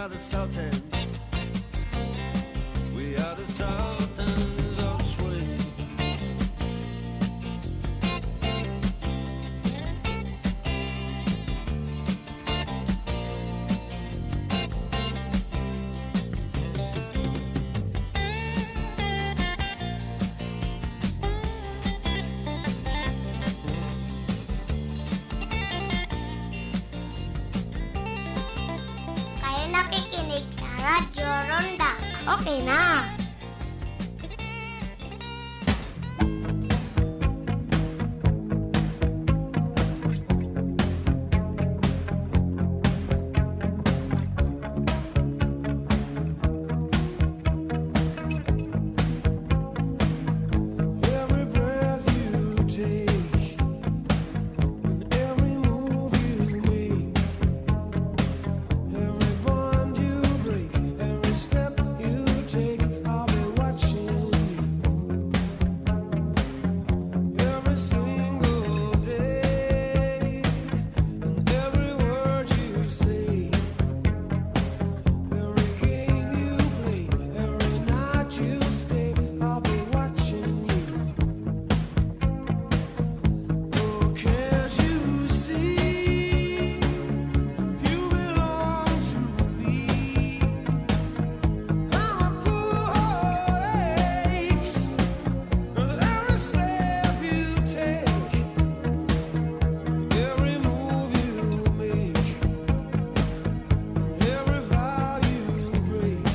are the Sultans. We are the Sultans of Swing. Kayo nakikinig sa Radyo Ronda. Okay na. Every breath you take and every move you make, every bond you break, every step you take, I'll be watching you. Every single day and every word you say, every game you play, every night you stay, I'll be watching you. Oh, can't you see you belong to me? I'm a poor aches with every step you take, every move you make, every vow you break,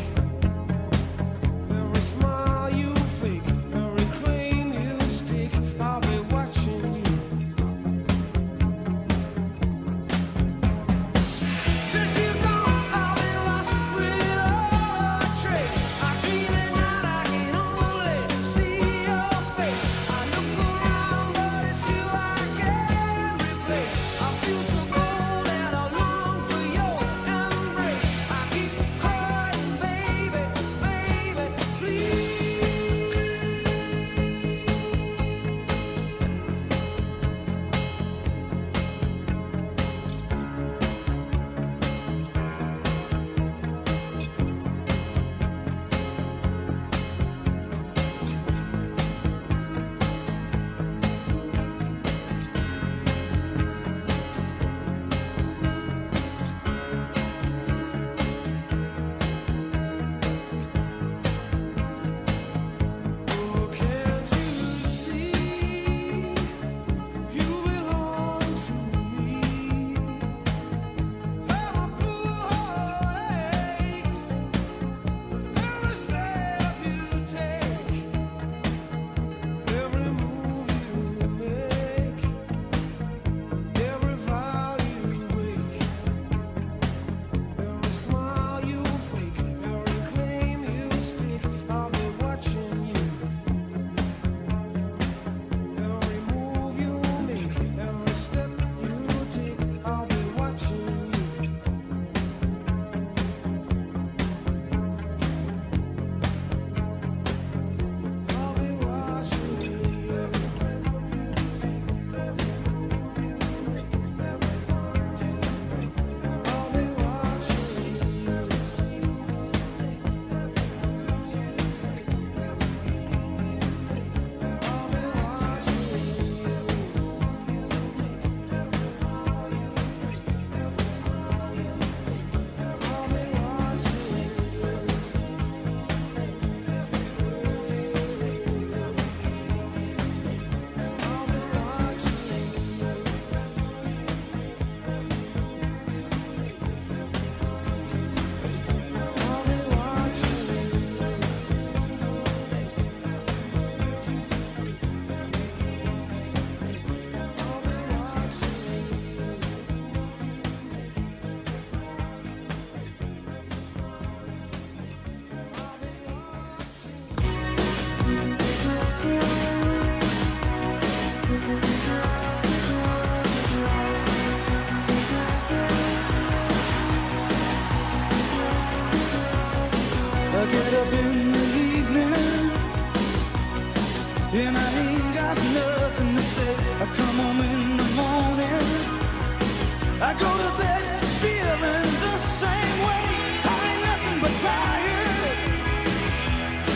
every smile you fake, every claim you stake, I'll be watching you. Since you've gone, I've been lost without a trace. I dream at night, I can only see your face. I look around, but it's you I can't replace. I feel so cold and I long for your embrace. I keep crying, baby, baby, please. Oh, can't you see you belong to me? I'm a poor aches with every step you take, every move you make, every vow you break, every smile you fake, every claim you stake, I'll be watching you. Every move you make, every step you take, I'll be watching you. I'll be watching you. Every breath you take, every move you make, every bond you break, I'll be watching you. Every single day, every word you say, every game you play, I'll be watching you. Every move you make, every vow you break, every smile you fake, I'll be watching you. Every single day, every word you say, every game you play, I'll be watching you. I'll be watching you. Every single day, every word you say, every game you play, I'll be watching you. Every smile you fake, I'll be watching you. I get up in the evening and I ain't got nothing to say. I come home in the morning, I go to bed feeling the same way. I super tired.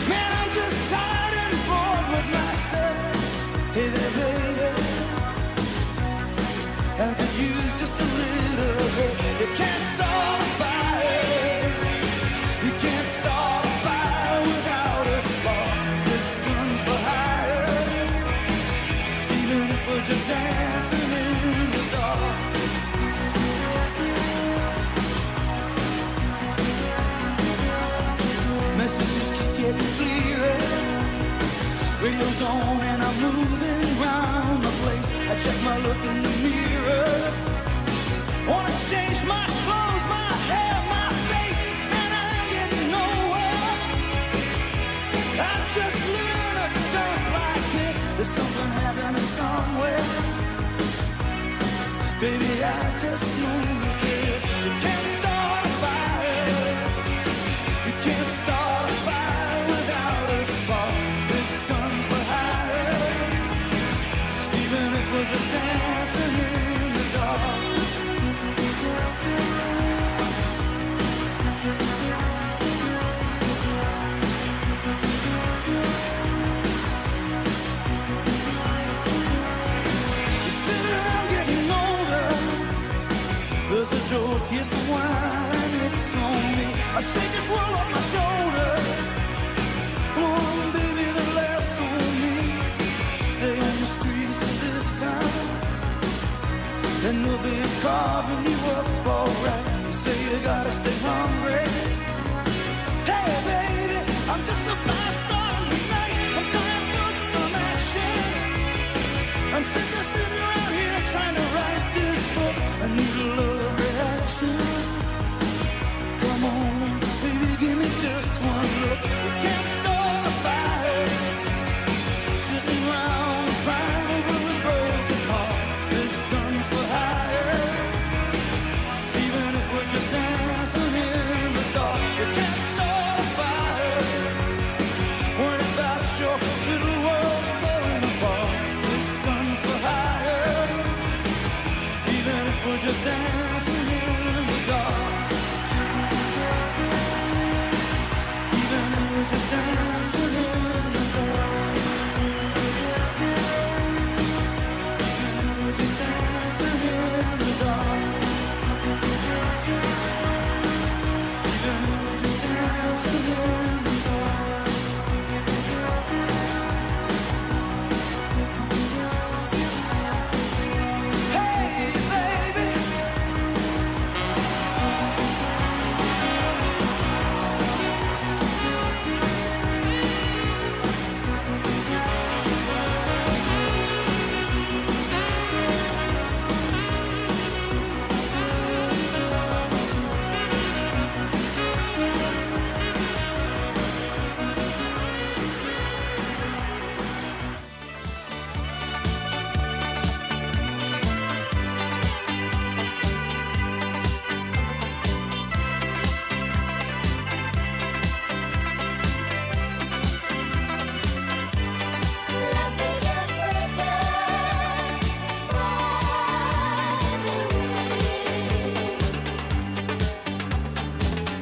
Man, I'm just tired and bored with myself. Hey there, baby, I could use just a little help. You can't start a fire. You can't start a fire without a spark. This gun's for hire. Even if we're just dancing in the dark. Messages keep getting clearer. Radio's on and I'm moving round the place. I check my look in the mirror. Wanna change my clothes, my hair, my face, and I ain't getting nowhere. I just live in a dump like this. There's something happening somewhere. Baby, I just know this. You can't start a fire. You can't start a fire without a spark. This gun's for hire. Even if we're just dancing in the dark. You sit around getting older. There's a joke, here's the wine, it's on me. I shake this world off my shoulders. Come on, baby, the laughs on me. Stay on the streets of this town, and they'll be carving you up alright. You say you gotta stay hungry. Hey, baby, I'm just a fast star in the night. I'm dying for some action. I'm sitting around here trying to write this book. I need a love reaction. Come on, baby, give me just one look. We can't start a fire. Sitting around crying over a broken heart. This gun's for hire. Even if we're just dancing in the dark. We can't start a fire. Worried about your little world blowing apart. This gun's for hire. Even if we're just dancing in the dark. Even if we're just dancing in the dark. Even if we're just dancing in the dark. Even if we're just dancing in the dark. Hey, baby.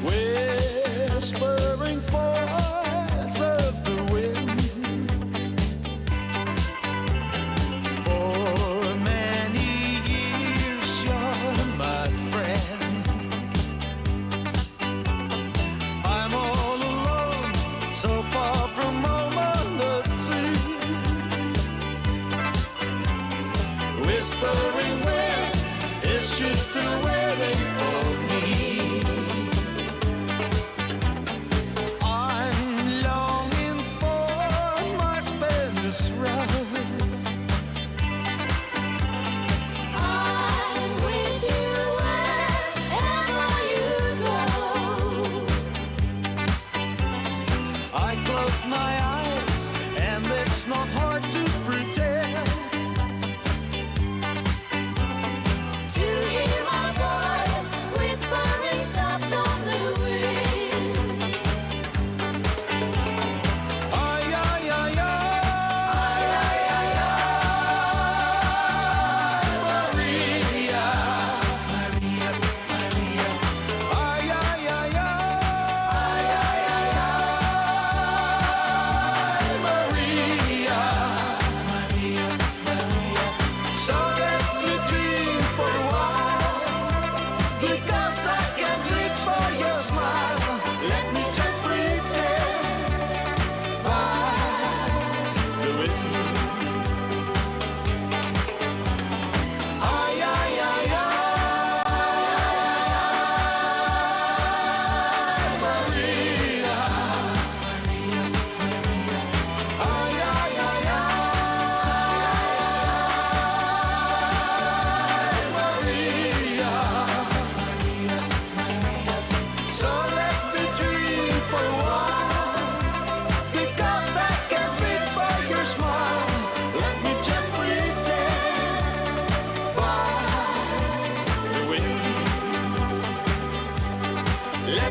Whispering voice of the wind. For many years you're my friend. I'm all alone, so far from home on the sea. Whispering wind, is she still waiting for me? I'm longing for my Spanish rose. I'm with you wherever you go. I close my eyes and it's not hard to pretend. To hear my voice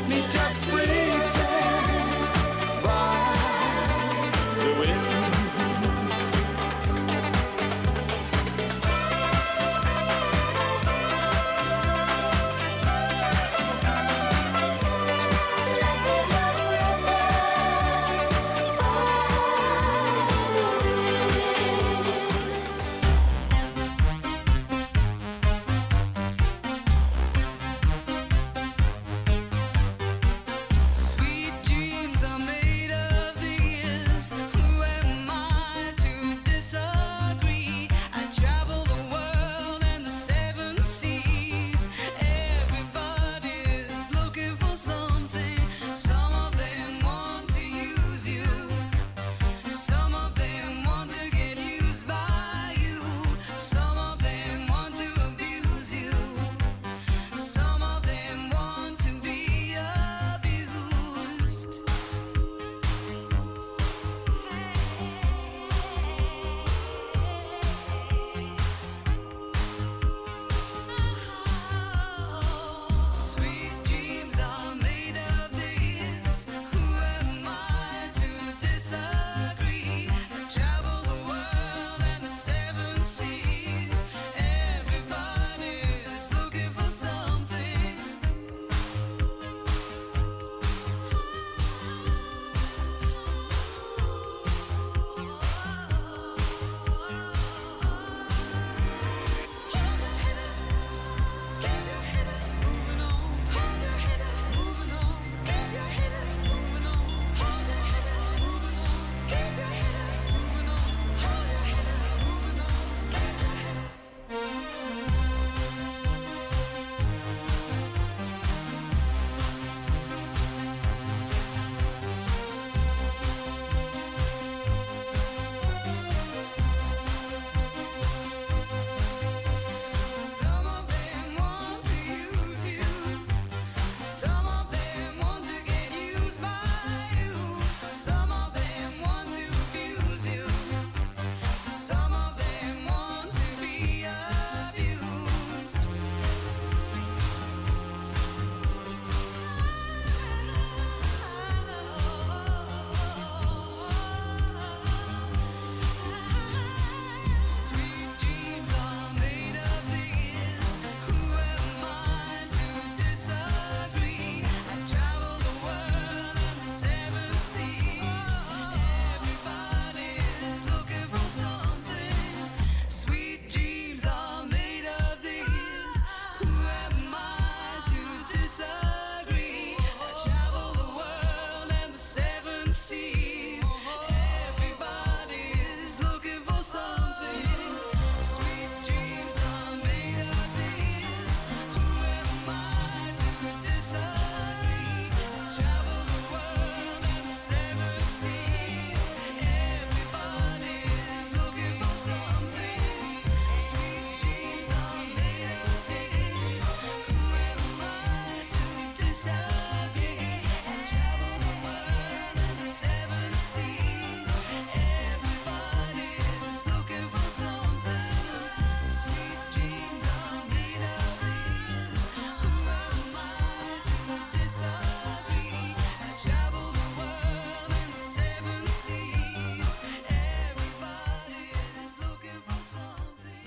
let me just pretend ride the wind. Sweet dreams are made of these. Who am I to disagree? I travel the world and the seven seas. Everybody's looking for something. Some of them want to use you. Some of them want to get used by you. Some of them want to abuse you. Some of them want to be abused. Sweet dreams are made of these. Who am I to disagree? I travel the world and the seven seas. Everybody's looking for something. Some of them want to use you. Some of them want to get used by you. Some of them want to abuse you. Some of them want to be abused. Sweet dreams are made of these. Who am I to disagree? I travel the world and the seven seas. Everybody's looking for something. Sweet dreams are made of these. Who am I to disagree? I travel the world and the seven seas. Everybody's looking for something. Sweet dreams are made of these. Who am I to disagree? I travel the world and the seven seas. Everybody's looking for something. Sweet dreams are made of these. Who am I to disagree? I travel the world and the seven seas. Everybody's looking for something. Sweet dreams are made of these. Who am I to disagree? I travel the world and the seven seas. Everybody's looking for something.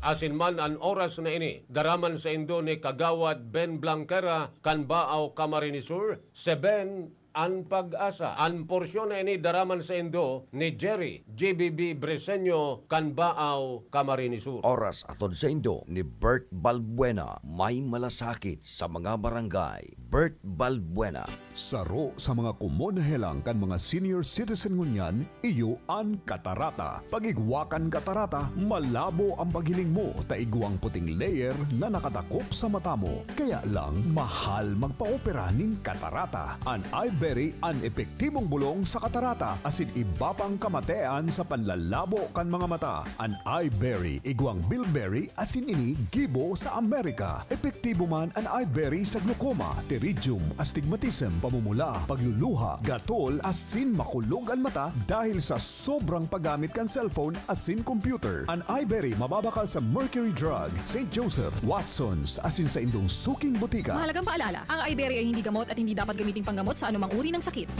Asinman an oras na ini, daraman sa Indo ni Kagawad Ben Blanquera, Kanbaaw Camarinesur, Seben an pag-asa. An porsyon na ini daraman sa Indo ni Jerry GBB Breseño, Kanbaaw Camarinesur. Oras atod sa Indo ni Bert Balbuena, may malasakit sa mga barangay. Bert Balbuena. Saro sa mga kumonahelang kan mga senior citizen ngunyan, iyo an katarata. Pagigwakan katarata, malabo ang paghiling mo, taigwang puting layer na nakatakop sa mata mo. Kaya lang, mahal magpa-opera ning katarata. An iBerry an epektibong bulong sa katarata asin iba pang kamatean sa panlalabo kan mga mata. An iBerry igwang bilberry asin ini gibo sa Amerika. Epektibo man an iBerry sa glaucoma, pterygium, astigmatism, pamumula, pagluluha, gatol asin makulog ang mata dahil sa sobrang paggamit kan cellphone asin computer. An iBerry mababakal sa Mercury Drug, St. Joseph, Watson's asin sa indong suking butika. Mahalagang paalala, ang iBerry ay hindi gamot at hindi dapat gamiting panggamot sa anumang uri ng sakit.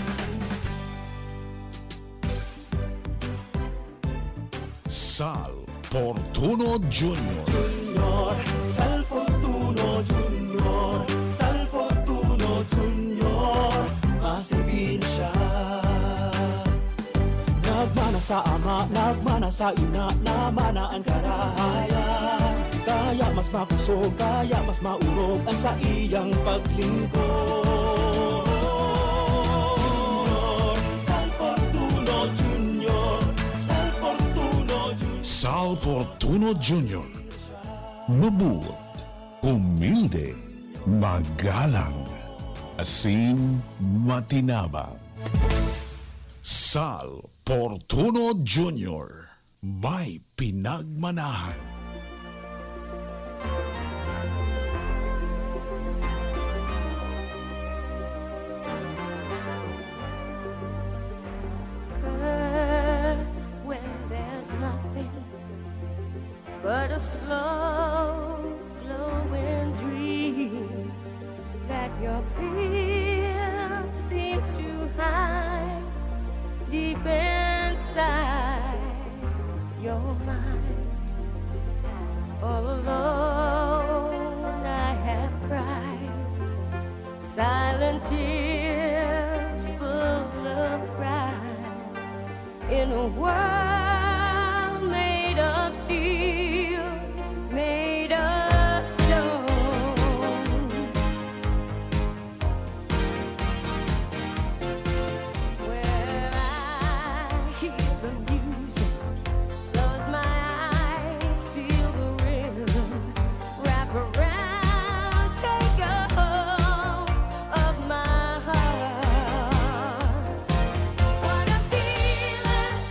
Sal Fortuno Jr. Junior, Sal Fortuno Junior, Sal Fortuno Junior, masilbi na siya. Nagmana sa ama, nagmana sa ina, namana ang karahayan. Kaya mas makusog, kaya mas maurog ang sa iyang paglingkod. Junior, Sal Fortuno Junior, Sal Fortuno Junior. Sal Fortuno Jr. Mabuot, humilde, magalang, asin matinabang. Sal Fortuno Jr. May pinagmanahan. First, when there's nothing but a slow glowing dream that your fear seems to hide deep inside your mind. All alone I have cried silent tears full of pride in a world made of steel, made of stone. Where I hear the music, close my eyes, feel the rhythm, wrap around, take a hold of my heart. What a feeling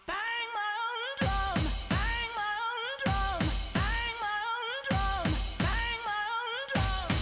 bang my own drum, bang my own drum, bang my own drum, bang my own drum.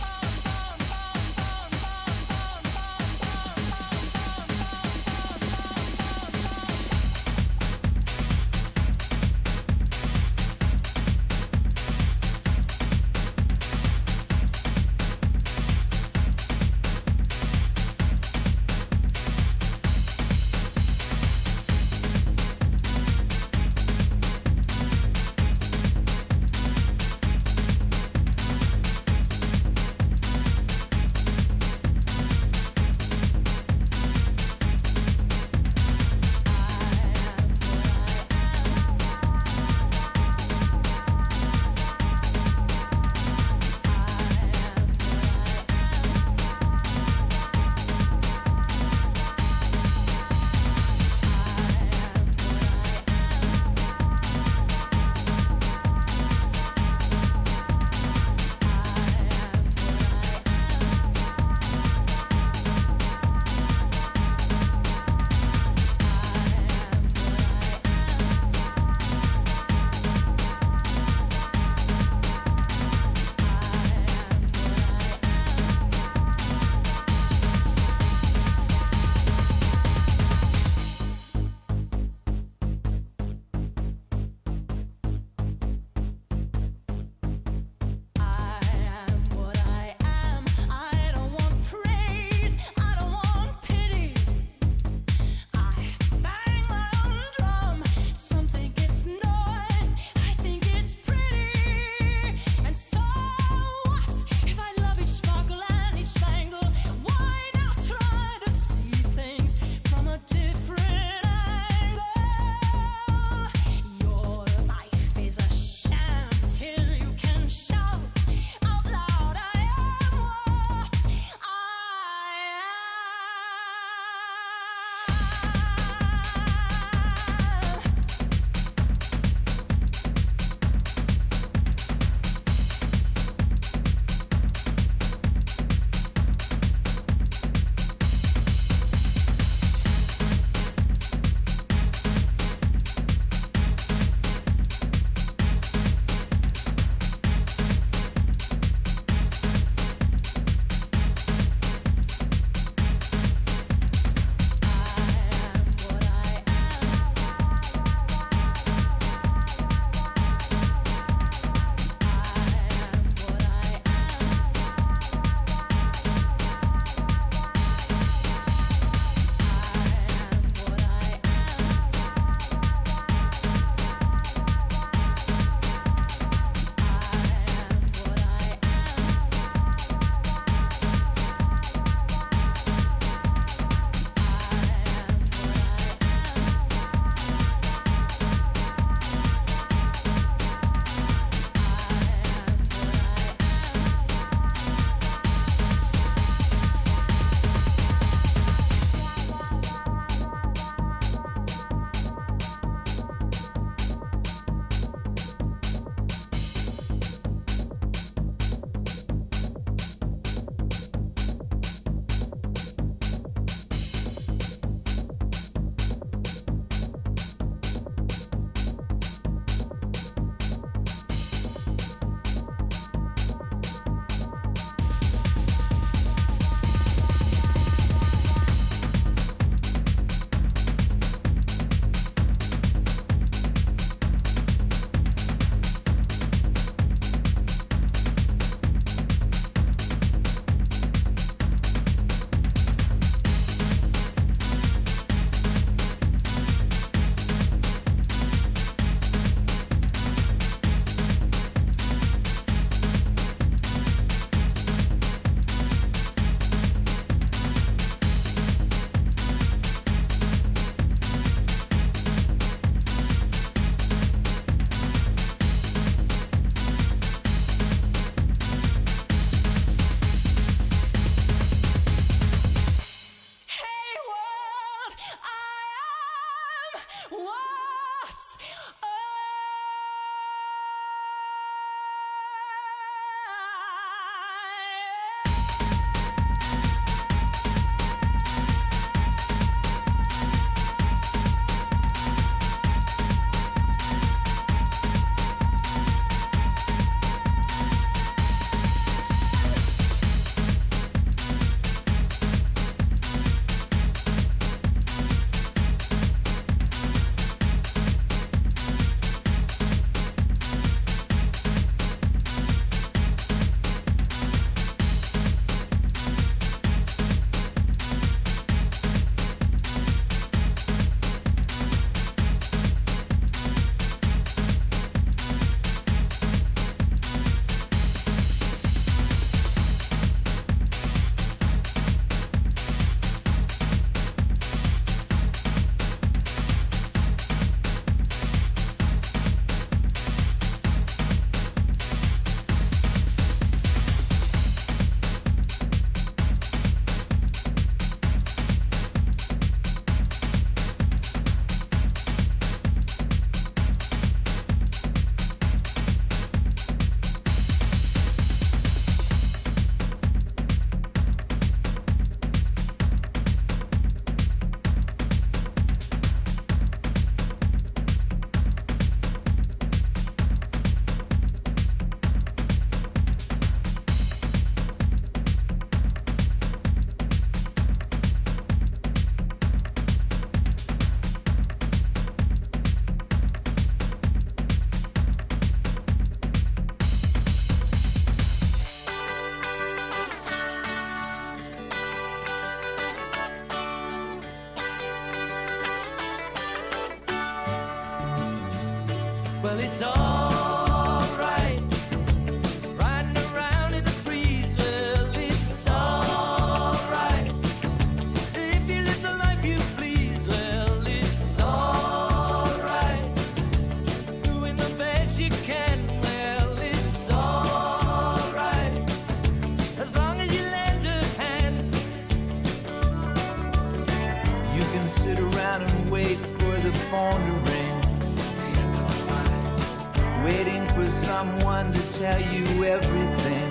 someone to tell you everything.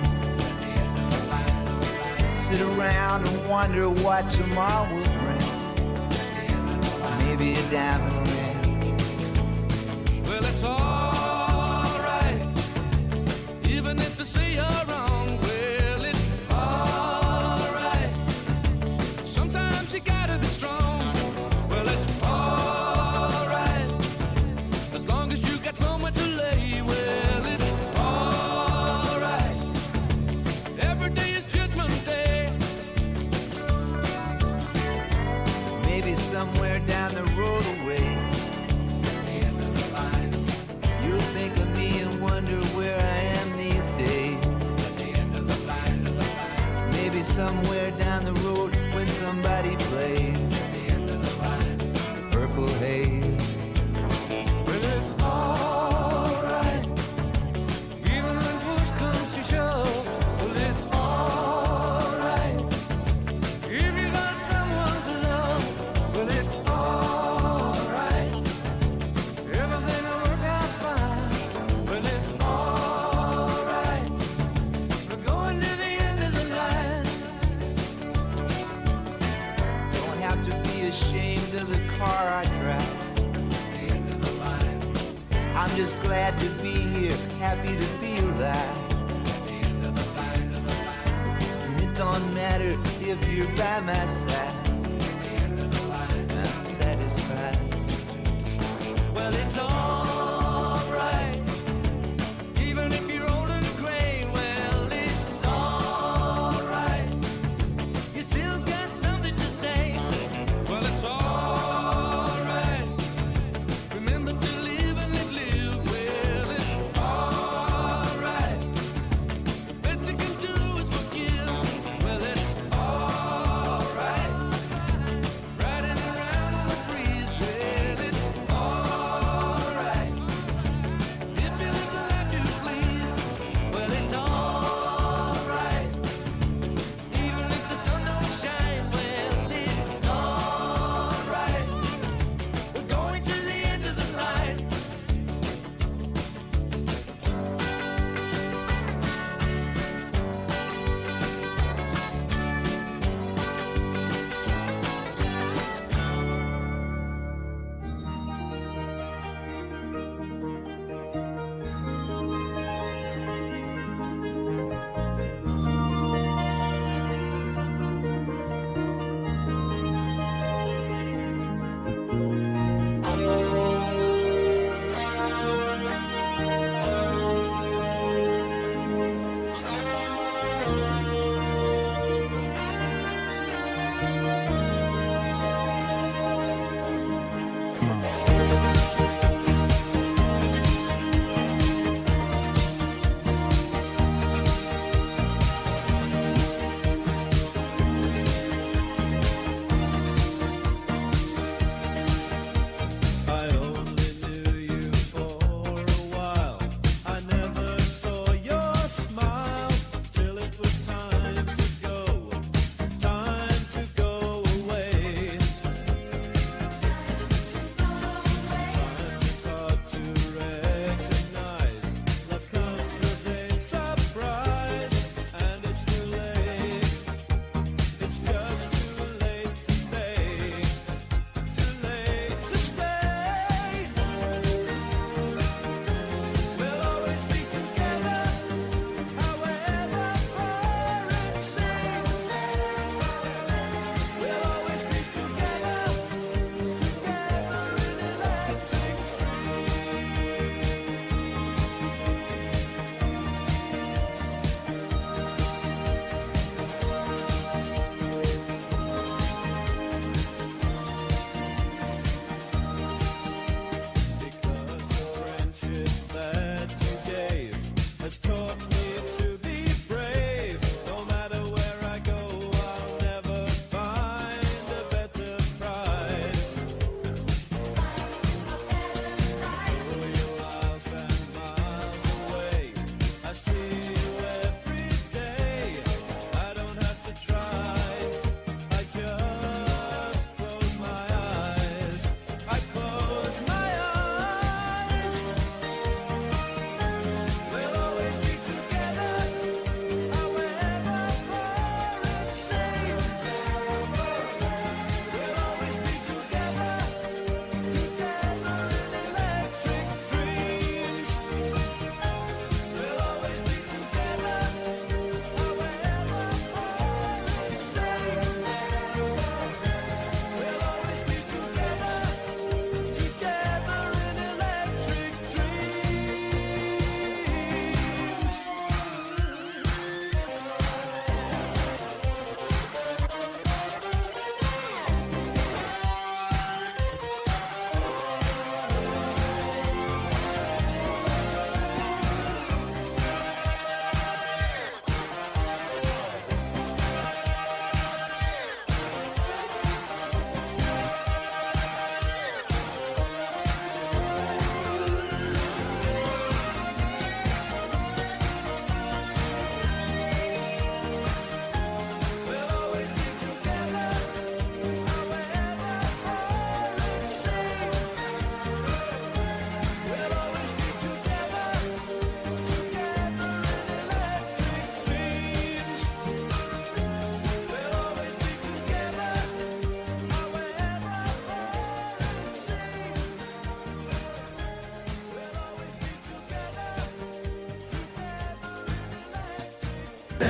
Sit around and wonder what tomorrow will bring. Maybe a diamond ring. Well, it's alright, even if they say you're wrong. Well, it's alright. Sometimes you gotta be strong. Well, it's alright, as long as you got somewhere to lay. Well, it's alright. Every day is Judgment Day. Maybe somewhere down the road away, you'll think of me and wonder where I am these days. Maybe somewhere down the road when somebody plays Purple Haze. Well, it's alright, even when push comes to shove. Well, it's alright, if you got someone to love. Well, it's alright, everything will work out fine. Well, it's alright, we're going to the end of the line. Don't have to be ashamed of the car I drive. I'm just glad to be here, happy to be alive. And it don't matter if you're by my side, I'm satisfied. Well, it's alright, even if you're old and gray. Well, it's alright, you still got something to say. Well, it's alright, remember to live and let live. Well, it's alright, the best you can do is forgive. Well, it's alright,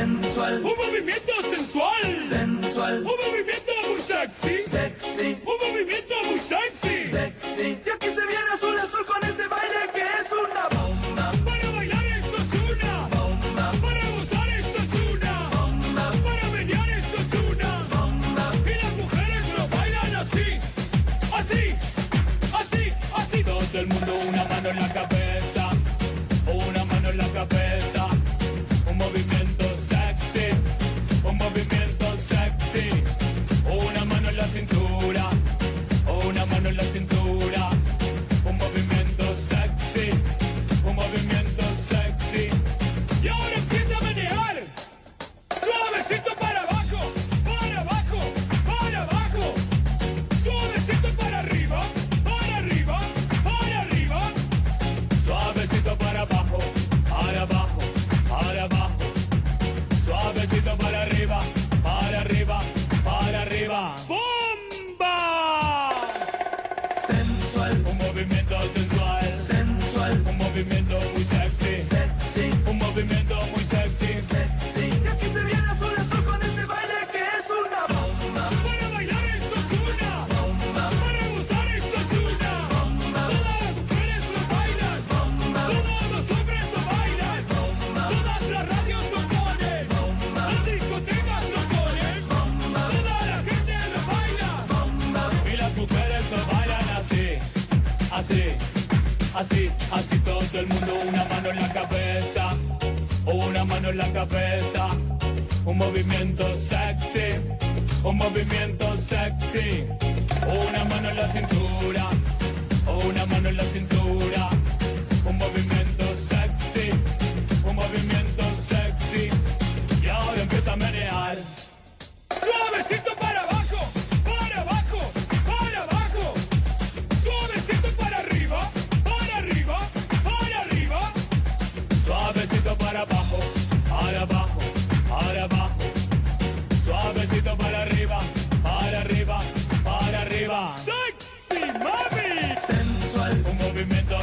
sensual, un movimiento sensual, sensual, un movimiento muy sexy, sexy, un movimiento muy sexy, sexy. Y aquí se viene azul azul con este baile que es una bomba. Para bailar esto es una bomba. Para gozar esto es una bomba. Para menear esto es una bomba. Y las mujeres lo bailan así, así, así, así. Todo el mundo una mano en la cabeza, una mano en la cabeza. Un movimiento sexy, un movimiento sexy. Una mano en la cintura, una mano en la cintura. Un movimiento sexy, un movimiento sexy. Y ahora empieza a menear. Suavecito para abajo, para abajo, para abajo. Suavecito para arriba, para arriba, para arriba. Suavecito para abajo, para abajo, para abajo. Suavecito para arriba, para arriba, para arriba. ¡Bomba! Sensual, un movimiento sensual, sensual, un movimiento muy sexy, sexy, un movimiento muy sexy, sexy. Y aquí se viene azul azul con este baile que es una bomba. Para bailar esto es una bomba. Para gozar esto es una bomba. Todas las mujeres lo bailan, bomba. Todos los hombres lo bailan, bomba. Todas las radios lo ponen, bomba. Las discotecas lo ponen, bomba. Toda la gente lo baila, bomba. Y las mujeres lo bailan así, así, así, así. Todo el mundo una mano en la cabeza, una mano en la cabeza. Un movimiento sexy, un movimiento sexy. Una mano en la cintura, una mano en la cintura. Un movimiento sexy, un movimiento sexy. Y ahora empieza a menear. Suavecito para abajo, para abajo, para abajo. Suavecito para arriba, para arriba, para arriba. Suavecito para abajo, para abajo, para abajo. Suavecito para arriba, para arriba, para arriba. ¡Sexy, mami! Sensual, un movimiento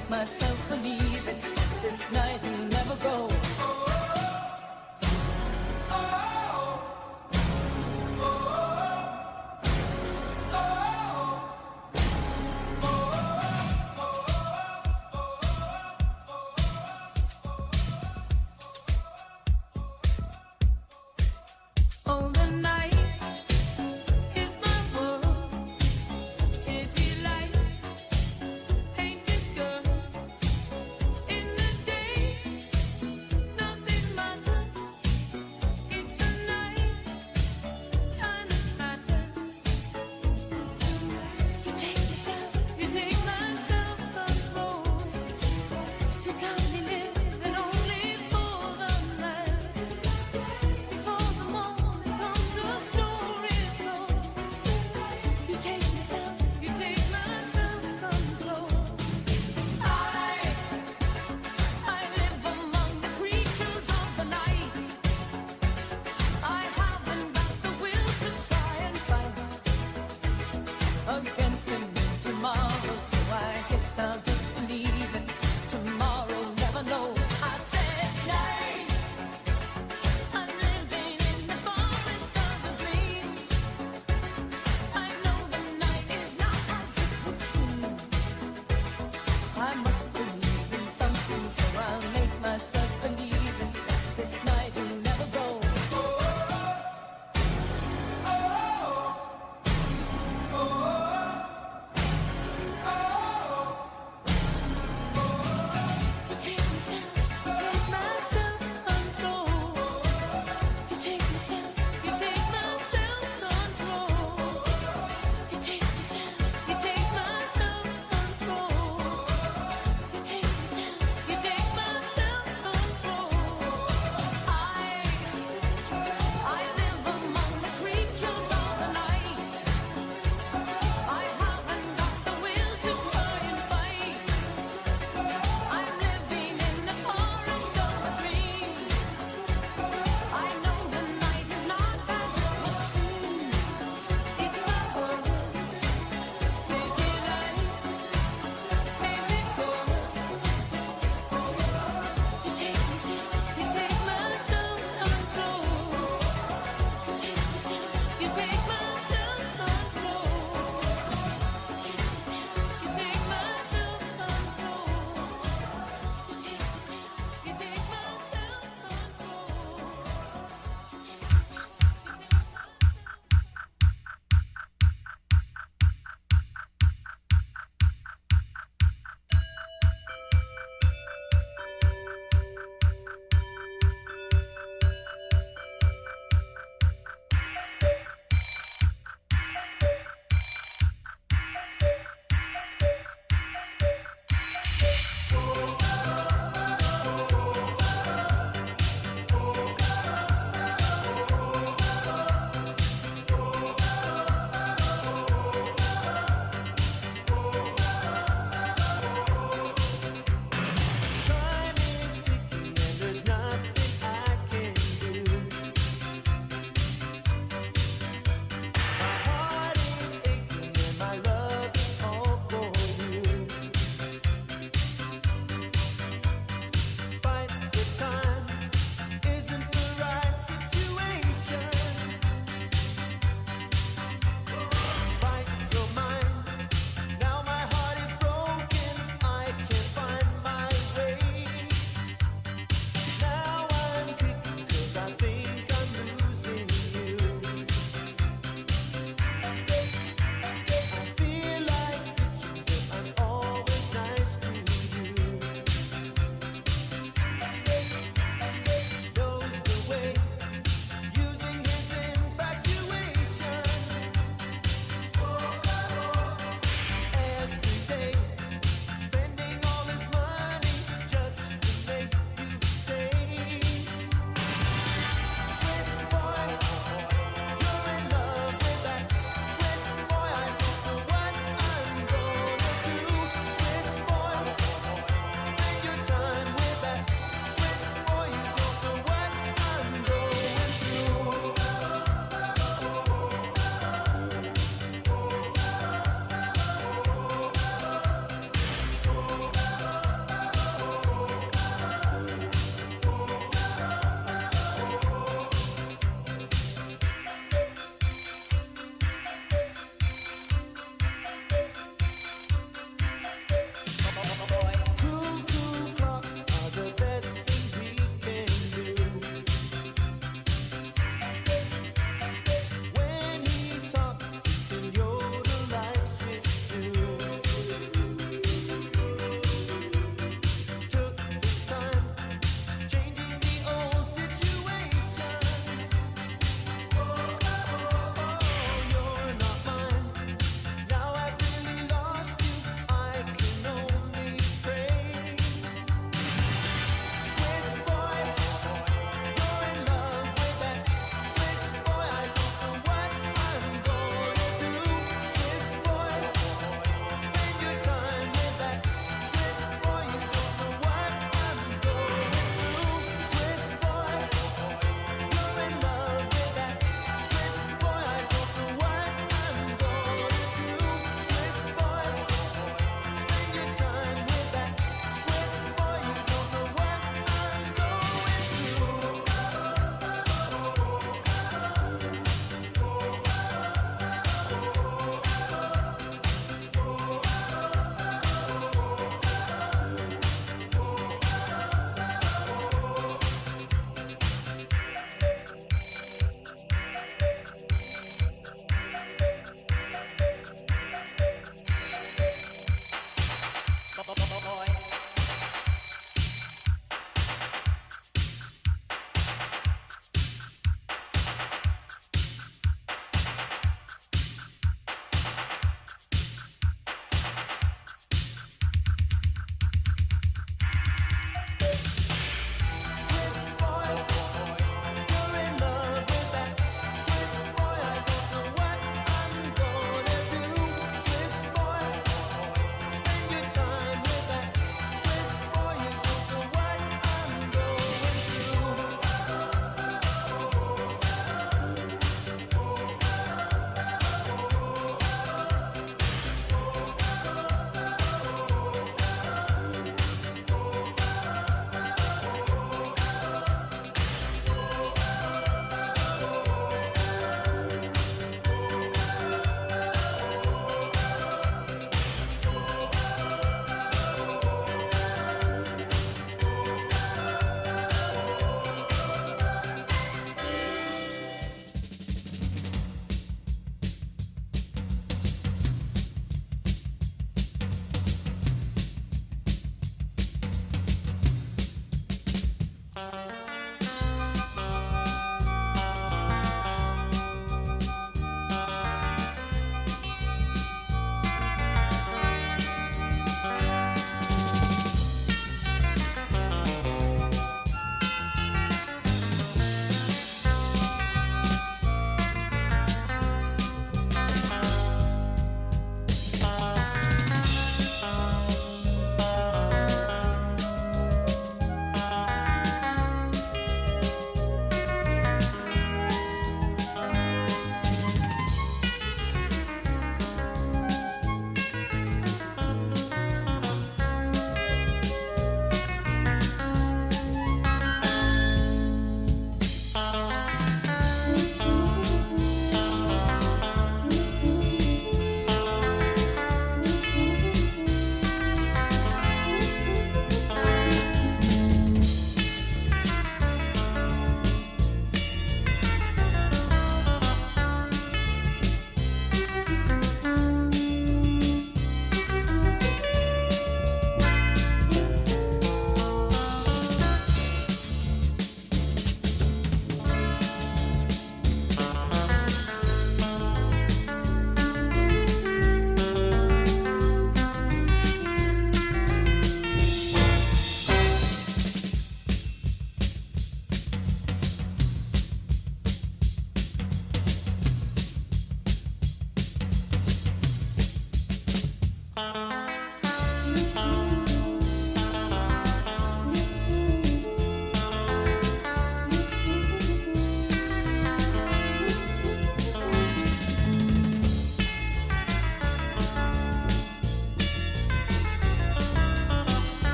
make myself believe it. This night will never go. Oh, the night is my world. City lights paint it good. In the day,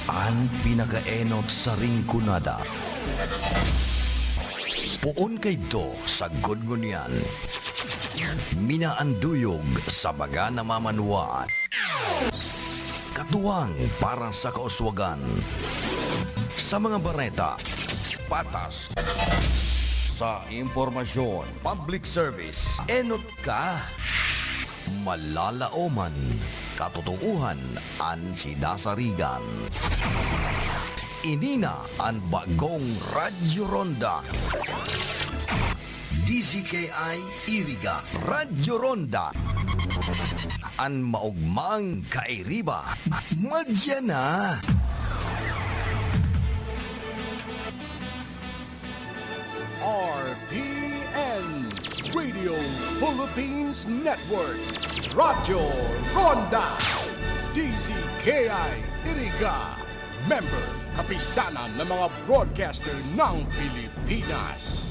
ang pinakaenot sa ringkunada. Puon kay do sa gudngunyan. Minaanduyog sa mga namamanwaan. Katuwang para sa kauswagan. Sa mga bareta, patas. Sa impormasyon, public service, enot ka. Malalaoman, katotohanan ang sinasarigan. Inina ang bagong Radyo Ronda. DCKI Iriga Radyo Ronda. Ang maugmang kairiba. Madya na. RPN Radio Philippines Network Radyo Ronda DZKI Iriga Member Kapisanan ng mga broadcaster ng Pilipinas.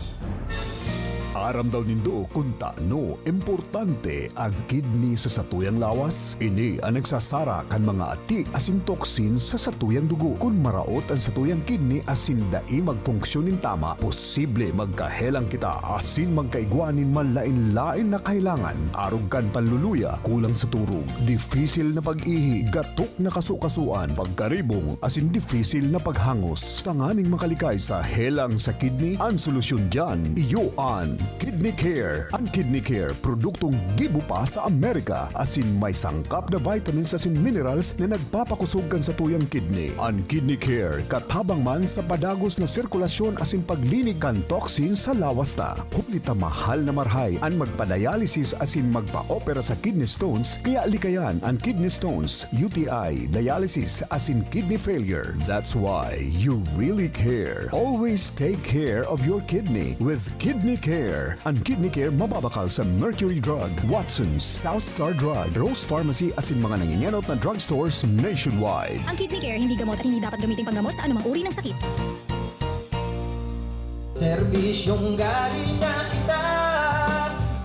Aram daw nindo kung taano importante ang kidney sa satuyang lawas. Ini ang nagsasara kan mga ati asin toksin sa satuyang dugo. Kung maraot ang satuyang kidney asin dai magfunksyonin tama, posible magkahelang kita asin magkaigwanin malain-lain na kailangan. Arog kan panluluya, kulang sa turog, difisil na pag-ihi, gatok na kasukasuan, pagkaribong asin difisil na paghangos. Tanganing makalikay sa helang sa kidney, ang solusyon dyan, iyo an Kidney Care. Ang Kidney Care, produktong gibo pa sa Amerika. Asin may sangkap na vitamins asin minerals na nagpapakusog sa tuyang kidney. Ang Kidney Care, katabang man sa padagos na sirkulasyon asin paglinig kan toxin sa lawas ta. Hulita mahal na marhay ang magpa-dialysis asin magpa-opera sa kidney stones, kaya likayan ang kidney stones, UTI, dialysis asin kidney failure. That's why you really care. Always take care of your kidney with Kidney Care. Ang Kidney Care mababakal sa Mercury Drug, Watson's, South Star Drug, Rose Pharmacy asin mga nanginyanot na drugstores nationwide. Ang Kidney Care hindi gamot at hindi dapat gamitin panggamot sa anumang uri ng sakit. Serbisyong galing na kita,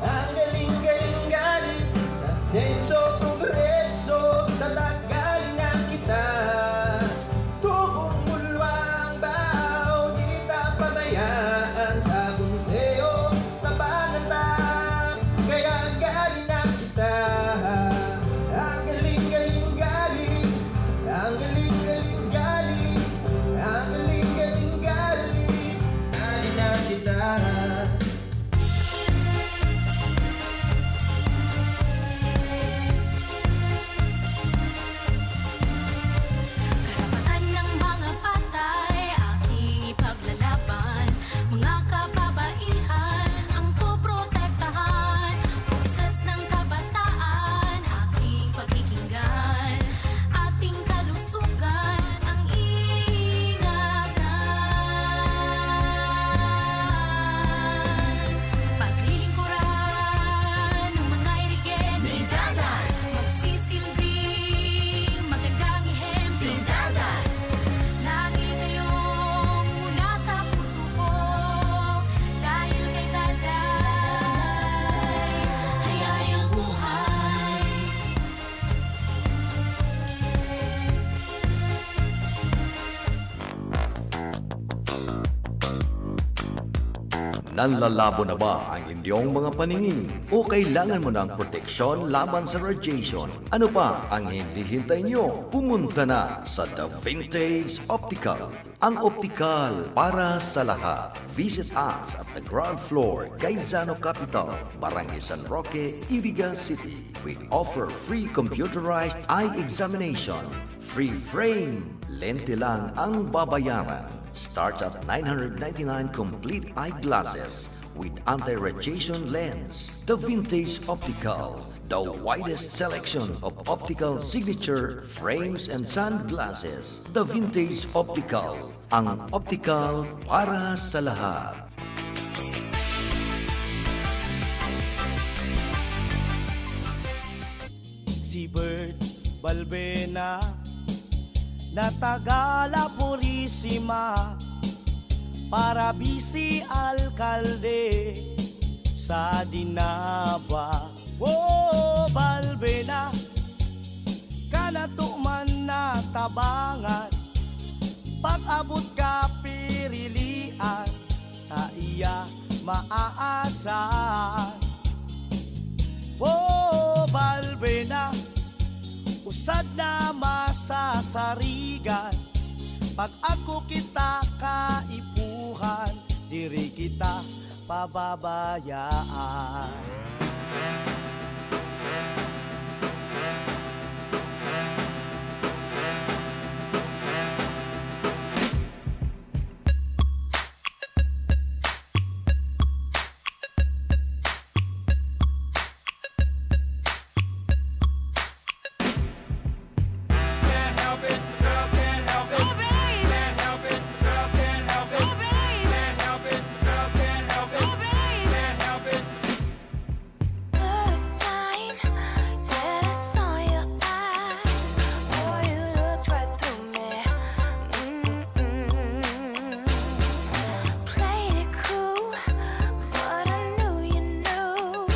ang galing-galing galing, sa senso progreso, tatagaling na kita. Tubong bulwang bao, di ta pabayaan sa konseo, tabangan ta, kaya galing na kita. Ang galing-galing galing, ang galing-galing galing, ang galing-galing galing, galing na kita. Karapatan ng mga patay, aking ipaglalaban. Mga kababaihan, ang poprotektahan. Boses ng kabataan, aking pagkikinggan. Ating kalusugan, ang ingatan. Paglilingkuran ng mga irigen, magsisilbing magandang ihemplo. Lagi kayong una sa puso ko, dahil kay Daday, hayayang buhay. Nanlalabo na ba ang inyong mga paningin? O kailangan mo ng proteksyon laban sa radiation? Ano pa ang hindi hintay nyo? Pumunta na sa The Vintage Optical. Ang optical para sa lahat. Visit us at the ground floor, Gaisano Capital, Barangay San Roque, Iriga City. We offer free computerized eye examination. Free frame. Lente lang ang babayaran. Starts at 999 complete eyeglasses with anti-radiation lens. The Vintage Optical, the widest selection of optical signature frames and sunglasses. The Vintage Optical, ang optical para sa lahat. Si Bert Balbena na Tagala Purisima, para bisi alkalde sa Dinaba. Oh, Balbena, kanatuman na tabangan, abot ka pirilian, ta iya maaasahan. Oh, balbe na, usad na masasarigan. Pag ako kita kaipuhan, diri kita pababayaan. First time that I saw your eyes, boy, you looked right through me. Played it cool, but I knew you knew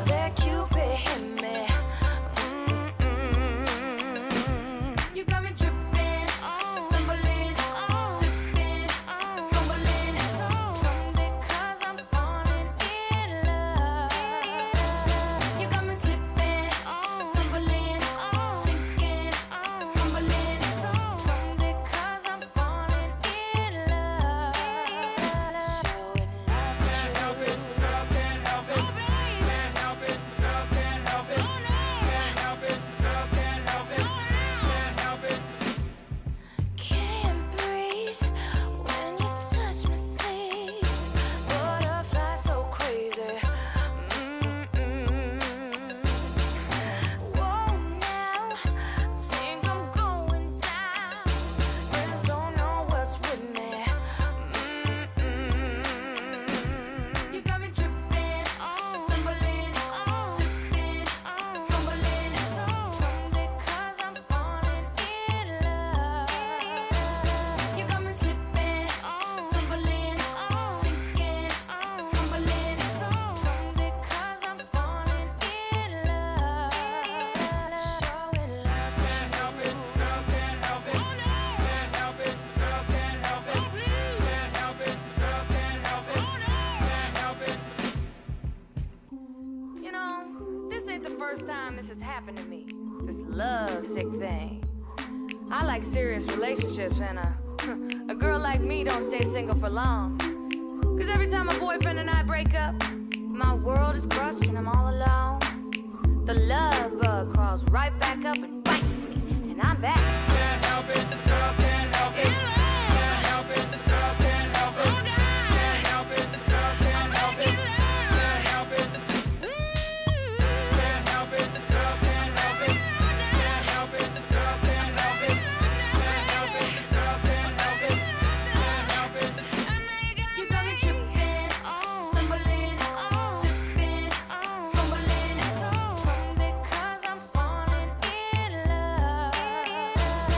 that Cupid hit me. You got me tripping, stumbling, flipping, fumbling, clumsy 'cause I'm falling in love. You got me slipping, tumbling, sinking, fumbling, clumsy 'cause I'm falling in love. Showing love to you. Can't breathe when you touch my sleeve. Butterfly so crazy. Whoa, now think I'm going down. Friends don't know what's with me. You got me tripping, stumbling, flipping, fumbling, clumsy 'cause I'm falling in love. You got me slipping, tumbling, sinking, fumbling, clumsy 'cause I'm falling in love. Showing love to you. You know, this ain't the first time this has happened to me. This love sick thing. I like serious relationships, and a girl like me don't stay single for long. 'Cause every time my boyfriend and I break up, my world is crushed and I'm all alone. The love bug crawls right back up and bites me, and I'm back. Can't help it, girl, can't help it. Can't help it, girl, can't help it. Can't help it, girl, can't help it. Can't help it. Can't help it, girl, can't help it. Can't help it, girl, can't help it. Can't help it, girl, can't help it. Can't help it. You got me tripping, stumbling, flipping, fumbling, clumsy 'cause I'm falling in love.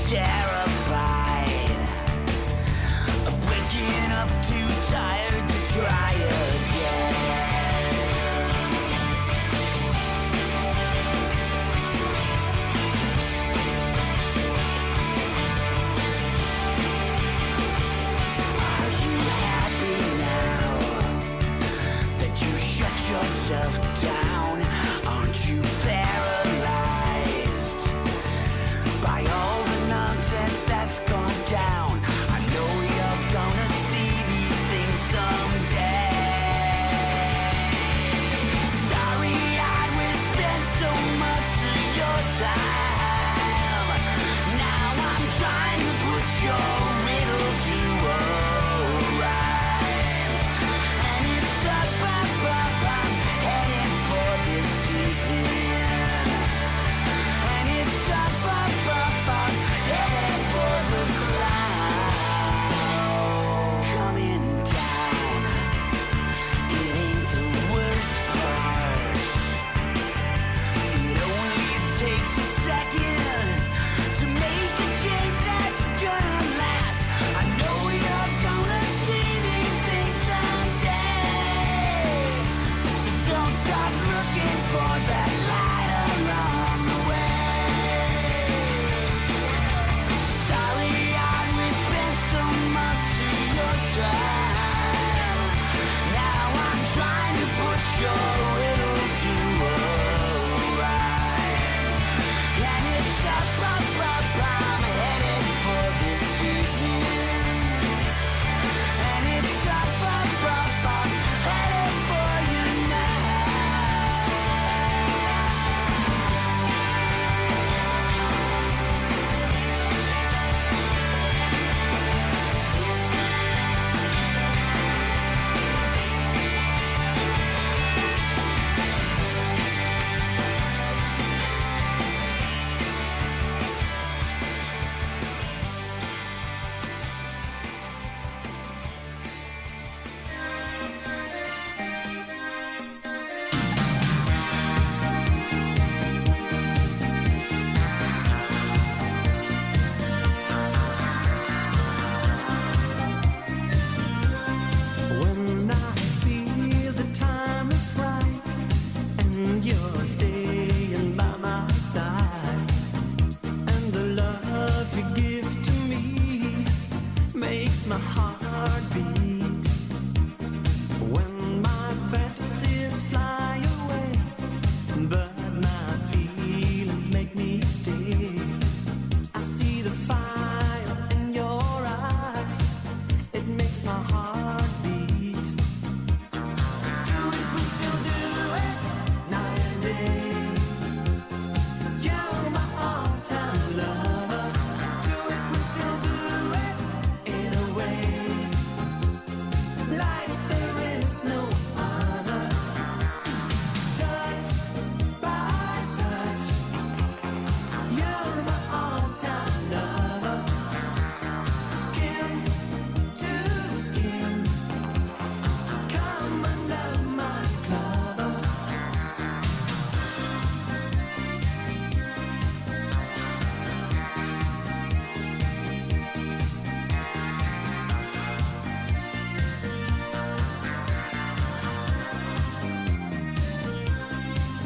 terrified of waking up too tired to try again. Are you happy now that you shut yourself down? Aren't you paralyzed by all the nonsense that's gone down? I know you're gonna see these things someday. Sorry I will spend so much of your time. Now I'm trying to put your riddle to a rhyme. And it's up, I'm heading for this evening. And it's up, heading for the cloud. Coming down, it ain't the worst part. It only takes a second to make a change that's gonna last. I know you're gonna see these things someday. So don't stop looking for that light along the way. Sorry I spent so much of your time. Now I'm trying to put your riddle to a rhyme. And it's up, I'm headed for this evening. And it's up, headed for you now. When I feel the time is right and you're staying by my side, and the love you give to me makes my heart beat. When my fantasies fly away, but my feelings make me stay, I see the fire in your eyes. It makes my heart beat. Do it, we still do it, night and day. You're my all-time lover. Do it, we still do it, in a way like there is no other. Touch by touch, you're my all-time lover. Skin to skin, come under my cover.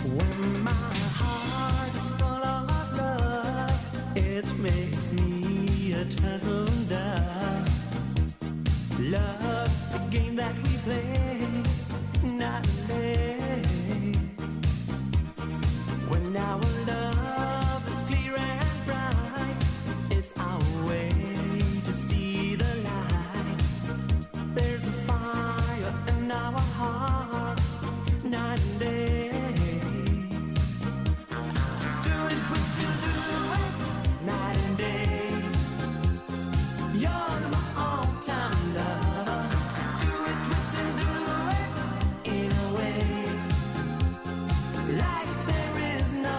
When my heart is full of love, it makes me a turtle dove. Love's the game that we play night and day. When our love is clear and bright, it's our way to see the light. There's a fire in our hearts night and day. Do it, we still do it, night and day. You're my all-time lover. Do it, we still do it, in a way like there is no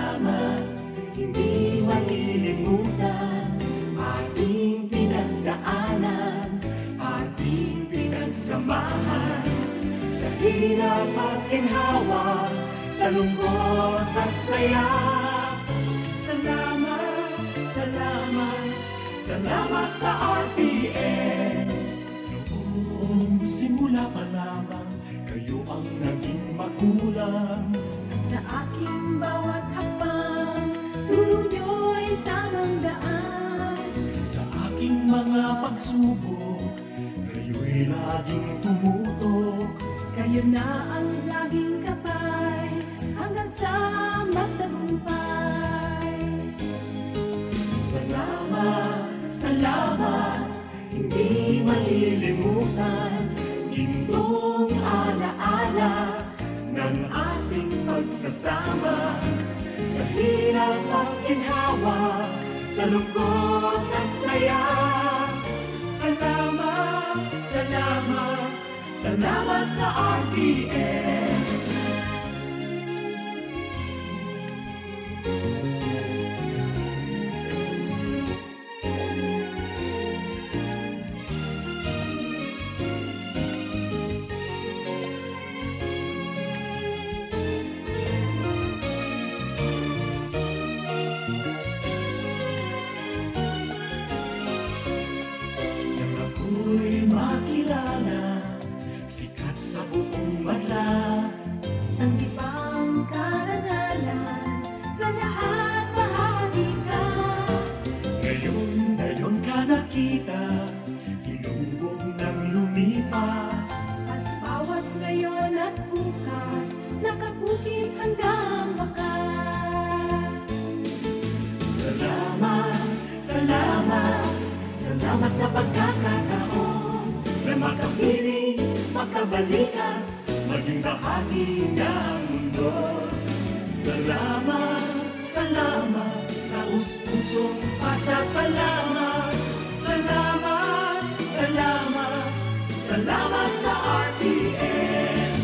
salamat, hindi malilimutan ating pinagdaanan, ating pinagsamahan sa hirap at ginhawa, sa lungkot at saya. Salamat, salamat, salamat sa RPN. Noong simula pa lamang, kayo ang naging magulang. Sa aking bawat hakbang, tulong niyo'y tamang daan. Sa aking mga pagsubok, kayo'y laging tumutok. Kayo na ang laging kapay, hanggang sa magtagumpay. Salamat, salamat, hindi malilimutan gintong alaala ng ating pagsasama sa hirap at ginhawa, sa lungkot at saya. Salamat, salamat, salamat sa RPN. Nang ako'y makilala, sikat sa buong madla. Ang ibang karangalan, sa lahat bahagi ka. Ngayon ka nakita, hinubog ng lumipas. At bawat ngayon at bukas, nakabukid hanggang wakas. Salamat, salamat, salamat sa pagkakataon na makapiling, makabalikan, maging bahagi ng mundo. Salamat, salamat, taus-pusong pasasalamat. Salamat, salamat, salamat sa RPN.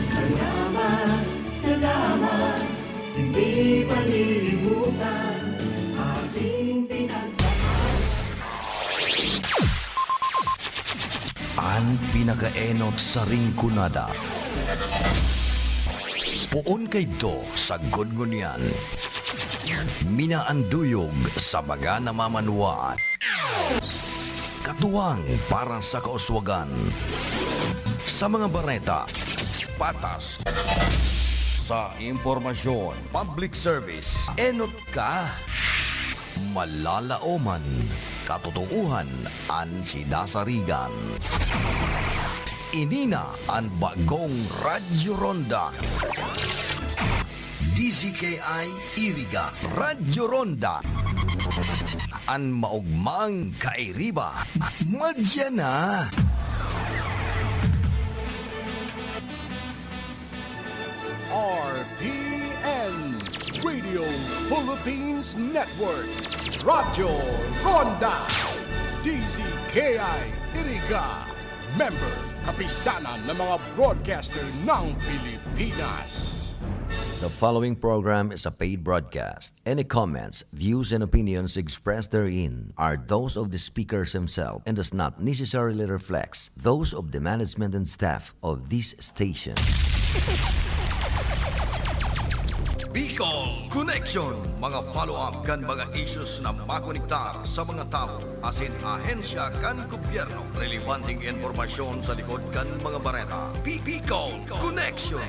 Salamat, salamat, hindi malilimutan ating pinagdaanan. Ang pinakaenot sa ringkunada. Puon kay do sa gudngunyan. Minaanduyog sa baga na mamanuan. Katuwang para sa kauswagan. Sa mga bareta, patas. Sa impormasyon, public service, enot ka. Malalaoman, katotohuan, ang sinasarigan. Inina ang bagong Radyo Ronda. DZKI Iriga Radyo Ronda. Ang maugmang kairiba. Madya na. RPN Radio Philippines Network Radyo Ronda DZKI Iriga Member Kapisanan ng mga broadcaster ng Pilipinas. The following program is a paid broadcast. Any comments, views, and opinions expressed therein are those of the speakers himself and does not necessarily reflect those of the management and staff of this station. Bicol Connection, mga follow-up kan mga issues na makonektar sa mga tao asin ahensya kan gobyerno, relevanteng informasyon sa likod kan mga bareta. Bicol Connection,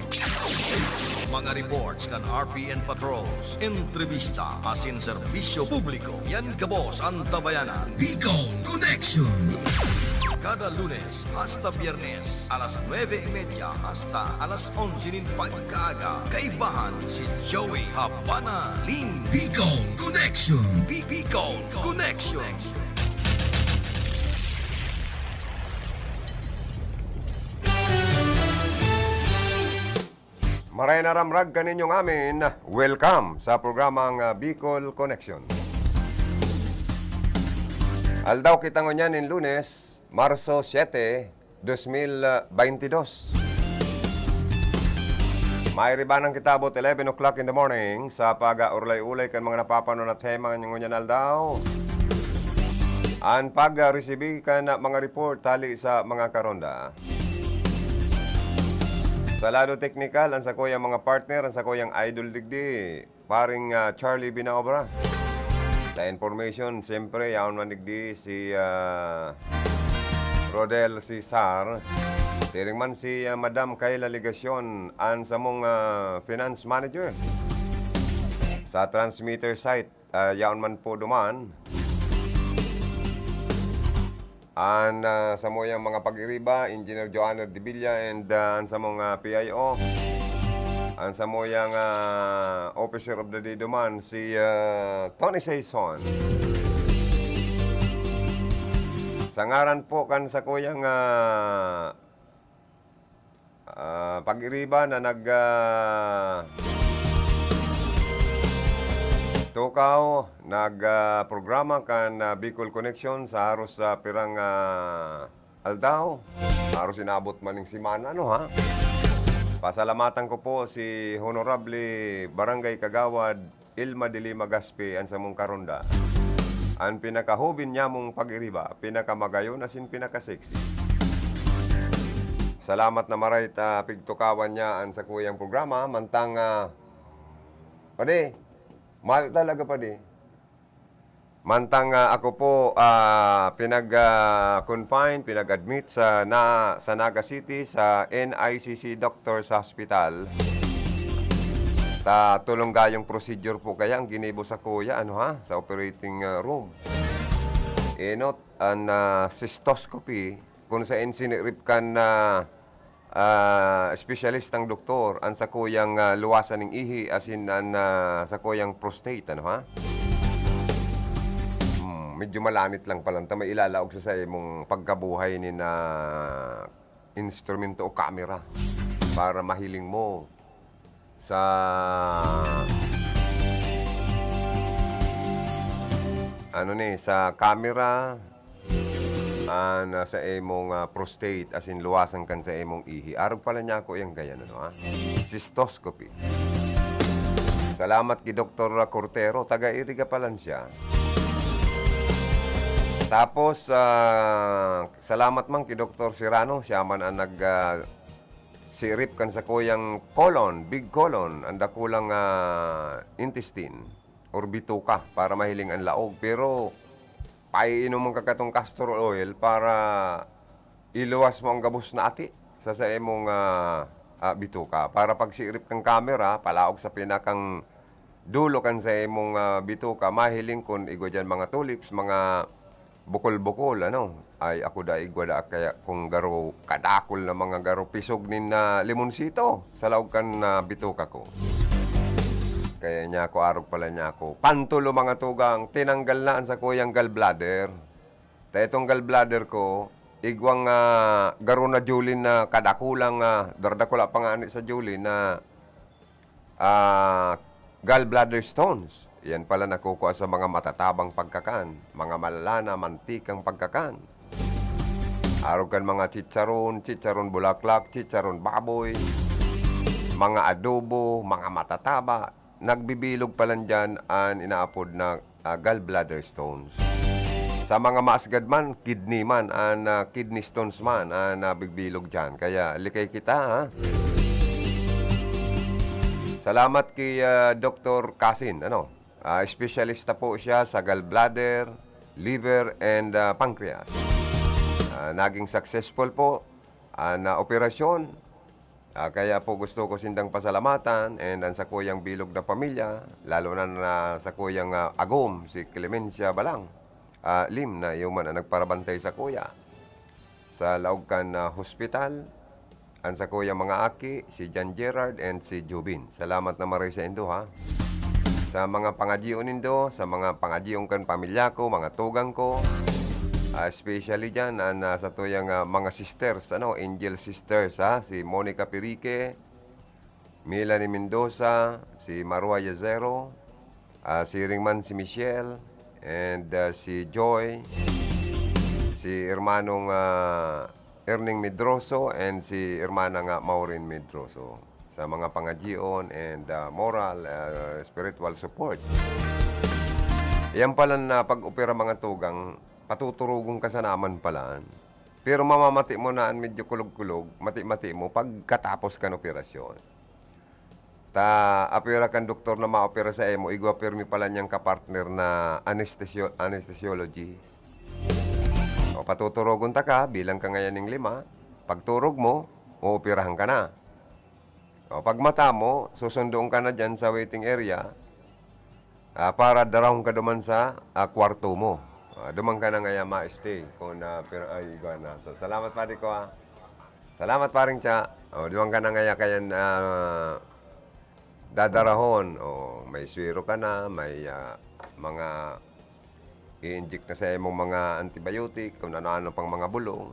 mga reports kan RPN patrols, entrevista asin serbisyo publiko. Yan kabos ang tabayanan. Bicol Connection. Kada Lunes hasta Biyernes, alas 9:30 hasta alas 11 pagkaaga. Kaibahan si Joey Habana Lin. Bicol Connection. Bicol Connection. Maray na ramrag kaninyong amin. Welcome sa programang Bicol Connection. Aldaw kita ngunyan in Lunes, Marso 7, 2022. May ribanang kitabot 11 o'clock in the morning sa pag-urlay-ulay kan mga napapano na tema ngunyan aldaw. Ang pag-resibi ka na mga report tali sa mga karonda. Sa lado teknikal, ang sa kuyang mga partner, ang sa kuyang idol digdi, paring Charlie Binaobra. Sa information, siyempre, yaon man digdi si Rodel Cesar. Tiring man si Madam Kayla Ligasyon, ang sa mong finance manager. Sa transmitter site, yaon man po duman. Ang sa moyang mga pag-iriba, Engineer Joanna Divilla and ang sa mga PIO. Ang sa moyang Officer of the Day duman, si Tony Saison. Sa ngaran po kan sa kuyang pag-iriba na tukaw, nag-programa kan Bicol Connection sa haros sa pirang aldaw. Haros inabot maning simana, ano ha? Pasalamatan ko po si Honorable Barangay Kagawad Ilma Dilima Gaspi ang sa mong karonda. Ang pinakahubin niya mong pag-iriba, pinakamagayon asin pinakaseksi. Salamat na maray pigtukawan niya ang sa kuyang programa. Mantang, pade, mahal talaga pa di. Mantang ako po pinag-confine, pinag-admit sa Naga City sa NICC Doctors Hospital. Tulong gayong procedure po kaya ang ginibo sa kuya, ano ha, sa operating room. Inot ang cystoscopy kung sa insinirip kan specialist ng doktor ang sa kuyang luwasan ng ihi asin ang sa kuyang prostate, ano ha? Medyo malanit lang pala. May ilalaog sa mong pagkabuhay ni na instrumento o camera para mahiling mo sa sa camera sa emong prostate as in luwasan kan sa emong ihi. Arog pala niya ako yung ganyan, ano ha? Cystoscopy. Salamat kay Dr. Cortero, taga-Iriga pala siya. Tapos, salamat man kay Dr. Serrano, siya man ang sirip kan sa kuyang colon, big colon, ang dakulang intestine or bituka para mahiling ang laog. Pero, paiinom mong kakatong castor oil para iluwas mo ang gabos na ati sa emong bituka. Para pag sirip kang camera, palaog sa pinakang dulo kan sa emong bituka, mahiling kun igwa dyan mga tulips, mga bukol-bukol, ano? Ay, ako da igwa da kaya kung garo kadakol na mga garo pisog nin na limonsito sa laog kan bituka ko. Kaya niya ako, arog pala niya ako. Pantulo mga tugang, tinanggal na sa kuyang gallbladder. Itong gallbladder ko, igwang garo na julin na kadakulang, dardakula pa nga sa julin na gallbladder stones. Yan pala nakukuha sa mga matatabang pagkakan, mga malalana, mantikang pagkakan. Arog kan mga chicharon bulaklak, chicharon baboy, mga adobo, mga matataba. Nagbibilog pa lang dyan ang inaapod na gallbladder stones. Sa mga maasgad man, kidney man, kidney stones man, nabigbilog dyan. Kaya likay kita, ha? Salamat kay Dr. Kasin, ano? Espesyalista po siya sa gallbladder, liver, and pancreas. Naging successful po na operasyon. Kaya po gusto ko sindang pasalamatan and ang sa kuyang bilog na pamilya, lalo na sa kuyang agom, si Clemencia Balang, Lim na yung man nagparabantay sa kuya. Sa Laugcan Hospital, ang sa kuyang mga aki, si John Gerard and si Jubin. Salamat na maray sa indo, ha? Sa mga pangadyion nindo, sa mga pangadyion kan pamilya ko, mga tugang ko, especially dyan, sa tuyang mga sisters, angel sisters, ha? Si Monica Pirique, Melanie Mendoza, si Marwa Yazero, si Ringman si Michelle, and si Joy, si hermanong Erning Medroso, and si hermana nga Maureen Medroso sa mga pangajion and moral, spiritual support. Yan pala na pag-opera mga tugang, patuturugong ka sa naman pala. Pero mamamati mo na medyo kulog-kulog, mati-mati mo pagkatapos kan operasyon. Apera kan doktor na ma-opera sa emo, igwa permi pala niyang kapartner na anesthesiologist. O patuturugon ta ka, bilang ka ngayon ng 5, pagturog mo, uoperahan ka na. O pag mata mo, susundoon ka na dyan sa waiting area, para darahong ka duman sa kwarto mo. Duman ka na ngayon ma-stay. Kung pero ay igwa na. So, salamat pari ko ha. Salamat paring Cha. Duman ka na ngayon kayan dadarahon. May swero ka na, may mga i-inject na sa imong mga antibiotic, kung ano-ano pang mga bulong.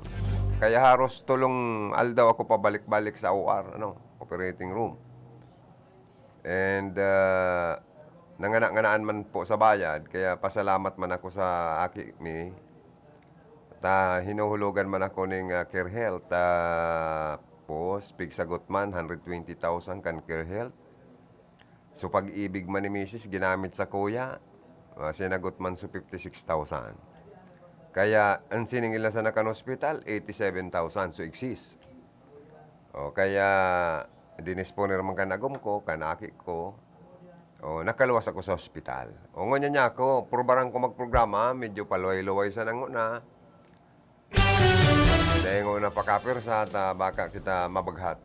Kaya haros tulong aldaw ako pabalik-balik sa OR, operating room. And nanganak-nganaan man po sa bayad, kaya pasalamat man ako sa aki mi. Hinuhulugan man ako ng Care Health. Pigsagot man, 120,000 kan Care Health. So pag-ibig man ni Mrs. ginamit sa kuya, sinagot man so 56,000. Kaya ang siningil na sa nakan hospital, 87,000. So exist. Kaya dinisponer man kanagom ko, kanaki ko. Nakaluwas ako sa ospital. Ngunyan niya ako, purbarang ko magprograma, medyo paluay-luway sa nanguna. Dahil na pakapirsa, baka kita mabaghat.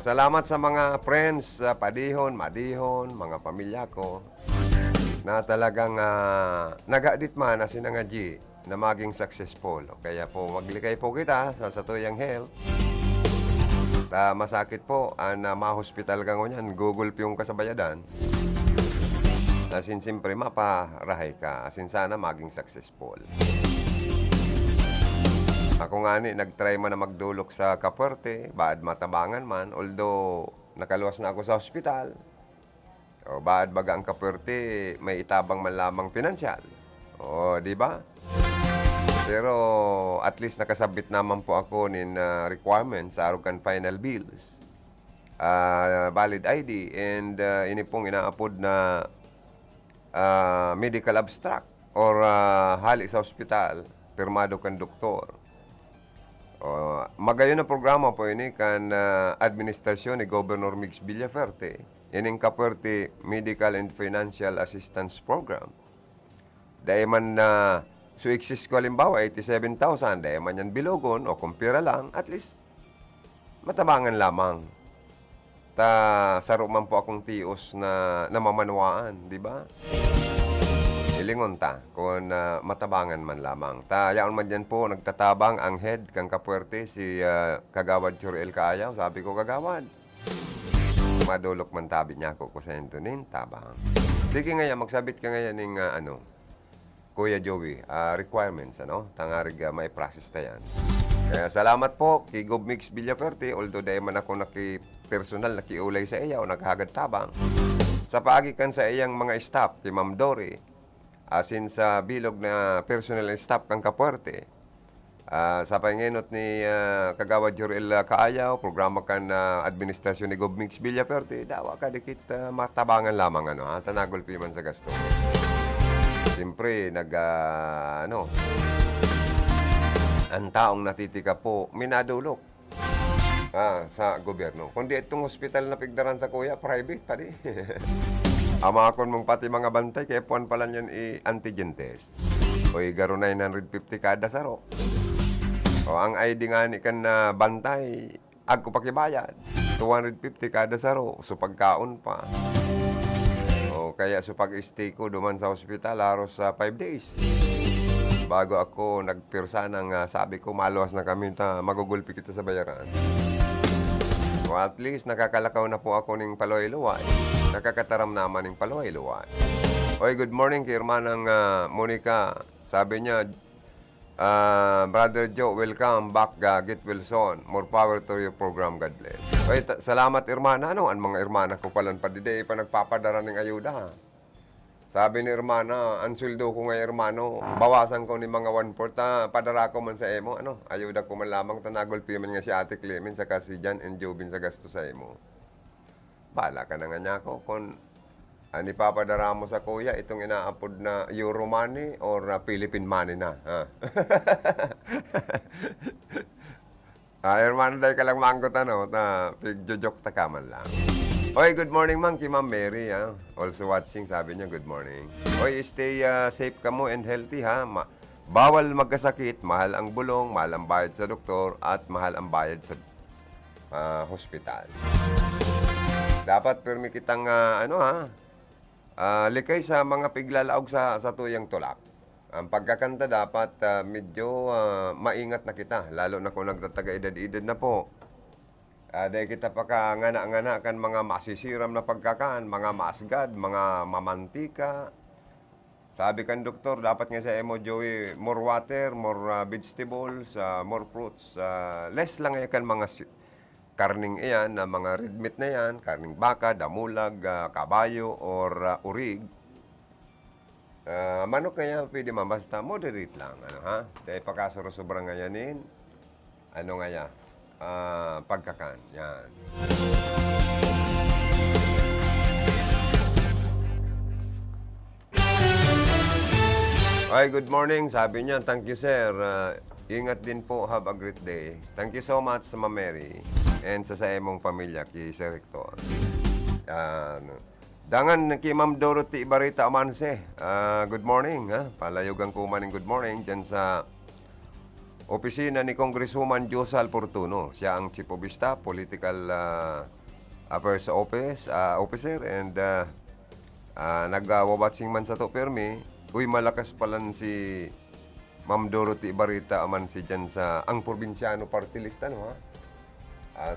Salamat sa mga friends, padihon, madihon, mga pamilya ko, na talagang nag-adit man na sinangadji na maging successful. Kaya po, maglikay po kita sa Satuyang Health. Masakit po, na ma-hospital ka ngunyan, Google yung kasabayadan. Asin siyempre maparahay ka, asin sana maging successful. Ako nga nag-try man na magdulok sa Kapuerte, baad matabangan man, although nakaluwas na ako sa hospital. Baad baga ang Kapuerte, may itabang man lamang pinansyal. Di ba? Pero at least nakasabit naman po ako nin requirements sa arugan final bills, valid ID, and ini pong inaapod na medical abstract or hali sa hospital, pirmado kan doktor. Magayon na programa po ini kan administrasyon ni Governor Mix Villaferte, ining Kapuerte Medical and Financial Assistance Program. Dahil man na so exist ko halimbawa 87,000, dahil man yan bilogon o kumpira lang, at least matabangan lamang. Saro man po akong tios na namamanwaan, di ba? Ilingon ta kung matabangan man lamang. Yaon man dyan po, nagtatabang ang head kang Kapuerte, si Kagawad Churiel Kaayaw. Sabi ko, Kagawad, madulok man tabi niya ako sa entonin, tabang. Sige ngayon, magsabit ka ngayon ng Kuya Joey, requirements, tangarig may process na yan. Kaya salamat po kay Gov Mix Villaferte, although dahil man ako personal nakiulay sa iya o naghagad tabang. Sa paagikan sa iyang mga staff, kay Ma'am Dory, asin sa bilog na personal and staff kang Kapuerte, sa panginot ni Kagawad Joriel Kaayaw, programa kan administrasyon ni Gov Mix Villaferte, dawa ka dikit matabangan lamang, tanagol piman sa gasto. Siyempre, ang taong natitika po, minadulok sa gobyerno. Kundi itong hospital na pigdaran sa kuya, private pa di. Amakon mong pati mga bantay, kaya puan pala niyan antigen test. O garo 950 kada saro. Ang ID nga ni kan na bantay, agko pakibayad. 250 kada saro, so pagkaon pa. Kaya so pag-stay ko duman sa hospital, haros 5 days. Bago ako nagpirsa ng sabi ko, maluwas na kami, magugulpi kita sa bayaran. At least nakakalakaw na po ako ng Paloy-Luway. Nakakataram naman ng Paloy-Luway. Good morning kay Hermanang Monica. Sabi niya, Brother Joe, welcome back, Git Wilson. More power to your program, God bless. Oy, salamat, Irmana. Ano, ang mga Irmana ko palang padiday pa nagpapadara ng ayuda. Sabi ni Irmana, ang sweldo ko ngayon, Irmano, bawasan ko ni mga 1/4, padara ko man sa emo. Ano, ayuda ko man lamang, tanagol piman nga si Ate Clemen, saka si Jan and Jobin sa gasto sa emo. Bala ka na nga niya ako kung ani papadara mo sa kuya, itong inaapod na Euro money or Philippine money na. Ha? Hermano, dahil ka lang manggot, ano, pigjojok ta ka man lang. Oy, good morning, ma'am, kay Ma'am Mary, ha? Also watching, sabi niya, good morning. Oy, stay safe ka mo and healthy, ha? Bawal magkasakit, mahal ang bulong, mahal ang bayad sa doktor, at mahal ang bayad sa hospital. Dapat permi kitang, likay sa mga piglalaog sa tuyang tulak. Ang pagkakanta dapat medyo maingat na kita, lalo na kung nagtataga edad-edad na po. Dahil kita pa ka ngana-ngana kan mga masisiram na pagkakaan, mga masgad, mga mamantika. Sabi kan doktor, dapat nga sa emo, Joey, more water, more vegetables, more fruits. Less lang yan kan mga karning iyan, mga red meat na yan, karning baka, damulag, kabayo, or urig. Manok nga yan, pwede man, basta moderate lang. Ano, ha? Dahil pagkasuro-sobrang ngayanin, ano nga yan? Pagkakan. Yan. Okay, good morning. Sabi niya, thank you, sir. Ingat din po. Have a great day. Thank you so much sa Ma'am Mary and sa emong pamilya, kay Sir Rector. Dangan kay Ma'am Dorothy Ibarita Amanse. Good morning. Palayogang kumaning good morning dyan sa opisina ni Congresswoman Josal Portuno. Siya ang Chief of Staff, Political Affairs Officer, and nag-wawatsing man sa to, Permi. Uy, malakas palan si Ma'am Dorothy Ibarita Amanse dyan sa ang probinsyano party list, ano, ha?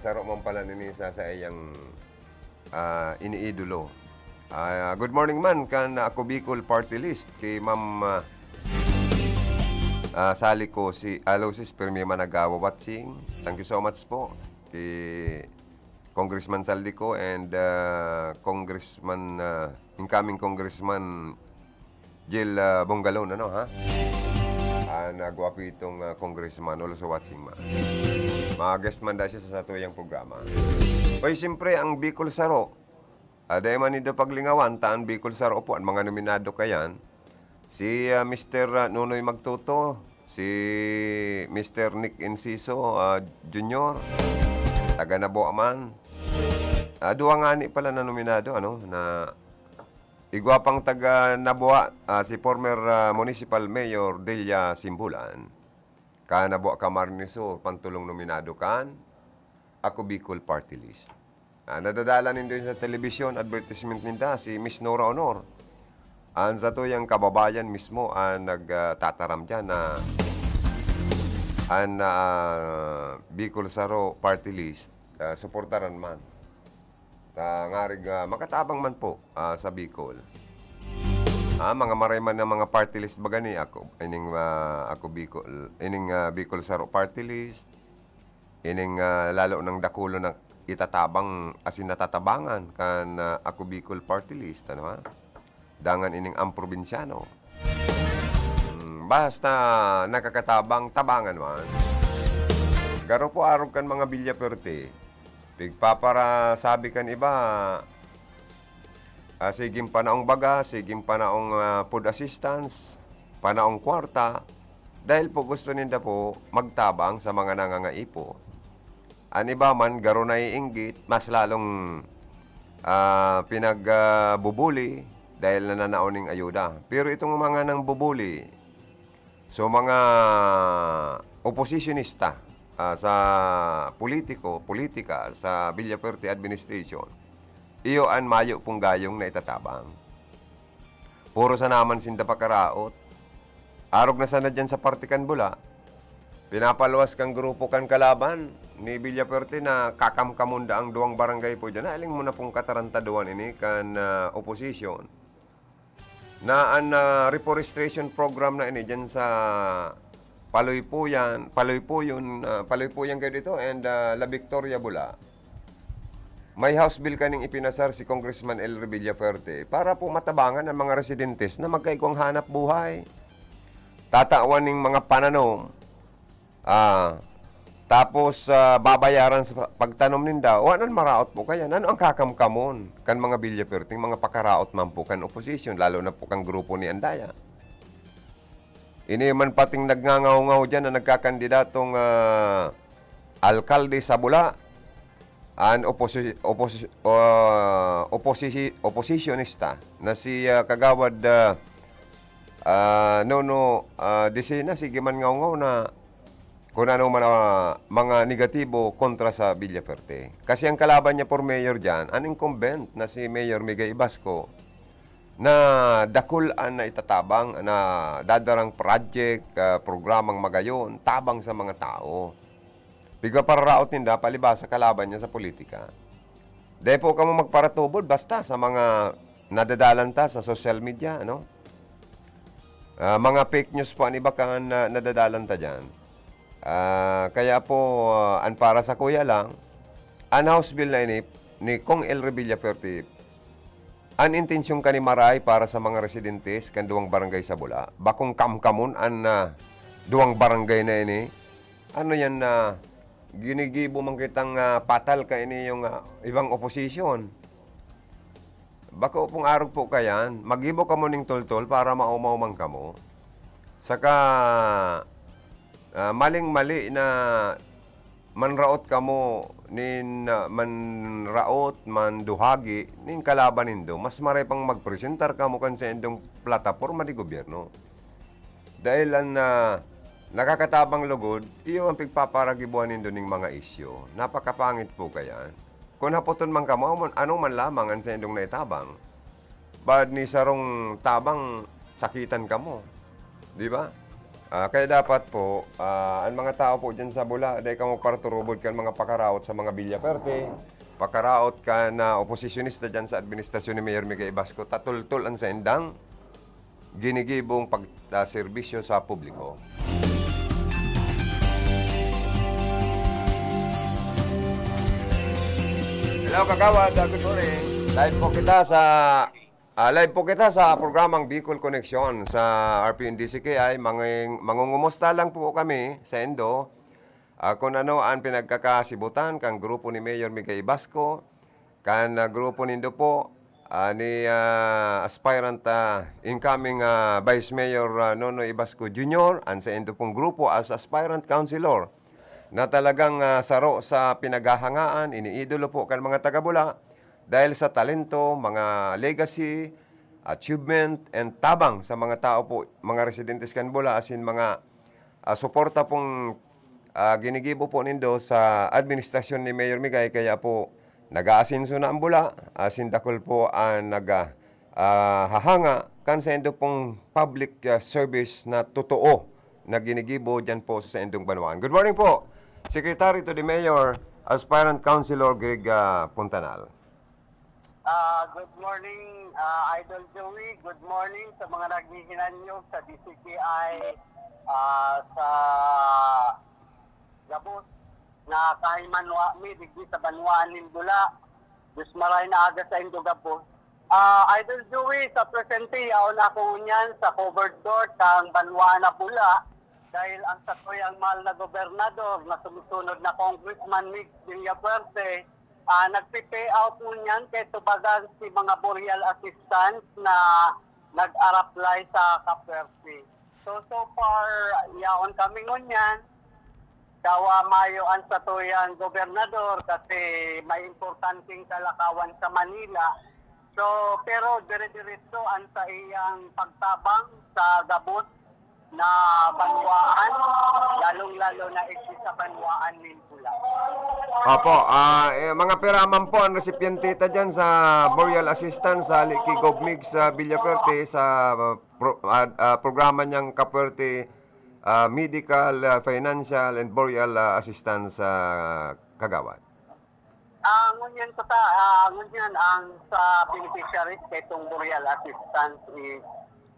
Saro man pala nini sa iyang iniidolo. Good morning man kan ako Bicol party list kay Ma'am Sally ko si Alosis Permi Managawa watching. Thank you so much po kay Congressman Saldico and Congressman incoming Congressman Jill Bongalon, ano, ha? Nagwapi itong Congressman also watching ma. Mga guest man dahil siya sa tuyang programa. Oy, siyempre ang Bicol Saro. Dahil man ito paglingawan, taan Bicol Saro po, ang mga nominado kayan. Si Mr. Nunoy Magtuto, si Mr. Nick Enciso Jr., taga Naboaman. Duwa nga ni pala na nominado, ano, na igwapang taga Naboa, si former Municipal Mayor Delia Simbulan. Ka Naboa Camarneso, pantulong nominado kan, ako Bicol Party List. Nadadala nindo sa telebisyon, advertisement ninda, si Miss Nora Honor. Sa to yung kababayan mismo nagtataram dyan na Bicol Saro Party List, suportaran man. Ngarig makatabang man po sa Bicol. Mga marayman na mga party list baga ni ako. Ako Bicol. Bicol Saro Party List. Lalo ng dakulo na itatabang asin natatabangan kan ako Bicol Party List. Ano, ha? Dangan ang probinsyano. Basta nakakatabang tabangan man. Garo po arog kan mga Villa Perte. Pigpapara sabi kan iba, siging panaong baga, siging panaong food assistance, panaong kwarta, dahil po gusto ninda po magtabang sa mga nangangaipo. An iba man, garo na iinggit, mas lalong pinagbubuli, dahil nananaoning ayuda. Pero itong mga nang bubuli, so mga oppositionista sa politika, sa Villaperte administration, iyo an mayo pong gayong na itatabang. Puro sa naman sinda pakaraot. Arog na sana dyan sa partikan bula. Pinapalwas kang grupo kan kalaban ni Villaperte na kakamkamunda ang duwang barangay po dyan. Aling mo na pong katarantaduan ini kan opposition. Na ang reforestation program na ini dyan sa Paloy po yan, Paloy po yan kayo dito, and La Victoria, Bula. May House Bill kaning ipinasar si Congressman El Villafuerte para po matabangan ang mga residentes na magkaigwang hanap buhay. Tatawan ng mga pananom, tapos babayaran sa pagtanom ninda, o anan maraot po kaya, ano ang kakamkamon kan mga Villafuerte, mga pakaraot man po kan opposition, lalo na po kang grupo ni Andaya. Ini man pating nagngangaw-ngaw dyan na nagkakandidatong alkalde sa Bula, an oppositionista na si Kagawad Nono Desena, sige man ngaw na kung ano man mga negatibo kontra sa Villafuerte. Kasi ang kalaban niya por mayor dyan, an incumbent na si Mayor Migay Basco, na dakulan na itatabang na dadarang project, programang magayon, tabang sa mga tao. Biga para raot ninda, palibasa kalaban niya sa politika. Dahil po ka mo magparatubod, basta sa mga nadadalanta sa social media, ano? Mga fake news po, iba kang nadadalanta dyan. Kaya po, an para sa kuya lang, an House Bill na ini, ni Kong El Villafuerte, an intensyon ka ni Maray para sa mga residentes kan duwang barangay sa Bula. Bakong kamkamun an duwang barangay na ini, ano yan na ginigibo man kitang patal ka ini yung ibang opposition. Bako pong arog po kayan, magibo ka mo ning tol-tol para maumaw-mang ka mo. Saka maling-mali na manraot ka mo, manraot, manduhagi, nin kalaban nindo, mas maray pang magpresentar ka mo kan sa indong plataforma di gobyerno. Dahil nakakatabang lugod, iyo ang pigpaparagibuan nindo ning mga isyo. Napakapangit po kaya. Kung hapoton man ka mo, ano man lamang ang sa indong naitabang. Bad ni sarong tabang, sakitan ka mo. Di ba? Kaya dapat po, ang mga tao po dyan sa Bula, dahil ka mo parturubod ka mga pakaraot sa mga Villafuerte, pakaraot ka na oposisyonista dyan sa administrasyon ni Mayor Migay Basco, tatultul ang sa indang ginigibong pagserbisyo sa publiko. Hello, Kagawad. Good morning. Live po kita sa programang Bicol Connection sa RPNDCKI. Mangungumusta lang po kami sa Endo kung ano ang pinagkakasibutan kang grupo ni Mayor Migay Basco, kan grupo nindo po ni aspirant incoming Vice Mayor Nonoy Basco Jr. ang sa Endo pong grupo as aspirant councilor na talagang saro sa pinaghahangaan, iniidolo po kan mga taga-Bula dahil sa talento, mga legacy, achievement, and tabang sa mga tao po, mga residentes kan Bula, asin mga suporta pong ginigibo po nindo sa administrasyon ni Mayor Migay, kaya po nag-aasinso na ang Bula, asin dakol po ang hahanga kan sa endo pong public service na totoo na ginigibo dyan po sa endong Banwaan. Good morning po, Secretary to the Mayor, Aspirant Councilor Greg Puntanal. Good morning, Idol Joey. Good morning sa mga naghihinanyog sa DCKI sa Gabos na kahit manwa mi, digdi sa Banwaan ng Bula. Diyos maray na aga sa Indo Gabos. Idol Joey, sa presente, ako na ko niyan sa covered door kang Banwaan na Bula. Dahil ang satoy ang mahal na gobernador na sumusunod na Congressman Mig Villafuerte, nagpipay out mo niyan kay tubagan si mga boreal assistants na nag-araplay sa Kapwerte. So far, yaon kami ngunyan. Kawa mayo ang satoy ang gobernador kasi may importanteng kalakawan sa Manila. So, pero dire-diretso ang sa iyang pagtabang sa Gabos na Banwaan, lalong-lalo na sa Banwaan ng Bula. Opo, mga peraman po ang resipientita dyan sa Boreal Assistance sa Liki Gobmig sa Villafuerte sa programa niyang Kapwerte Medical, Financial, and Boreal Assistance sa Kagawad. Ngunyan ko ngunyan ang sa beneficiaries kay itong Boreal Assistance is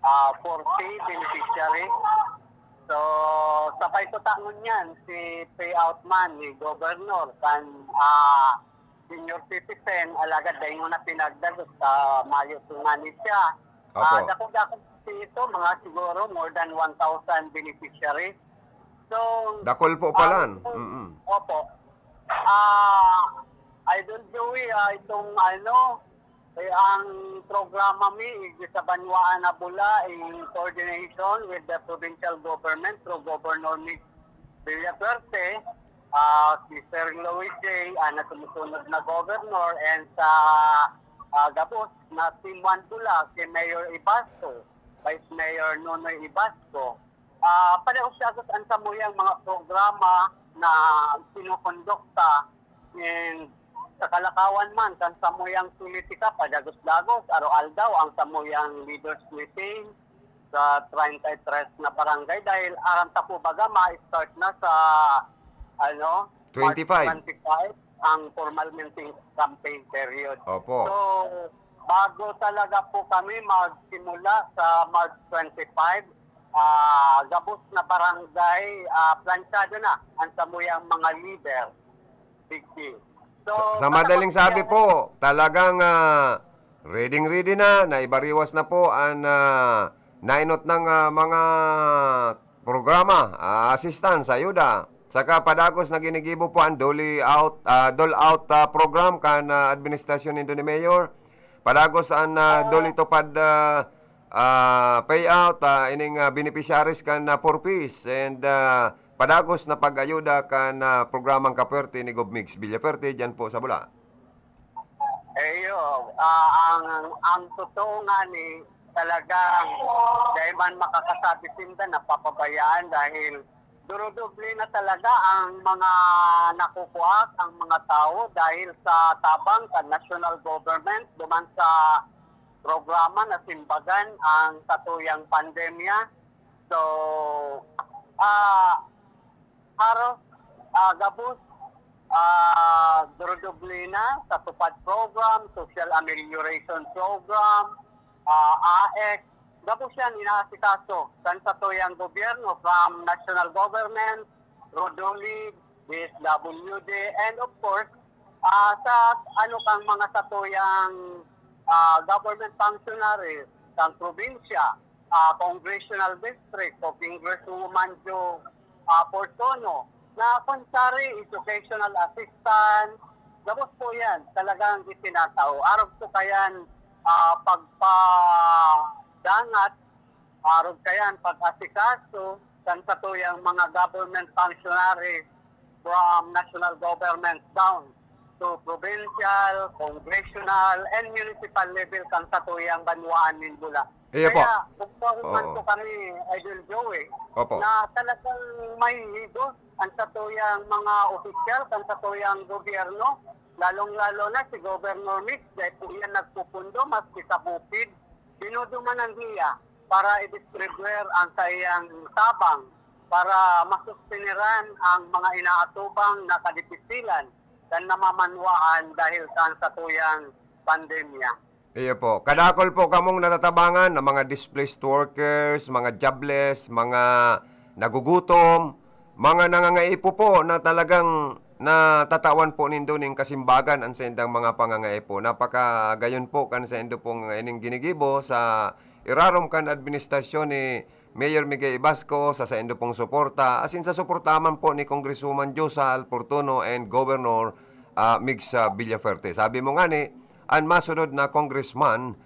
40 beneficiaries. So, sabay ko tangon yan, si payout man ni Governor, kan senior citizen, alagad dahil mo na pinagdagot sa Mayo Tungani siya. Opo. Dako-dako ito, mga siguro more than 1,000 beneficiaries. So, Dakol po palan. Opo. Idol Joey, itong ang programa mi sa Banwaan na Bula in coordination with the provincial government through Governor Nick Villaperte, si Sir Louis J. Na sumusunod na governor, and sa Gabos na Team 1 Bula, si Mayor Ibasco, Vice Mayor Nonoy Ibasco. Pareho siya ang samuyang mga programa na pinukondukta in sa Kalakawan man, kan samuyang politika, padagos-dagos, araw-aldaw ang samuyang leaders meeting sa 33 na barangay dahil aranta po baga ma-start na sa 25. March 25 ang formal meeting campaign period. Opo. So, bago talaga po kami magsimula sa March 25, gabos na barangay, planchado na ang samuyang mga leader. Big deal. So, Sa madaling sabi po, talagang ready na, naibariwas na po ang nainot ng mga programa, assistance, ayuda. Saka padagos na ginigibo po ang dole out program kan administrasyon nito ni Mayor. Padagos ang dole tupad payout ining beneficiaries kan 4 piece, and padagos na pag-ayuda kan programang Kapwerte ni Gobmix Villaperte dyan po sa Bula. Ang totoo nga ni talagang dahil man makakasabi sinda napapabayaan dahil durodoble na talaga ang mga nakukuha ang mga tao dahil sa tabang sa national government duman sa programa na simbagan ang katuyang pandemya. So, haros gabos durodoble na sa tupad program, social amelioration program, AX, gabos yan inaasikaso sa tuyang gobyerno from national government, Rodoli, DSWD, and of course, sa kang mga satuyang government functionaries ng probinsya, congressional district, o Congresswoman Jo Portono, na kunsari, educational assistant, gabos po yan, talagang itinatao. Araw po kayan pagpadangat, araw kayan pag-asikaso, kan satuyang mga government functionaries from national government down to provincial, congressional, and municipal level kan satuyang Banwaan ng Bula. Iya po. Kaya, pagpahuman po kami, Idol Joey, Opo. na talagang may higos ang satuyang mga opisyal, ang satuyang gobyerno, lalong-lalo na si Governor Mix, dahil po yan nagpupundo, maski sa bukid, binuduman ang hiya para i-distribuer ang sayang tabang para masuspiniran ang mga inaatubang na kadipisilan dan namamanwaan dahil sa satuyang pandemya. Iya po. Kadakol po kamong natatabangan ng mga displaced workers, mga jobless, mga nagugutom, mga nangangaipo po na talagang natatawan po nindo ning kasimbagan ang sendang mga pangangaipo. Napaka gayon po kan sa indo pong ining ginigibo sa irarom kan administrasyon ni Mayor Miguel Ibasco sa indo pong suporta, asin sa suportaman po ni Congresswoman Josal Portono and Governor Mix Villaperte. Sabi mo nga ni, ang masunod na congressman,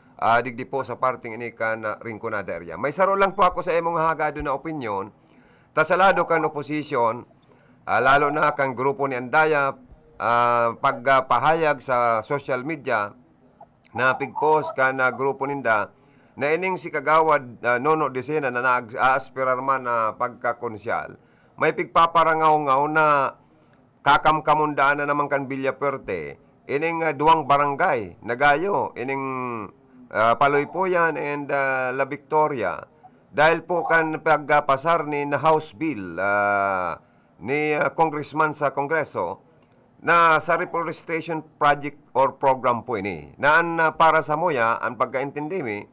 digdi po sa parting ini kan Rinconada area. May saro lang po ako sa imong hagado na opinyon, tasalado kan oposisyon, lalo na kang grupo ni Andaya, pagpahayag sa social media, na pigpost kan grupo ninda, na ining si Kagawad Nono Desena na nag-aaspirar man na pagkakonsyal, may pigpaparangaw-ngaw na kakamkamundaan na naman kan Villaperte, ining duwang barangay, Nagayo, ining Paloypoyan and La Victoria, dahil po kan pagpasar ni na House Bill ni Congressman sa Kongreso na sa reforestation project or program po ini. Naan para sa moya, ang pagkaintindi mi,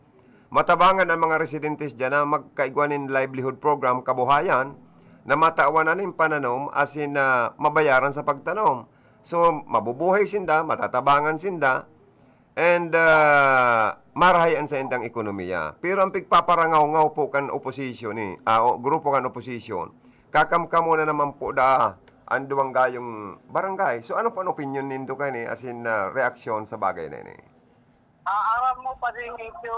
matabangan ang mga residentes dyan na magkaigwanin livelihood program kabuhayan na mataawanan ng pananom asin na mabayaran sa pagtanom. So, mabubuhay sinda, matatabangan sinda, and marahayan sa indang ekonomiya. Pero ang pigpaparangaw-ngaw po kan oposisyon grupo kan oposisyon, kakamkamo na naman po ang duwang gayong barangay. So ano po ang opinion nindo kani asin reaksyon sa bagay na ini? Aram mo pa rin ito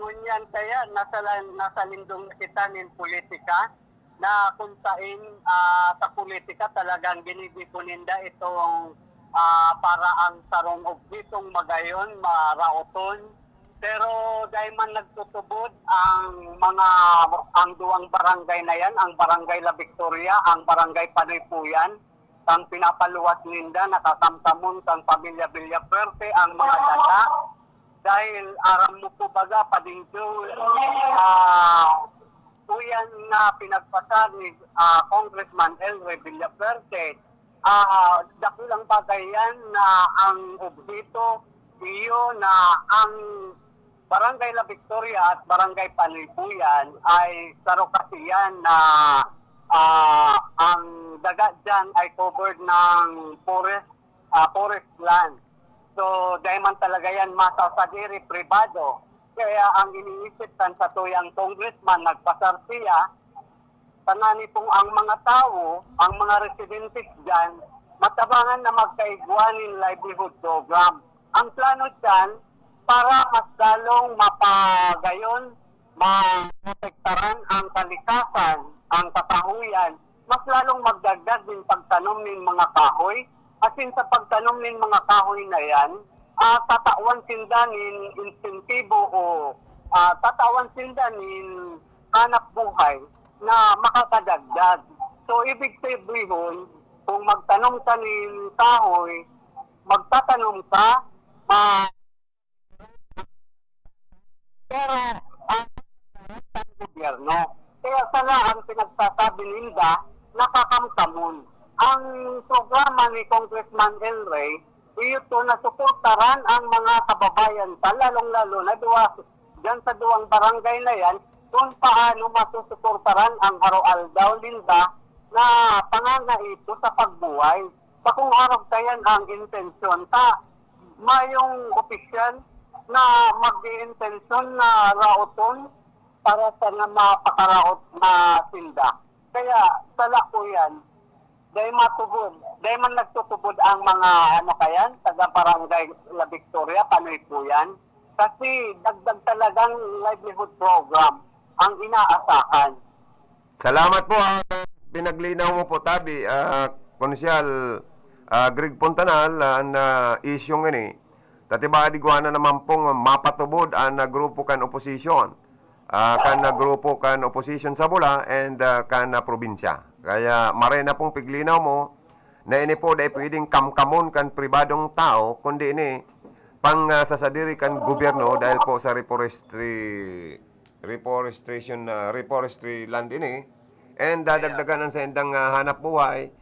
ngunyan kaya nasa lindong kita nin politika na kung saan sa politika talagang ginigipuninda itong para ang sarong og ditong magayon, marauton. Pero dahil man nagtutubod ang duwang barangay na yan, ang barangay La Victoria, ang barangay Panaypuyan, ang pinapaluwat ninda, nakakamtamon kang pamilya Villafuerte, ang mga dala. Dahil aram mo po baga, padingdo, puyan na pinagpasa ni Congressman Elroy Villafuerte, dakulang bagay yan na ang objeto iyo na ang Barangay La Victoria at Barangay Panaypuyan ay sarokasiyan na ang dagat dyan ay covered ng forest land. So, dahil man talaga yan masasadiri privado. Kaya ang iniisip kan sa tuyang congressman, nagpasar siya, tanani pong ang mga tao, ang mga residentes dyan, matabangan na magkaigwanin livelihood program. Ang plano dyan, para mas lalong mapagayon, maprotektaran ang kalikasan, ang kakahuyan, mas lalong magdagdag din pagtanom ng mga kahoy. Asin sa pagtanom ng mga kahoy na yan, tatawan sinda nin insentibo o tatawan sinda nin hanap buhay na makakadagdag. So, ibig sabihin, kung magtanom ka ng kahoy, magtatanom ka, pero ang gobyerno. Kaya sana ang pinagsasabi nila, nakakamtamon. Ang programa ni Congressman Elroy, ito na suportaran ang mga kababayan sa lalong-lalo na dyan sa duwang barangay na yan, kung paano masusuportaran ang araw-aldaw linda na pangangaipo sa pagbuhay. Sa kung araw tayan ang intensyon mayong opisyal na mag-i-intensyon na rauton para sa na mapakaraot na sinda. Kaya sala po yan, dahil man nagtutubod ang mga taga-barangay La Victoria, Panaypuyan, kasi dagdag talagang livelihood program ang inaasahan. Salamat po. Pinaglinaw mo po, Tabi. Konsyal Greg Pontanal, na isyong ini. Tatiba digwana naman pong mapatubod ang grupo kan oposisyon. Kan grupo kan oposisyon sa Bula and kan probinsya. Kaya maray na pong piglinaw mo na ini po dahil pwedeng kamkamon kan pribadong tao, kundi ini pang sasadiri kan gobyerno dahil po sa reforestry land ini. And dadagdagan sa indang hanap buhay,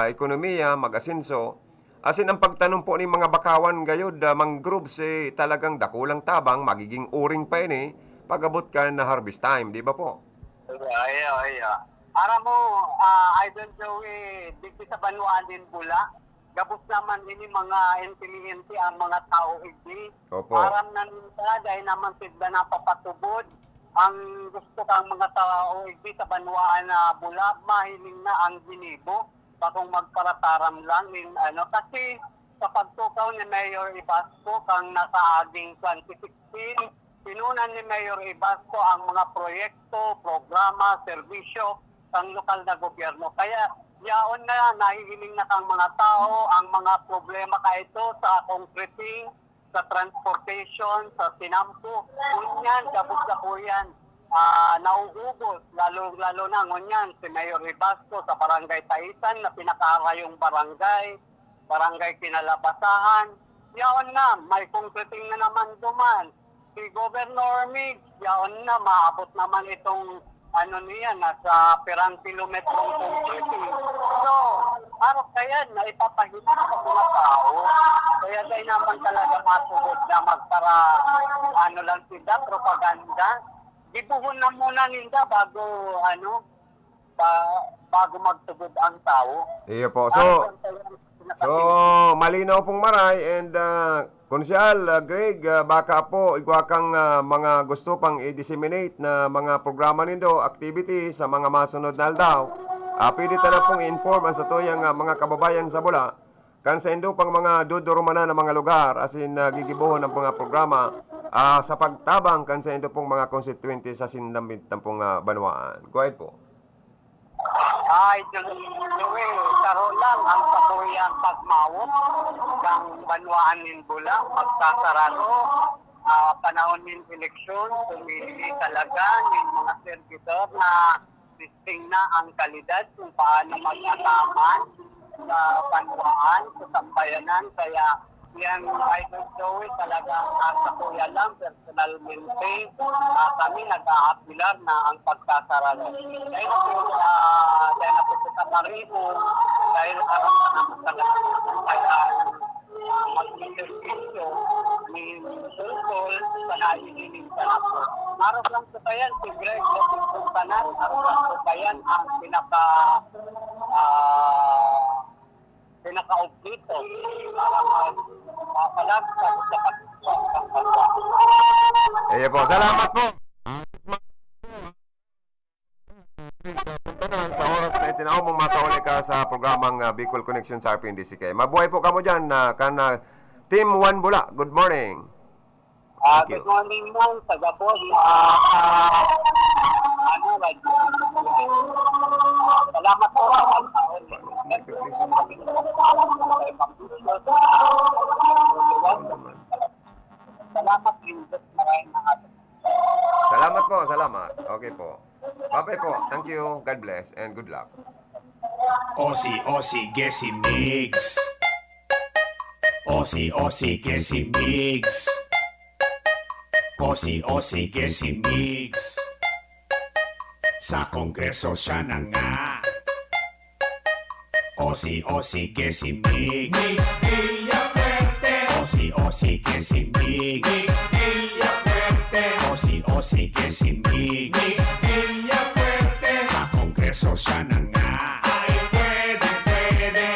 ekonomiya, mag-asinso. Asin ang pagtanong po ni mga bakawan gayod, mangroves talagang dakulang tabang, magiging uring pa ini, pag-abot ka na harvest time, di ba po? Ay. Ara mo, Idol Joey, dito sa Banuan din Bula, gabos naman ini mga intelligente ang mga tao hindi. Opo. Aram na nila dahil naman sila napapatubod. Ang gusto kang mga tao hindi sa Banuan na Bula, mahiling na ang ginibo. Bakong magparataram lang kasi sa pagtukaw ni Mayor Ibasco kang nasa aging 2016, pinunan ni Mayor Ibasco ang mga proyekto, programa, serbisyo ng lokal na gobyerno. Kaya yaon na nahihiling na kang mga tao ang mga problema ito sa concreting, sa transportation, sa sinampo. Kunyan, gabos na po yan. Nauubos, lalo na ngunyan si Mayor Ibasco sa Barangay Taisan na pinakaarayong barangay Kinalabasahan. Yaon na, may concreting na naman duman. Si Governor Mig, yaon na, maabot naman itong nasa pirang kilometrong concreting. So, araw kaya na ipapahita sa mga tao Kaya dahil naman talaga masugod na magpara, ano lang sila, propaganda. Gibuhon na muna ninda bago, bago magsugod ang tao. Iyo po. So, malinaw pong maray and Konsyal Greg, baka po igwakang mga gusto pang i-disseminate na mga programa nindo, activities sa mga masunod na aldaw. Pwede na pong i-inform ang sa tuyang mga kababayan sa Bula kan sa indo pang mga dudurumana ng mga lugar as in gigibuhon ng mga programa sa pagtabang kan sa indo pong mga constituente sa sinambit ng pong banwaan. Go ahead po. Ay, Joey, karo lang ang sakuyang pagmawot ng banwaan ng Bula, magkasarado, panahon ng eleksyon, pumili talaga ng mga servidor na listing na ang kalidad kung paano mag-ataman sa banwaan, sa sambayanan. Kaya yan, Idol Joey, talagang sakuya lang, personalmente, kami nag-aapilar na ang pagkasarado. Dahil po sa Maribo, dahil harap na naman talaga kaya mag-interview ni Sulcol sa naininig sa napo. Harap lang sa tayan, si Greg Lopez Tanan, harap lang sa tayan ang pinaka-uplito para mapalag sa pagkakaswa. Iyo po, salamat po. Sa oras na itinaw mong makauli ka sa programang Bicol Connection sa RPNDCK. Mabuhay po kamo dyan Team 1 Bula. Good morning. Good morning mo sa Gabon. Salamat po. Salamat din. Salamat po, salamat. Okay po. Bye po. Thank you. God bless and good luck. Osi, Gesi Migs. Osi, Gesi Migs. Osi, Gesi Migs. Sa Kongreso siya na nga. Osi, Gesi Migs. Migs Villafuerte. Osi, Gesi Migs. Migs Villafuerte. Osi, Gesi Migs. Migs Villafuerte. Sa Kongreso siya na nga. Ay, pwede.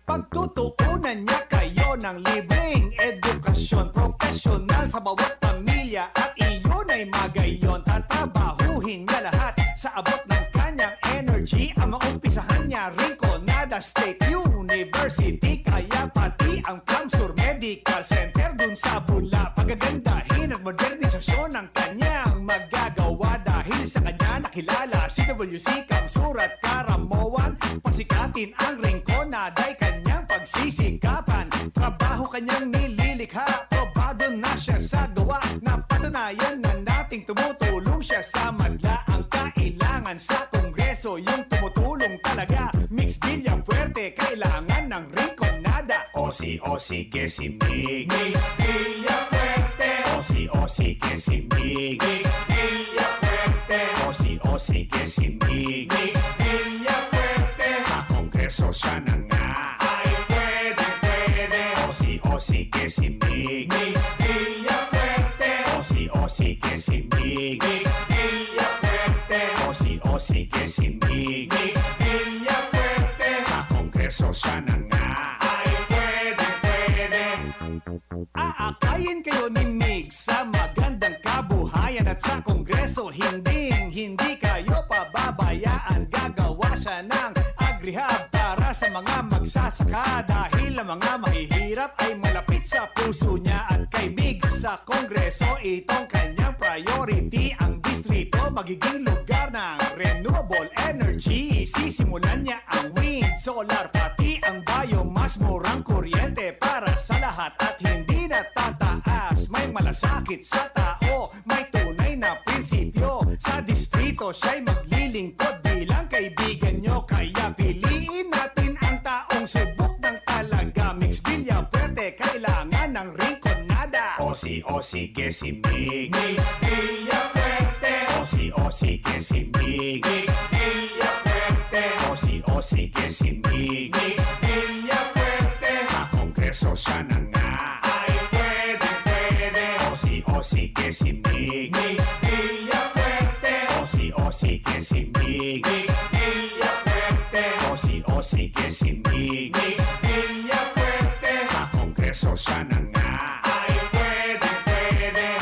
Pagtutuunan niya kayo ng libreng edukasyon profesional sa bawat pamilya at iyon ay magayon. Tatabahuhin niya lahat sa abot ng kanyang energy. Ang maumpisahan niya Rinconada State University, kaya pati ang Plamsur Medical Center dun sa Bula. Pagagandahin at modernisasyon ng kanyang magagawa dahil sa kanya nakilala si WC Kamsur at Karamoan. Pasikatin ang Rinconada ay kanyang pagsisikapan. Trabaho kanyang nililikha, probado na siya sa gawa. Napatunayan na nating tumutulong siya sa madla. Ang kailangan sa Kongreso yung tumutulong talaga. Mix Villafuerte, kailangan ng Rinconada. Osi, Gesi Migs. Mix Villafuerte. Osi, Gesi Migs. Mix Villafuerte. Osi, Gesi Migs. Mix Villafuerte. Sa Kongreso siya na nga. Ay, pwede. Osi, Gesi Migs. Mix Villafuerte. Osi, Gesi Migs. Mix Villafuerte. Osi, Gesi Migs. Mix Villafuerte. Sa Kongreso siya na nga. Ay, pwede. Aakayin kayo ni Migs sa magandang kabuhayan at sa Kongreso hindi kayo pababayaan. Gagawa siya ng agrihab para sa mga magsasaka dahil ang mga mahihirap ay malapit sa puso niya. At kay Migs sa Kongreso itong kanyang priority. Ang distrito magiging lugar ng renewable energy. Sisimulan niya ang wind, solar, pati ang biomass. Murang kuryente para sa lahat at hindi na tataas. May malasakit sa tao, may tunay na prinsipyo. Sa distrito siya'y maglilingkod bilang kaibigan nyo. Kaya piliin natin ang taong subok ng talaga. Mix Villafuerte, kailangan ng Rinconada. Osi, Gesi Migs. Mix Villafuerte. Osi, Gesi Migs. Mix Villafuerte. Osi, Gesi Migs. Mix Villafuerte. Sa Kongreso Kongreso siya na nga ay pwede. Osi que si Mix Villafuerte. Osi que si Mix Villafuerte. Osi que si Mix Villafuerte. Sa Kongreso siya na nga ay pwede.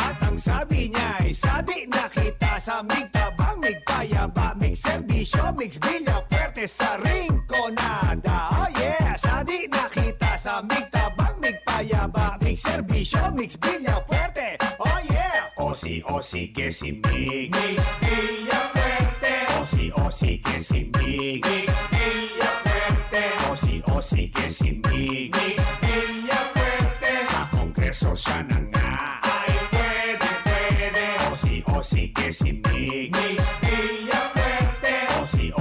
At ang sabi niya ay sadi na kita sa migtabang, migpayaba, migserbisyo, mix Villafuerte sa Rinconada. Oh yeah, sadi na kita sa migtabang, migpayaba, migserbisyo, mix Villafuerte. Oh yeah, Osi que si Mix Villafuerte. Osi que si Mix Villafuerte. Osi que si Mix Villafuerte. Sa Kongreso siya na nga ay pwede. Osi que si Mix Villafuerte. Osi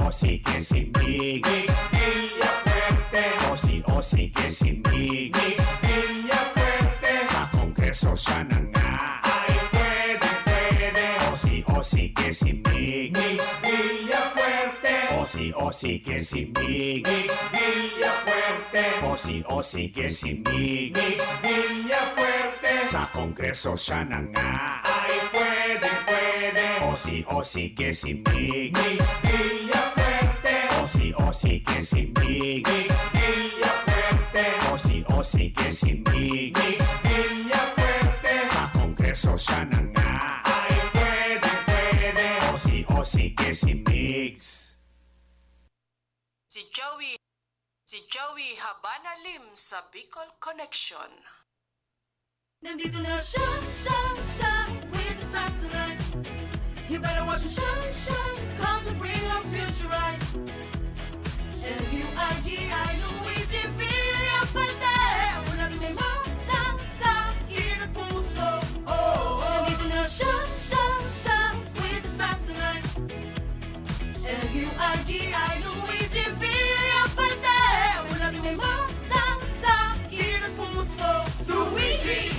que si Mix Villafuerte. Osi que si Mix Villafuerte. Sa Kongreso siya na nga ay pwede. Osi que si Mix Villafuerte. Osi que si Mix Villafuerte. Osi que si Mix Villafuerte. Sa Kongreso siya na nga ay pwede. Osi que si Mix Villafuerte. Osi que si Mix Villafuerte. Osi que si Mix Villafuerte. Sa Kongreso siya na nga ay pwede. Osi que si Mix. Si Joey Habana Lim sa Bicol Connection. Nandito na siya, with the stars tonight. You better watch him shine, cause he'll bring our future right. L-U-I-G-I, Luigi Villafuerte. Wala din may matang sa akin at puso. Nandito na siya, with the stars tonight. L-U-I-G-I, Luigi Villafuerte. Wala din may matang sa akin at puso. Luigi!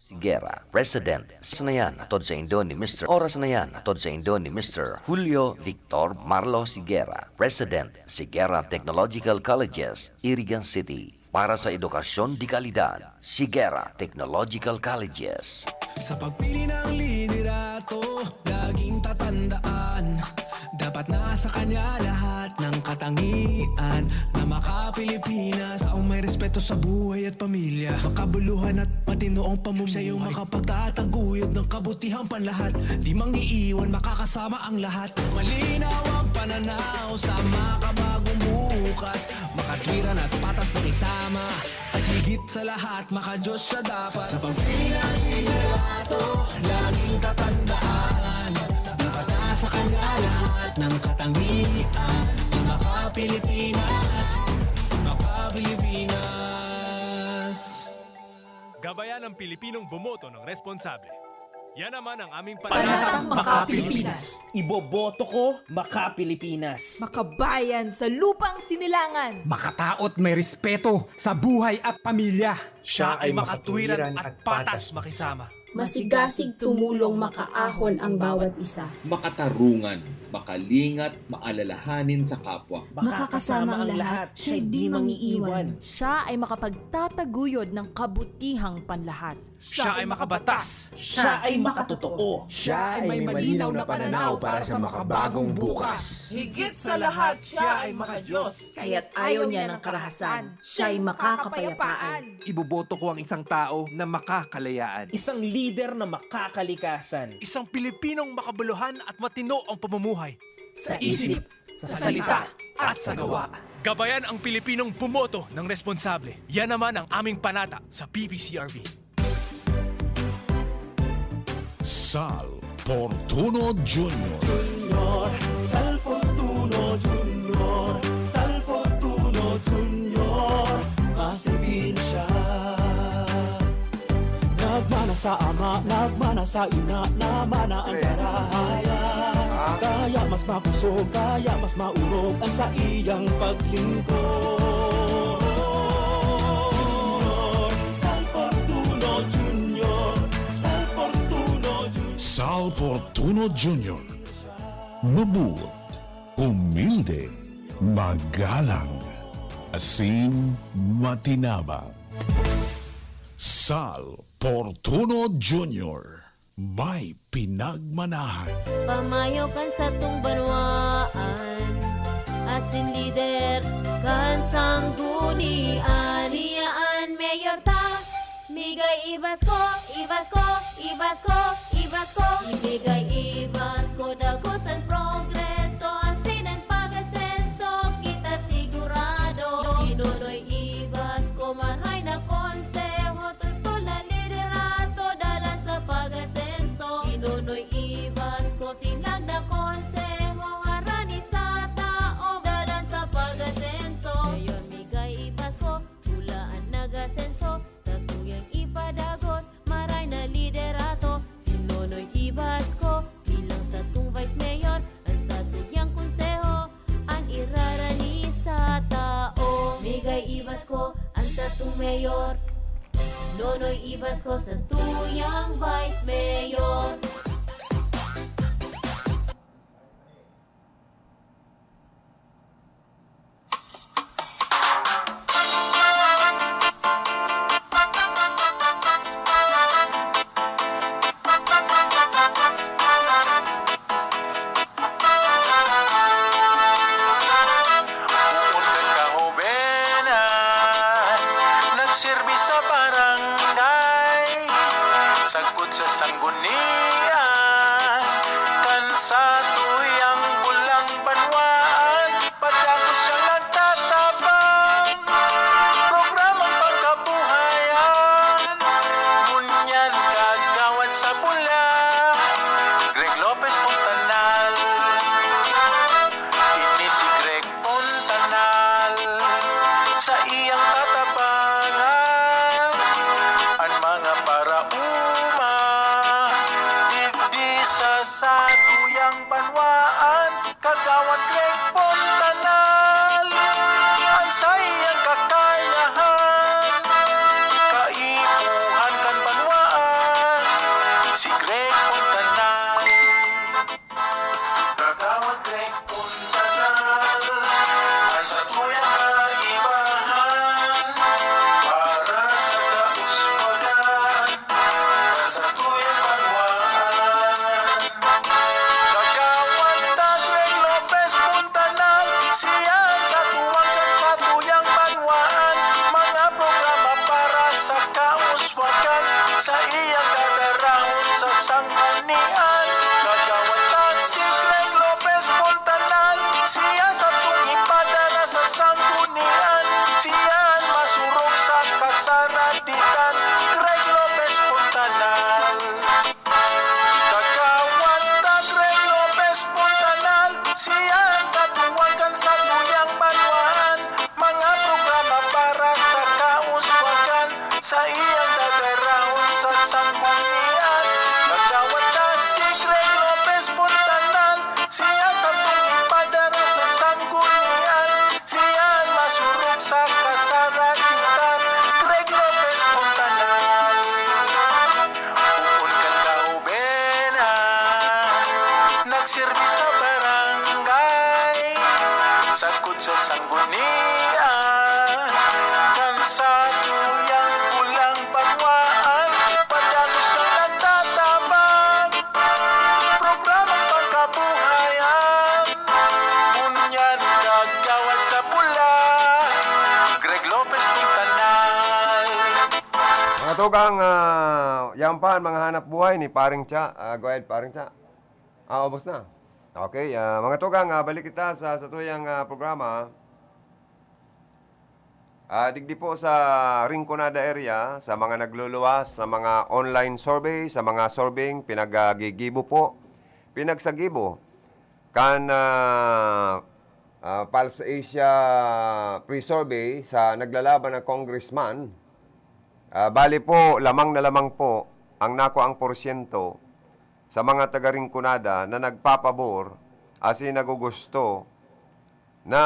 Sigera, President. Sa na yan, atod sa Indo ni Mr. Oras na yan, atod sa Indo ni Mr. Julio Victor Marlo Sigera, President, Sigera Technological Colleges, Irigan City. Para sa edukasyon di kalidad, Sigera Technological Colleges. Sa pagpili ng liderato, laging tatandaan, dapat nasa kanya lahat ng katangian na maka-Pilipinas, taong may respeto sa buhay at pamilya, makabuluhan at matinoong pamumuhay. Siya yung makapagtataguyod ng kabutihang panlahat, di mangiiwan, makakasama ang lahat. Malinaw ang pananaw sa makabagong bukas, makatwiran at patas pakisama, at higit sa lahat, maka-Diyos siya dapat. Sa pagpili ng liderato, laging tatandaan, dapat nasa kanya lahat ng katangian, maka-Pilipinas, maka-Pilipinas. Gabayan ng Pilipinong bumoto ng responsable. Yan naman ang aming Panatang Maka-Pilipinas. Iboboto ko, Maka-Pilipinas. Makabayan sa lupang sinilangan. Makataot may respeto sa buhay at pamilya. Siya ay makatwiran at patas makisama. Masigasig tumulong makaahon ang bawat isa. Makatarungan, makalingat, maalalahanin sa kapwa. Makakasama ang lahat, siya'y di mangiiwan. Siya ay makapagtataguyod ng kabutihang panlahat. Siya ay makabatas. Siya ay makatotoo. Siya ay may malinaw na pananaw para sa makabagong bukas. Higit sa lahat, siya ay maka-Diyos. Kaya't ayaw niya ng karahasan, siya'y makakapayapaan. Iboboto ko ang isang tao na makakalayaan. Isang leader na makakalikasan. Isang Pilipinong makabuluhan at matino ang pamumuhay. Sa isip, sa salita, at sa gawa. Gabayan ang Pilipinong bumoto ng responsable. Yan naman ang aming panata sa PPCRV. Sal Fortuno Jr. Sal Fortuno Jr. Sal Fortuno Jr. Masabihin siya. Nagmana sa ama, nagmana sa ina, namana ang karahayan. Kaya mas makusog, kaya mas maurog ang sa iyang paglingkod. Sal Fortuno Jr. Sal Fortuno Jr. Sal Fortuno Jr. Mabuot, humilde, Magalang, asin, matinaba. Sal Portuno Jr. May pinagmanahan. Pamayo kan sa tung banwaan, asin lider kan sanggunian. Siyaan mayor ta, migay ibas ko, ibas ko, ibas ko, ibas ko. Ibigay ibas ko, dagosan progreso, asin ang pag-asenso, kita sigurado. Inunoy ibas ko, maray na konseho, tutol na liderato, dalan sa pag-asenso. Inunoy ibas ko, silang na konseho, harani sa tao, dalan sa pag-asenso. Ngayon migay ibas ko, tulaan nag-asenso, sa tuyang ipadagos, maray na liderato. Sinunoy ibas ko, bilang sa tung vice mayor, ang sa tuyang konseho, ang irarani sa tao. Migay ibas ko, ang sa tung mayor, nonoy ibas ko sa tuyang vice mayor. Uundan ka hobena, nagserbi sa barangay, sagpod sa sanggunian, kan sa tuyang bulang banwaan, pagkakos siyang nagtatabang, programang pagkabuhayan, ngunyan kagawad sa bula, Greg Lopez Fontanal. Ini si Greg Fontanal, sa iyang katapangan, ang mga parauma, digdi sa tuyang banwaan, kagawad Greg Fontanal, ang sa iyang kakayahan, kaipuhan kan banwaan, si Greg Fontanal. Kagawad Greg Fontanal, ay sa tuyang kaibahan, para sa kauswagan, para sa tuyang banwaan. Kagawad ta Greg Lopez Fontanal, siya ang katuwagan sa tuyang banwaan, mga programa para sa kauswagan, sa iyang kadarahon sa sanggunian. Kagawad ta si Greg Lopez Fontanal, siya sa tung ipadala sa sanggunian, siya ang masurog sa kasaraditan, Greg Lopez Fontanal. Kagawad ta Greg Lopez Fontanal, siya ang katuwagan sa tuyang banwaan, mga programa para sa kauswagan, sa iyang dadarahon sa sanggunian. Kagawad ta si Greg Lopez Fontanal, siya sa tung ipadala sa sanggunian, siya ang masurog sa kasaraditan, Greg Lopez Fontanal. Upon kan kaubena, nagserbi sa barangay, sagkod sa sanggunian, kan sa tuyang bulang banwaan, padagos ang nagtatabang, programang pagkabuhayan, ngunyan kagawad sa pula, Greg Lopez Fontanal. Mga tugang, yampahan mga hanap buhay ni Paring Cha. Go ahead, Paring Cha. Ubos na. Okay, mga tugang, balik kita sa tuyang programa. Digdi po sa Rinconada area, sa mga nagluluwas, sa mga online survey, sa mga surveying pinaggigibo po, pinagsagibo. Kan Pulse Asia pre-survey sa naglalaban na congressman, bali po, lamang na lamang po ang nako ang porsyento sa mga taga-Rinconada na nagpapabor asi nagugusto na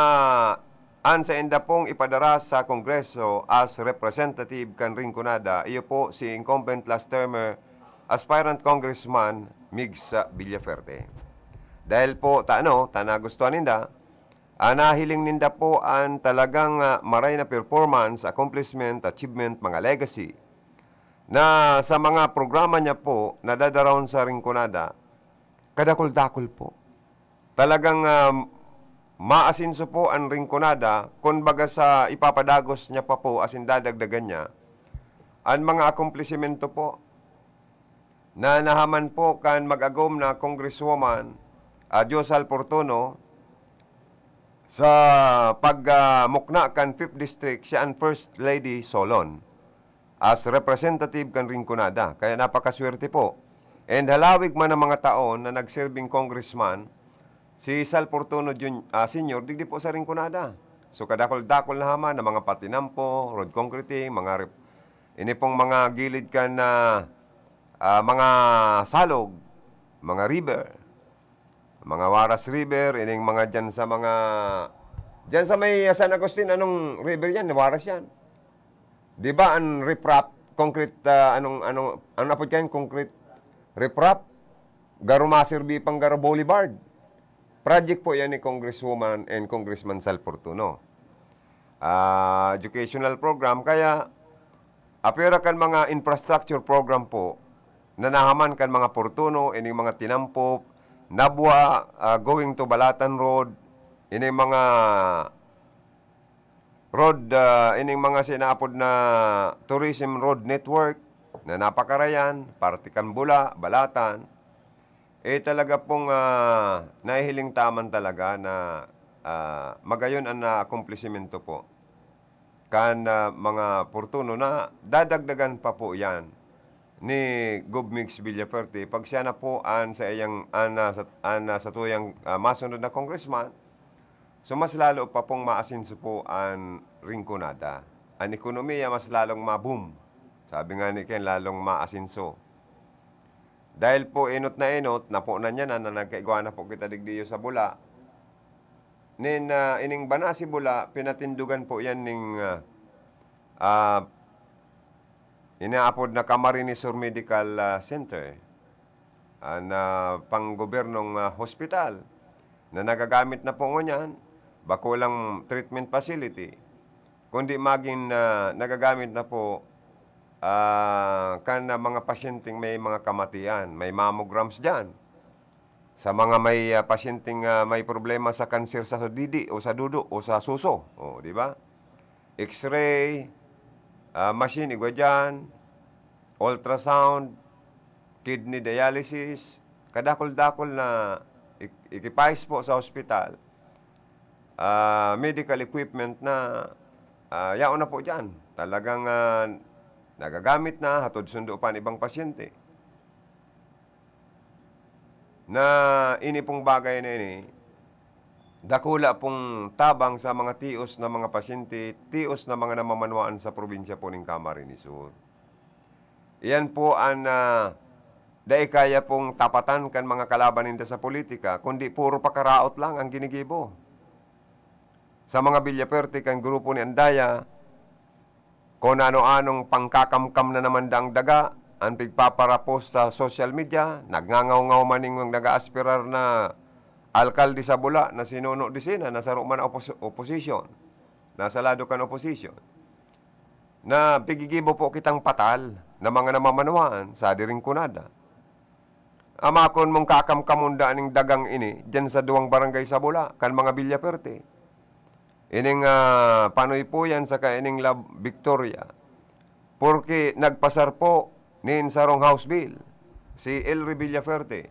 ansa enda pong ipadara sa Kongreso as representative kan Rinconada. Iyo po si incumbent last termer aspirant congressman Migs Villaferte. Dahil po, nagustuhan ninda, nahiling ninda po ang talagang maray na performance, accomplishment, achievement, mga legacy na sa mga programa niya po nadadaroon sa Rinconada, kadakol-dakol po. Talagang maasinso po ang Rinconada, kumbaga sa ipapadagos niya pa po, asin dadagdagan niya, ang mga akomplishmento po na nahaman po kan mag-agom na Congresswoman Josal Portono sa pagmukna kan 5th District, siya ang First Lady Solon as representative kan Rinconada. Kaya napakaswerte po. And halawig man ang mga taon na nagserving congressman, si Sal Portono Sr. digdi po sa Rinconada. So kadakol-dakol na haman ng mga patinampo, road concreting, ini pong mga gilid kan na mga salog, mga river, mga Waras River, ining mga dyan sa may San Agustin, anong river yan? Waras yan. Di ba ang riprap, concrete, ano na po yan? Concrete riprap, Garumasirbi pang Garo Boulevard. Project po yan ni Congresswoman and Congressman Sal Portono. Educational program, kaya apera kan mga infrastructure program po, nanahaman kan mga Portono, ining mga tinampo, Nabwa, going to Balatan Road, ining mga road, ining mga sinaapod na tourism road network na napakarayan, Partikan Bula, Balatan, talaga pong nahihiling taman talaga na magayon ang akomplishmento po. Kan mga Portono na dadagdagan pa po yan ni Gubmix Villaferte pag siya na po sa iyang sa tuyang masunod na congressman. So mas lalo pa pong maasinso po ang Rinconada. Ang ekonomiya mas lalong ma-boom. Sabi nga ni Ken, lalong maasinso. Dahil po inot na po na niya na nagkaigwa na po kita digdiyo sa Bula. Ining Banasi Bula, pinatindugan po yan ning inaapod na Camarines Sur Medical Center na pang-gobernong hospital na nagagamit na po ngunyan, bakulang treatment facility, kundi maging nagagamit na po kan mga pasyenteng may mga kamatian, may mammograms dyan. Sa mga may pasyenteng may problema sa kanser sa didi o sa dudo o sa suso, di ba? X-ray, machine, igwa dyan, ultrasound, kidney dialysis, kadakol-dakol na equipage po sa hospital, medical equipment na yaon na po dyan. Talagang nagagamit na, hatod sundo pa ng ibang pasyente. Na ini pong bagay na ini, dakula pong tabang sa mga tios na mga pasyente, tios na mga namamanwaan sa probinsya po ng Camarines Sur. Iyan po ang dahil kaya pong tapatan kan mga kalaban nila sa politika, kundi puro pakaraot lang ang ginigibo. Sa mga Villaferte kan grupo ni Andaya, kung ano-anong pangkakamkam na naman dang daga, ang pigpaparapos sa social media, nagngangaw-ngaw maning nag-aaspirar na alkalde sa Bula na sinuno di sina, nasa ruman opposition, nasa lado kan opposition, na pigigibo po kitang patal na mga namamanawaan sa Rinconada. Amakon mong kakamkamunda ning dagang ini, dyan sa duwang barangay sa Bula, kan mga Villaferte. Ining panoy po yan sa kaining Lab Victoria. Porque nagpasar po nin sarong House Bill, si Elry Villaferte,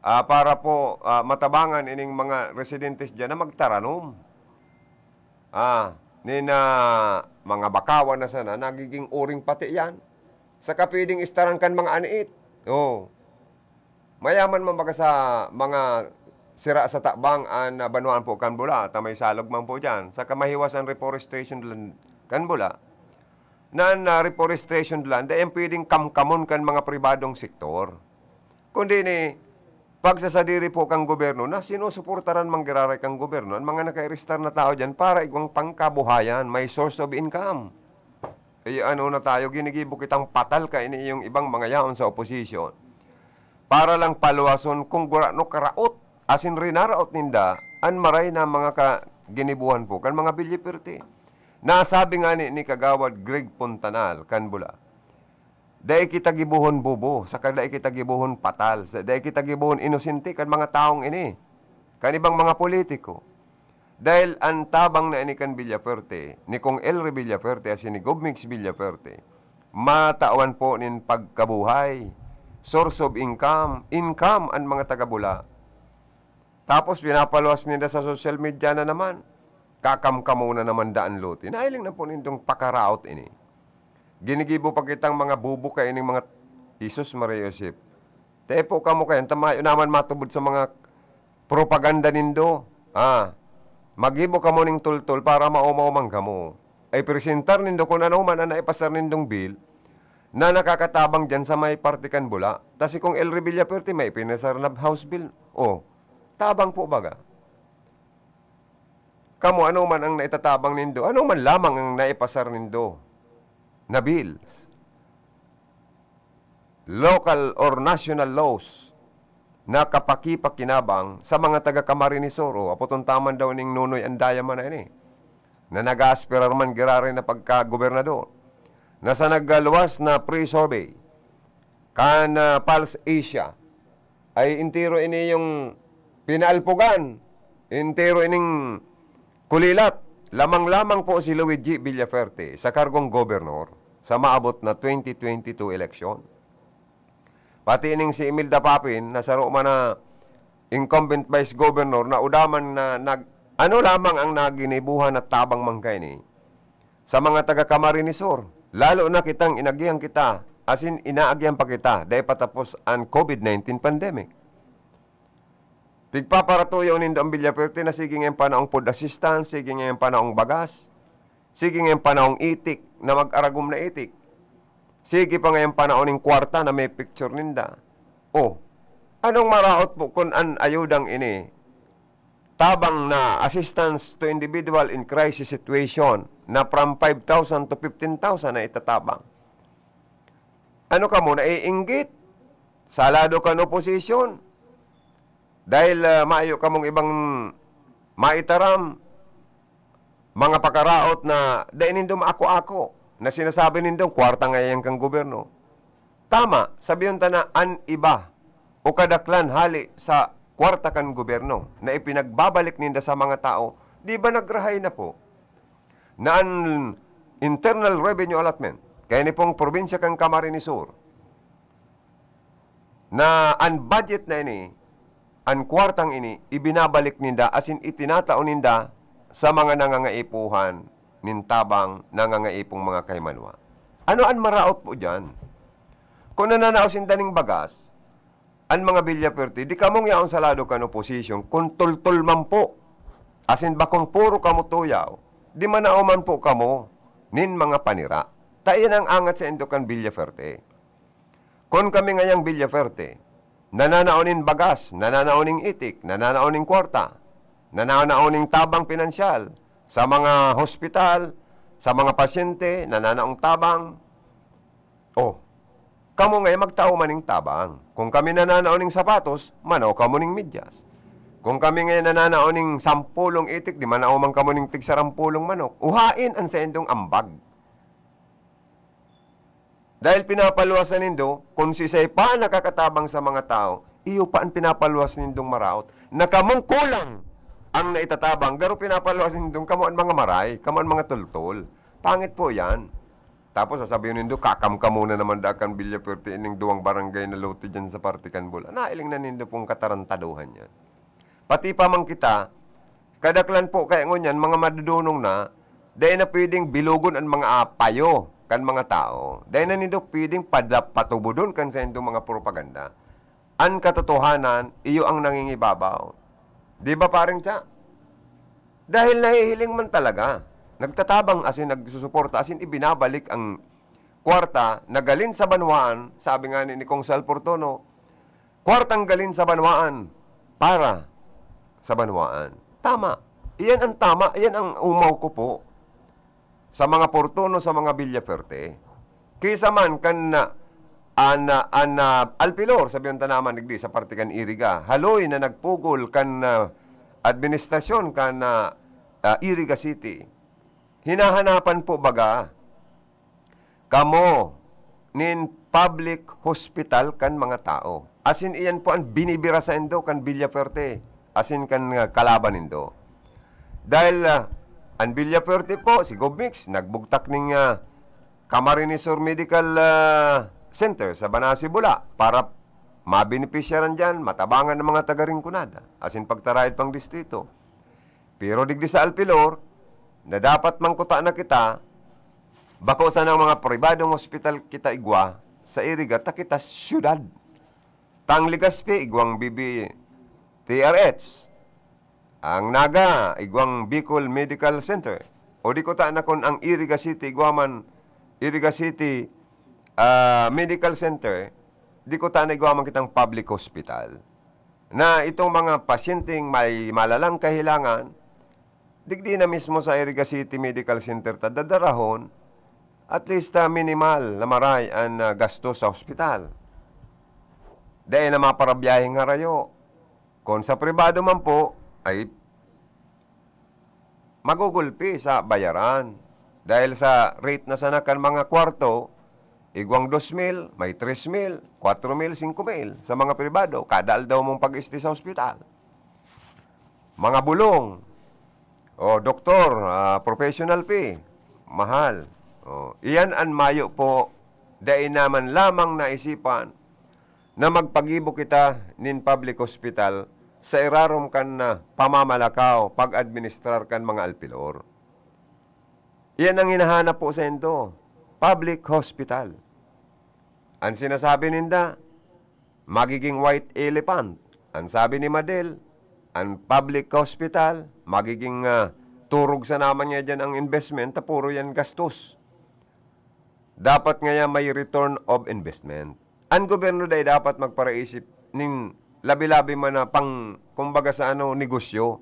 para po matabangan ining mga residentes dyan na magtaranom. Mga bakawan na sana, nagiging uring pati yan. Sa kapiding istarangkan mga aniit. Mayaman man baga sa mga sira sa takbang an Banuan po kan Bula, tamay salog man po dyan. Sa kamahiwasan reforestation kan Bula, nan reforestation land, dahil pwedeng kamkamon kan mga pribadong sektor. Kundi ni, pagsasadiri po kang gobyerno, na sinusuportaran manggiraray kang gobyerno, ang mga naka-register na tao dyan para igwang pangkabuhayan, may source of income. Na tayo, ginigibo kitang patal ka ini yung ibang mga yaon sa opposition. Para lang paluwason kung gurano karaot, asin rinaraot ninda, an maray na mga ginibuhan po, kan mga bilyaperte. Nasabi nga ni Kagawad Greg Puntanal, kan bula, dahil kita gibuhon bubo, saka dahil kita gibuhon patal, dahil kita gibuhon inosente, kan mga taong ini, kan ibang mga politiko. Dahil ang tabang na ini kan Villaferte, ni Kong Elry Villaferte, as ni Gobmix Villaferte, matawan po nin pagkabuhay, source of income ang mga taga-bula. Tapos pinapaluwas nila sa social media na naman, kakamkamo na naman daan luti. Nailing na po nitong pakaraot ini. Ginigibo pa kitang mga bubo kayo ng mga Isus Maria Josep. Tepo ka mo kayo, tamayo naman matubod sa mga propaganda nindo. Magibo ka mo ning tultul para maumaumang ka mo. Ay presentar nindo kung ano man na naipasar nindong bill na nakakatabang dyan sa may partikan bula. Tasi kung Elry Villaferte may pinasar na house bill. Tabang po baga. Kamu ano man ang naitatabang nindo, ano man lamang ang naipasar nindo na bills. Local or national laws na kapakipakinabang sa mga taga-Camarinesoro. Apotong taman daw ning Nunoy Andaya man na ini. Na nag-aspirar man girari na pagka-gobernador. Nasa nagluwas na pre-survey kan Pulse Asia ay intiro ini yung pinaalpugan, intiro ining kulilat. Lamang-lamang po si Luigi Villaferte sa kargong gobernador sa maabot na 2022 election. Pati ining si Imelda Papin, nasaro man na incumbent vice governor na udaman na ano lamang ang naginibuhan at tabang mangkay ni sa mga taga-Camarinesor. Lalo na kitang inagyan kita, as in inaagyan pa kita, dahil patapos ang COVID-19 pandemic. Pigpaparatuyo nindo ang Villaferte na sige ngayon panaong food assistance, sige ngayon panaong bagas, sige ngayon panaong itik, na mag-aragom na itik. Sige pa ngayon panaoning kwarta na may picture ninda. Anong maraot po kung an ayudang ini? Tabang na assistance to individual in crisis situation na from 5,000 to 15,000 na itatabang. Ano ka mo, naiinggit? Salado ka no position? Dahil maayo ka mong ibang maitaram, mga pakaraot na dahil nindong ako-ako, na sinasabi nindong kwarta ngayon kang gobyerno. Tama, sabihin ta na an iba o kadaklan hali sa kwarta kan gobyerno na ipinagbabalik ninda sa mga tao, di ba nagrahay na po na an internal revenue allotment kaya ni pong probinsya kang Camarinesor na an budget na ini, an kwartang ini, ibinabalik ninda as in itinataon ninda sa mga nangangaipuhan nintabang nangangaipong mga kaymanwa. Ano an maraot po dyan? Kung nananaosin daning bagas, an mga Villaferte, di kamong yaon sa lado kan oposisyon, kung tultul man po, asin bakong puro kamo tuyaw, di manauman po kamo, nin mga panira. Tayo ang angat sa Indokan Villaferte. Kung kami ngayang Villaferte, nananaonin bagas, nananaoning itik, nananaoning kwarta, nananaoning tabang pinansyal, sa mga hospital, sa mga pasyente, nananaong tabang. Kamo ngayon magtao maning tabang. Kung kami nananaoning sapatos, manaw kamo ning medyas. Kung kami ngayon nananaoning 10 itik, di manaw man kamo ning tig 10 manok. Uhain ang sa indong ambag. Dahil pinapaluwasan nindo, kung sisay pa nakakatabang sa mga tao, iyo pa ang pinapaluwas nindong maraot, na kamong kulang ang naitatabang, garo pinapaluwas nindong kamuan mga maray, kamuan mga tultul. Pangit po yan. Tapos sasabihin nindo, kakamka muna naman dakan Villaferte ining duwang barangay na lote dyan sa Partikan Bula. Nailing na nindo pong katarantaduhan yan. Pati pa man kita, kadaklan po kaya ngunyan, mga madudunong na, dahil na pwedeng bilugon ang mga payo kan mga tao. Dahil na nindo pwedeng patubudon kan sa indong mga propaganda. Ang katotohanan, iyo ang nangingibabaw. Di ba parang tiya? Dahil nahihiling man talaga. Nagtatabang asin nagsusuporta asin ibinabalik ang kwarta na galin sa banwaan, sabi nga ni Kong Sal Portono, kwartang galin sa banwaan para sa banwaan. Tama. Iyan ang tama. Iyan ang umaw ko po sa mga Portono, sa mga Villaferte. Kisa man kan Alpilor, sabihin ta naman nagdi sa Partikan Iriga, haloy na nagpugol kan administrasyon kan Iriga City, hinahanapan po baga kamo nin public hospital kan mga tao. Asin iyan po ang binibira sa indo kan Villafuerte. Asin kan kalaban indo. Dahil ang Villafuerte po, si Gobmix, nagbugtak ng Camarines Medical Center sa Banasi, Bula para mabenepisyaran dyan, matabangan ng mga taga-Rinconada. Asin pagtarayad pang distrito. Pero digdi sa Alpilor, na dapat mangkuta na kita, bako sa ng mga pribadong hospital kita igwa, sa Iriga, ta kita syudad. Tang Ligaspi, igwang TRH. Ang Naga, igwang Bicol Medical Center. O di ko ta na kung ang Iriga City, igwaman Iriga City Medical Center, di ko ta na igwaman kitang public hospital. Na itong mga pasyenteng may malalang kahilangan, digdi na mismo sa Iriga City Medical Center ta dadarahon, at least minimal na maray ang gasto sa hospital. Dahil na maparabiyahing harayo. Kung sa pribado man po, ay magugulpi sa bayaran. Dahil sa rate na sanakan mga kwarto, igwang 2,000, may 3,000, 4,000, 5,000 sa mga pribado. Kadal daw mong pag-isti sa hospital. Mga bulong, doktor, professional fee, mahal. Iyan ang mayo po, dahil naman lamang naisipan na magpagibo kita nin public hospital sa irarom kan na pamamalakaw pag-administrar kan mga Alpilor. Iyan ang hinahanap po sa ito, public hospital. Ang sinasabi ninda, magiging white elephant. Ang sabi ni Madel, ang public hospital, magiging turog sa naman niya dyan ang investment, puro yan gastos. Dapat ngayon may return of investment. Ang gobyerno dahil dapat magparaisip ng labi-labi man na pang, kumbaga sa negosyo.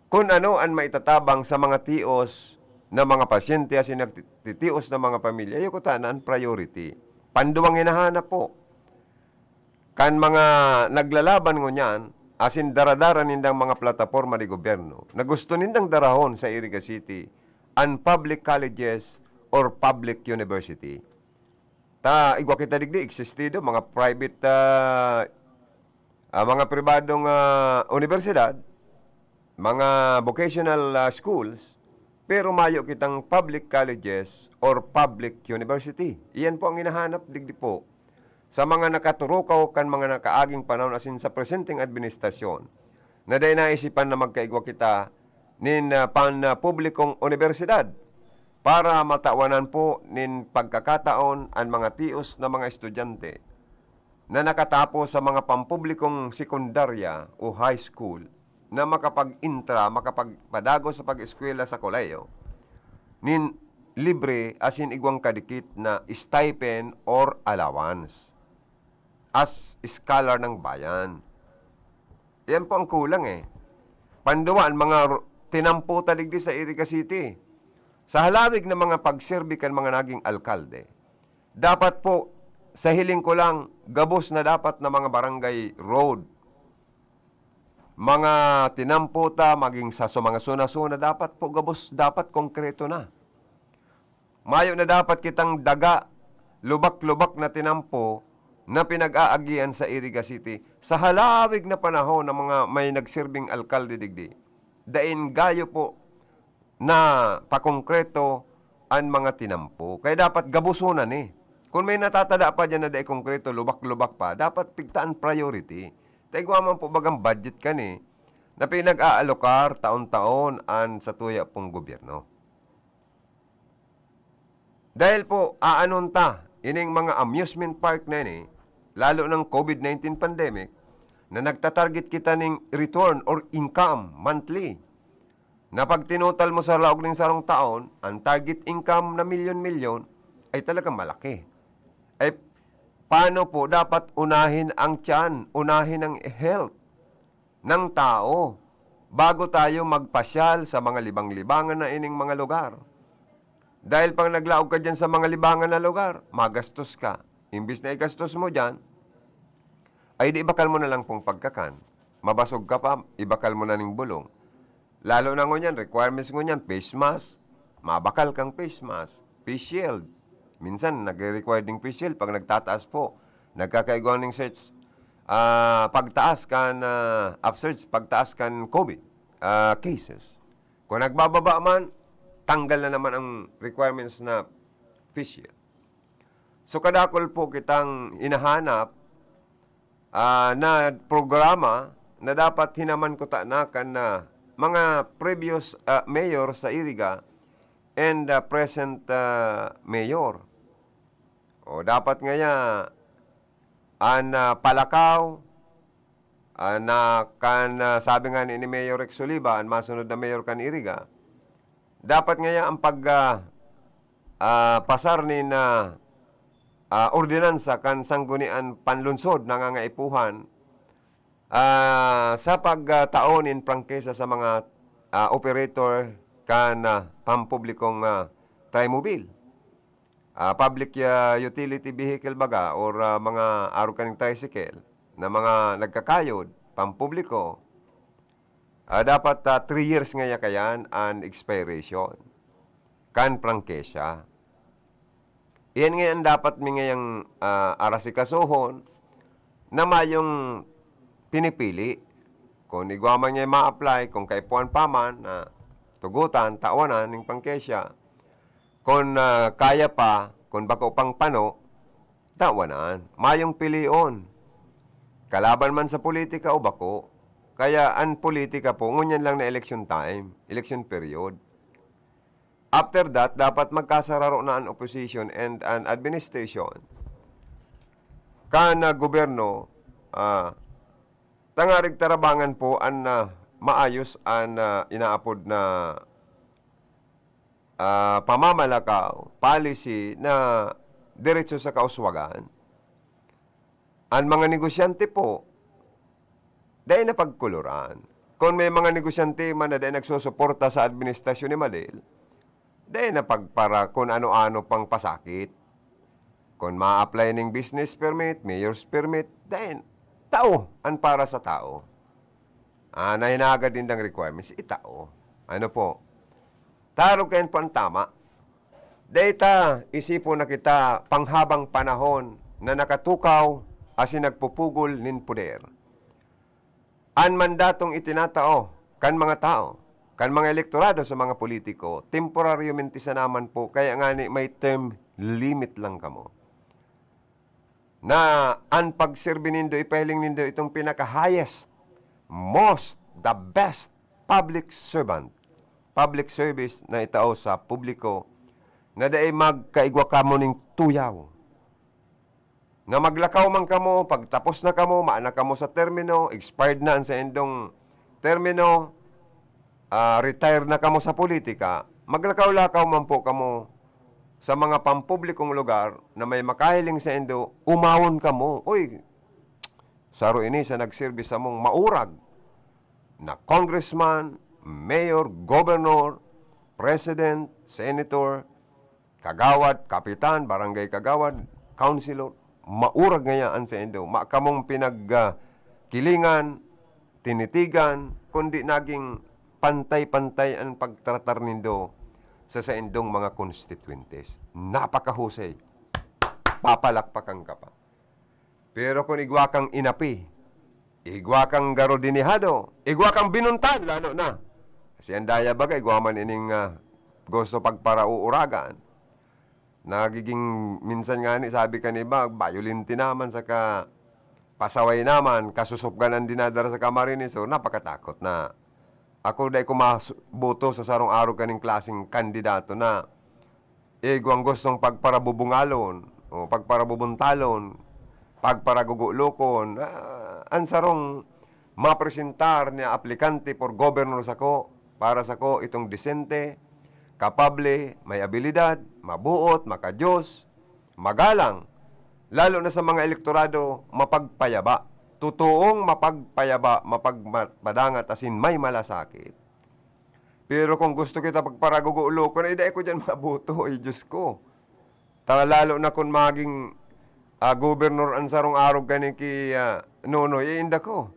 Kung ano ang maitatabang sa mga tios na mga pasyente as nagtitios na mga pamilya, yung kutanaan priority. Panduwang hinahanap po. Kan mga naglalaban ngo niyan, asin daradara nindang mga plataforma ni gobyerno, na gusto nindang darahon sa Iriga City, ang public colleges or public university. Igwa kita digdi, existido, mga private, mga pribadong universidad, mga vocational schools, pero mayo kitang public colleges or public university. Iyan po ang hinahanap digdi po sa mga nakaturukaw kan mga nakaaging panahon asin sa presenting administrasyon na dahil naisipan na magkaigwa kita nin pan-publikong universidad para matawanan po nin pagkakataon ang mga tios na mga estudyante na nakatapos sa mga pampublikong sekundarya o high school na makapagpadago sa pag-eskwela sa koleyo nin libre asin igwang kadikit na stipend or allowance as scholar ng bayan. Yan po ang kulang Panduan, mga tinampo taligdi sa Iriga City. Sa halawig ng mga pagserbikan mga naging alkalde, dapat po, sa hiling ko lang, gabos na dapat na mga barangay road, mga tinamputa, maging sa mga suna-suna, dapat po gabos, dapat konkreto na. Mayo na dapat kitang daga, lubak-lubak na tinampo, na pinag-aagian sa Iriga City, sa halawig na panahon ng mga may nagsirbing alkalde digdi. Dain gayo po, na pakongkreto ang mga tinampo. Kaya dapat gabusunan Kung may natatada pa dyan na dahil konkreto, lubak-lubak pa, dapat pigtaan priority. Taigwa man po bagang budget ka na pinag-aalokar taon-taon an sa tuya pong gobyerno. Dahil po, aanon ta, ining mga amusement park na lalo ng COVID-19 pandemic, na nagtatarget kita ng return or income monthly. Na pag tinutal mo sa laog ng sarong taon, ang target income na milyon-milyon ay talagang malaki. Ay, paano po dapat unahin ang tiyan, unahin ang health ng tao bago tayo magpasyal sa mga libang-libangan na ining mga lugar? Dahil pang naglaog ka dyan sa mga libangan na lugar, magastos ka. Imbis na igastos mo dyan, ay di bakal mo na lang pong pagkakan. mabasog ka pa, ibakal mo na ning bulong. Lalo na ngunyan, requirements ngunyan, face mask, mabakal kang face mask, face shield. Minsan, nag-require ding face shield pag nagtataas po. Nagkakaiguan ng search, pagtaas kan, upsurge, pagtaas kan COVID cases. Kung nagbababa man, tanggal na naman ang requirements na face shield. So, kadakol po kitang inahanap na programa na dapat hinaman ko tanakan na mga previous mayor sa Iriga and present mayor. O dapat ngaya palakaw na kan sabi nga ni Mayor Rex Oliva ang masunod na mayor kan Iriga. Dapat ngaya ang pasar ni na ordinansa kan sanggunian panlunsod nangangaipuhan sa pagtaonin prangkesa sa mga operator kan pampublikong trimobile. Public utility vehicle baga or mga araw kaning tricycle na mga nagkakayod, pampubliko, dapat 3 years ngaya kayan ang expiration kan prangkesa. Iyan ngayon dapat mi ngayang arasikasuhon na mayong pinipili. Kung igwaman niya ma-apply, kung kaipuan pa man, tugutan, tawanan, ng pangkesya. Kung kaya pa, kung bako pang pano, tawanan. Mayong pilion. Kalaban man sa politika o bako. Kaya ang politika po, ngunyan lang na election time, election period. After that, dapat magkasararo na ang opposition and an administration. Kana gobyerno, tangarig tarabangan po ang maayos ang inaapod na pamamalakaw, policy na diretso sa kauswagan. Ang mga negosyante po, dahil na pagkuluran. Kung may mga negosyante man na dahil nagsusuporta sa administrasyon ni Madel, dahil na pagpara kung ano-ano pang pasakit. Kung ma-apply ng business permit, mayor's permit, dahil tao ang para sa tao. Na hinagad din ng requirements, itao. Ano po? Taro kayo po ang tama. Data, isipo na kita panghabang panahon na nakatukaw asin nagpupugol nin puder. Ang mandatong itinatao kan mga tao, kan mga elektorado sa mga politiko, temporaryo mintisa naman po, kaya nga ni may term limit lang kamo. Na ang pagserbi nindo, ipahiling nindo itong pinaka-highest, most, the best public servant, public service na itao sa publiko, na daay magkaigwa kamo ning tuyaw. Na maglakaw man kamo, pagtapos na kamo, maana kamo sa termino, expired na ang sa endong termino, retire na kamo sa politika, maglakaw-lakaw man po kamo sa mga pampublikong lugar na may makahiling sa endo, umawon kamo. Uy, saro ini sa nagservice sa mong maurag na congressman, mayor, governor, president, senator, kagawad, kapitan, barangay kagawad, councilor, maurag ngayaan sa endo. Makamong pinagkilingan, tinitigan, kundi naging pantay-pantay ang pagtratar nindo sa endong mga constituentes. Napakahusay. Papalakpakan ka pa. Pero kung igwa kang inapi, igwa kang garodinihado, igwa kang binuntan, lalo na. Kasi ang daya bagay, igwa man ining gusto pagparauuragan. Nagiging minsan nga ni, sabi ka ni ba, bayulinti naman sa pasaway naman, kasusupganan dinadara sa Camarines. So, napakatakot na. Ako dahil kumaboto sa sarong araw kaning klaseng kandidato na igwang gustong pagparabubungalon, o pagparabubuntalon, pagparagugulokon, ang sarong mapresentar niya aplikante for governor sako, para sako itong disente, kapable, may abilidad, mabuot, makadiyos, magalang, lalo na sa mga elektorado, mapagpayaba. Totoong mapagpayaba, mapagpadangat, asin may malasakit. Pero kung gusto kita pagparagugulo ko, dahil ko dyan mabuto, Diyos ko. Lalo na kung maging gobernor ang sarong araw gani ki Nonoy, inda ko.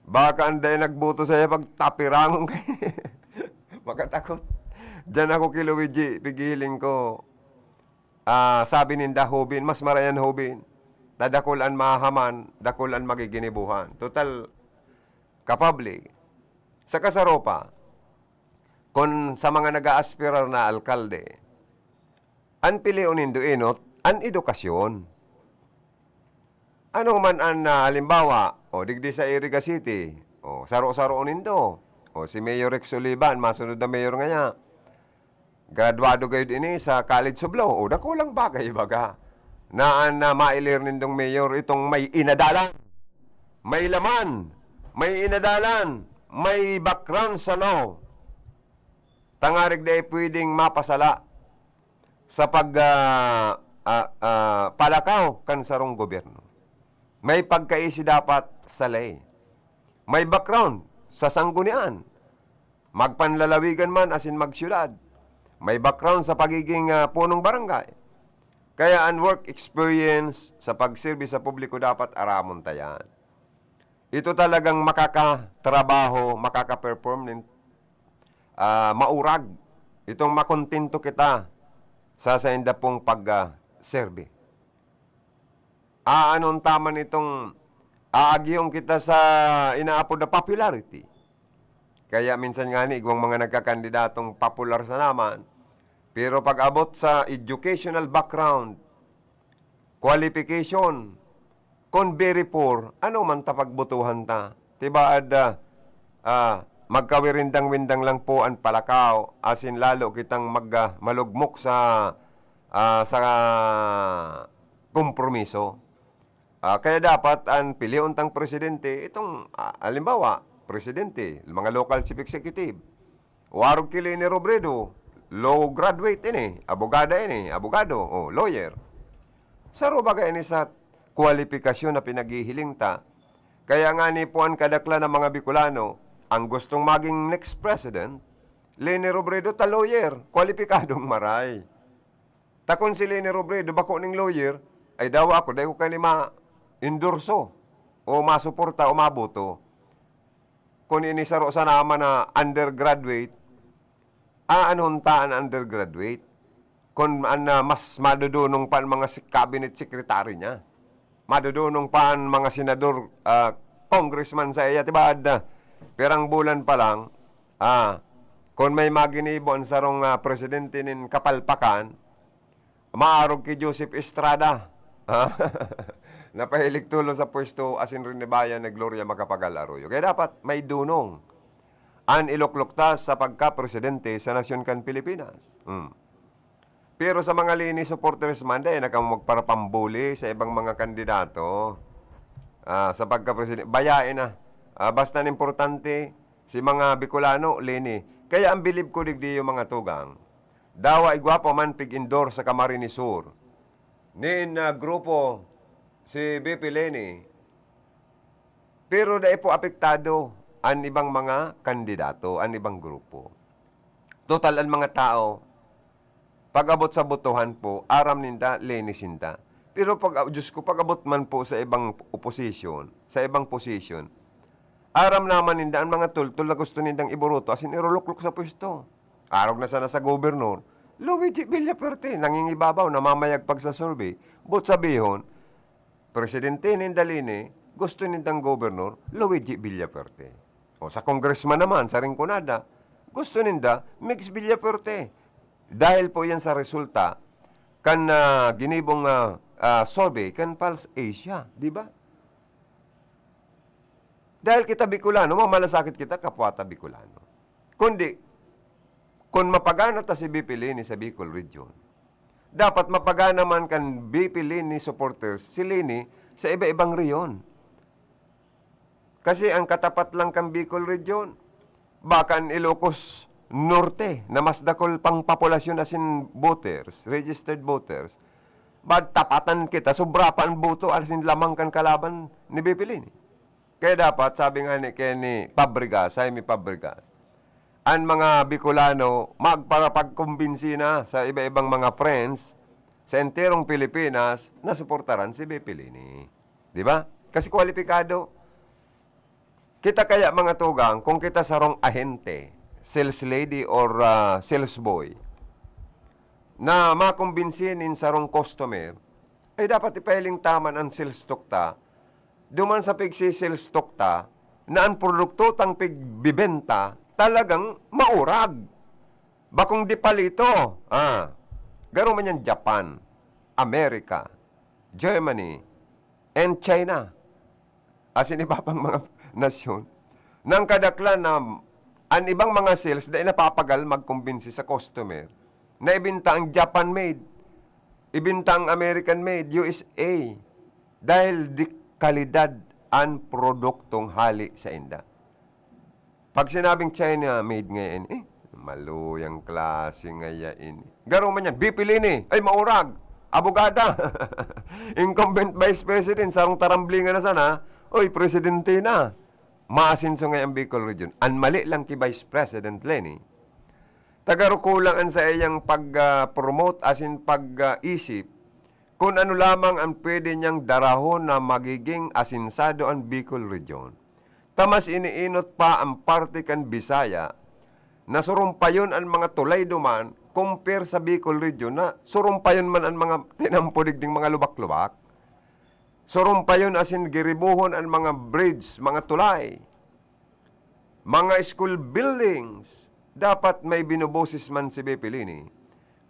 Baka anday nagbuto sa'yo pag tapirangong kayo. Makatakot. Diyan ako kay Luigi, pigiling ko. Sabi ninda hubin, mas marayan hubin. Dadakulan mahaman, dakulan magiginibuhan. Total, kapabli. Sa kasaropa, kung sa mga nag-aaspirar na alkalde, an piliun nindo inot, an edukasyon. Ano man an halimbawa, digdi sa Iriga City, saro-saro nindo. Si Mayor Rex Olivan, masunod na mayor nga niya. Graduado kayo din sa College of Law. Dakulang bagay baga. Na mailir nindong mayor itong may inadalan, may laman, may inadalan, may background sa law. Tangarig na pwedeng mapasala sa palakaw kan sarong gobyerno. May pagkaisi dapat sa lay. May background sa sanggunian. Magpanlalawigan man asin magsyudad. May background sa pagiging punong barangay. Kaya ang work experience sa pagsilbi sa publiko dapat aramon tayan. Ito talagang makakatrabaho, makaka-perform ng maurag. Itong makontento kita sa sainda pong pag-serbi. Anong tama nitong aagyong kita sa inaapod na popularity. Kaya minsan nga ni, igwang mga nagkakandidatong popular sa naman, pero pag abot sa educational background, qualification, kung very poor, ano man tapagbutuhan ta? Diba magkawirindang-windang lang po ang palakaw, asin lalo kitang malugmok sa kompromiso. Kaya dapat ang piliun tang presidente, itong halimbawa, presidente, mga local chief executive, warog kili ni Robredo, low graduate ini, abogado, lawyer. Saro bagay ini sa kwalifikasyon na pinaghihiling ta. Kaya nga ni po ang kadakla ng mga Bicolano, ang gustong maging next president, Leni Robredo ta lawyer, kwalipikadong maray. Takon si Leni Robredo, bako ning lawyer, ay daw ako, dahil ko kayo ma-endorso, o masuporta, o mabuto. Kung inisaro sa naman na undergraduate, anong taan undergraduate? Kung mas madudunong pa ang mga cabinet secretary niya. Madudunong pa ang mga senador, congressman sa iya, diba? Perang bulan pa lang, kung may maginibo ang sarong presidente nin Kapalpakan, maarog kay Joseph Estrada. Napahilig tulo sa pwesto asin rin ni bayan na Gloria Macapagal Arroyo. Kaya dapat may dunong an ilukluktas sa pagka-presidente sa nasyon kan Pilipinas. Pero sa mga lini supporters man, nakamagparapambuli sa ibang mga kandidato sa pagka-presidente. Bayain na. Basta importante si mga Bicolano, lini. Kaya ang bilib ko digdi yung mga tugang. Dawa igwapo man pig-indoor sa Camarines Sur. Nin grupo si BP Leni. Pero dahil po apektado ang ibang mga kandidato, ang ibang grupo. Total, ang mga tao, pag-abot sa botohan po, aram ninda, lenisinda. Pero Diyos ko, pag-abot man po sa ibang opposition, sa ibang position, aram naman ninda ang mga tultul na gusto nindang iburuto, asin iruluklok sa pwesto. Arog na sana sa gobernur, Luigi Villaperte, nangingibabaw, namamayag pag sa survey. But sabihon, presidente nindalini, gusto nindang gobernur, Luigi Villaperte. O sa congressman naman, sa Rinconada, gusto ninda, Mix Villaperte. Dahil po yan sa resulta, kan ginibong survey, kan Pulse Asia, di ba? Dahil kita Bicolano, mamalasakit kita, kapwata Bicolano. Kundi, kung mapagana ta si BP Leni sa Bicol Region, dapat mapagana man kan BP Leni supporters si Leni sa iba-ibang reyon. Kasi ang katapat lang kan Bicol Region, baka ang Ilocos Norte, na mas dakol pang populasyon asin voters, registered voters, bad tapatan kita, sobra pa ang boto, asin lamang kan kalaban ni BP Leni. Kaya dapat, sabi nga ni Kenny Fabregas, Jaime Fabregas, ang mga Bicolano magparapagkumbinsi na sa iba-ibang mga friends sa enterong Pilipinas na suportaran si BP Leni. Di ba? Kasi kwalipikado. Kita kaya mga tugang, kung kita sarong ahente, sales lady or sales boy, na makumbinsin sarong customer, ay dapat ipailing taman ang sales stock ta, duman sa pigsi-sales stock ta, na ang produkto tang pigbibenta talagang maurag. Bakong di palito. Garo man yan Japan, Amerika, Germany, and China. As in iba pang mga nasyon. Nang kadaklan na ang ibang mga sales na napapagal magkumbinsi sa customer na ibinta ang Japan-made, ibinta ang American-made, USA. Dahil di kalidad ang produktong hali sa inda. Pag sinabing China-made ngayon, maluyang klase ngayon. Garo man yan, bipilini, ay maurag, abogada, incumbent vice president, sarong taramblingan na sana, oy, presidente na. Maasinso ngayon Bicol Region. Ang mali lang ki Vice President Lenny. Tagarukulangan sa iyang pag-promote as in pag-isip kung ano lamang ang pwede niyang darahon na magiging asinsado ang Bicol Region. Tamas iniinot pa ang parte kan Bisaya na surumpayon ang mga tulay duman compare sa Bicol Region na surumpayon man ang mga tinampudig ding mga lubak-lubak. Surumpayon as in giribuhon ang mga bridge, mga tulay, mga school buildings. Dapat may binubosis man si Bepilini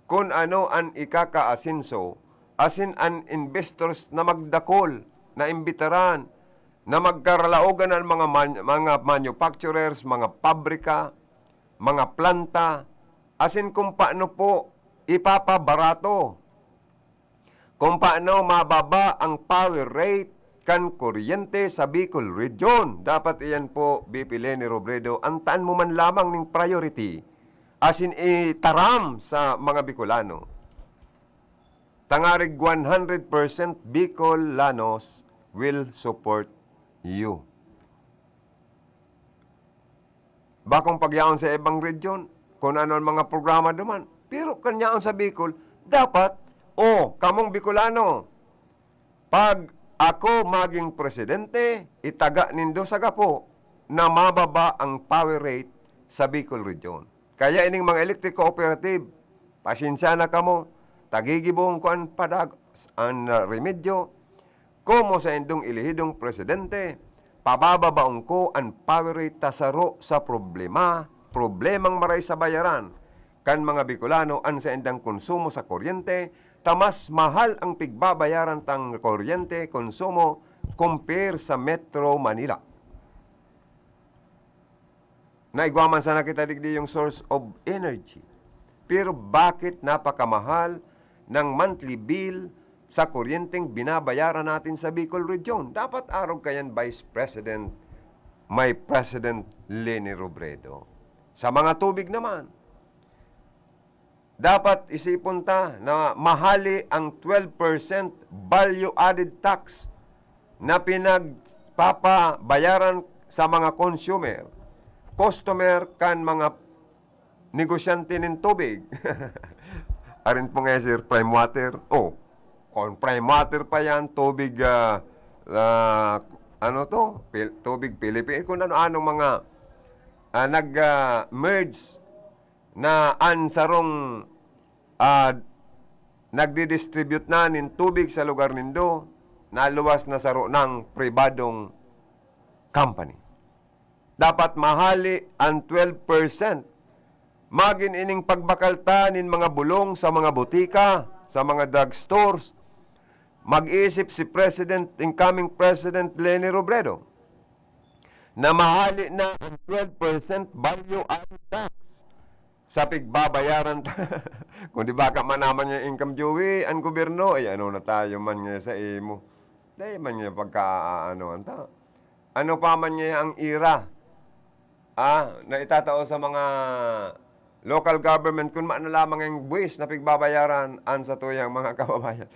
kung ano ang ikakaasinso as in an investors na magdakol, na imbitaran, na magkaralaogan ng mga manufacturers, mga pabrika, mga planta, as in kung paano po ipapabarato, kung paano mababa ang power rate kan kuryente sa Bicol Region. Dapat iyan po, BP Leni Robredo, antaan mo man lamang ng priority as in itaram sa mga Bicolano. Tangarig 100% Bicolanos will support you. Bakong pagyaon sa ibang region, kung ano ang mga programa duman. Pero kanyaon sa Bicol, dapat, kamong Bicolano, pag ako maging presidente, itaga nindo sa gapo na mababa ang power rate sa Bicol Region. Kaya ining mga electric cooperative, pasensya na kamo, tagigibong ko ang padag, ang remedyo, kumo sa indong ilihidong presidente, pabababaong ko ang power rate tasaro sa problemang maray sa bayaran, kan mga Bicolano ang sa indang konsumo sa kuryente, tamas mahal ang pigbabayaran tang kuryente, konsumo, compare sa Metro Manila. Naigwaman sana kita digdi yung source of energy. Pero bakit napakamahal ng monthly bill sa kuryenteng binabayaran natin sa Bicol Region? Dapat araw kayan Vice President, may President Leni Robredo. Sa mga tubig naman, dapat isipon ta na mahali ang 12% value-added tax na pinagpapabayaran sa mga consumer, customer kan mga negosyante ng tubig. Arin po nga sir, prime water. Kung prime water pa yan, tubig, tubig Philippines, kung ano-anong mga nag-merge na ansarong nagdi-distribute na nin tubig sa lugar nindo, naluwas na saro ng pribadong company. Dapat mahali ang 12%. Magin ining pagbakalta nin mga bulong sa mga butika, sa mga drugstores. Mag-isip si incoming President Leni Robredo na mahali na ang 12% value-added tax sa pigbabayaran. Kung di baka man naman yung income Joey, ang gobyerno, ano na tayo man nga sa imo. Dahil man nga pagka-anoan ta. Ano pa man nga ang ira na itatao sa mga local government kung maano lamang ang buwis na pigbabayaran an sa tuyang mga kababayan.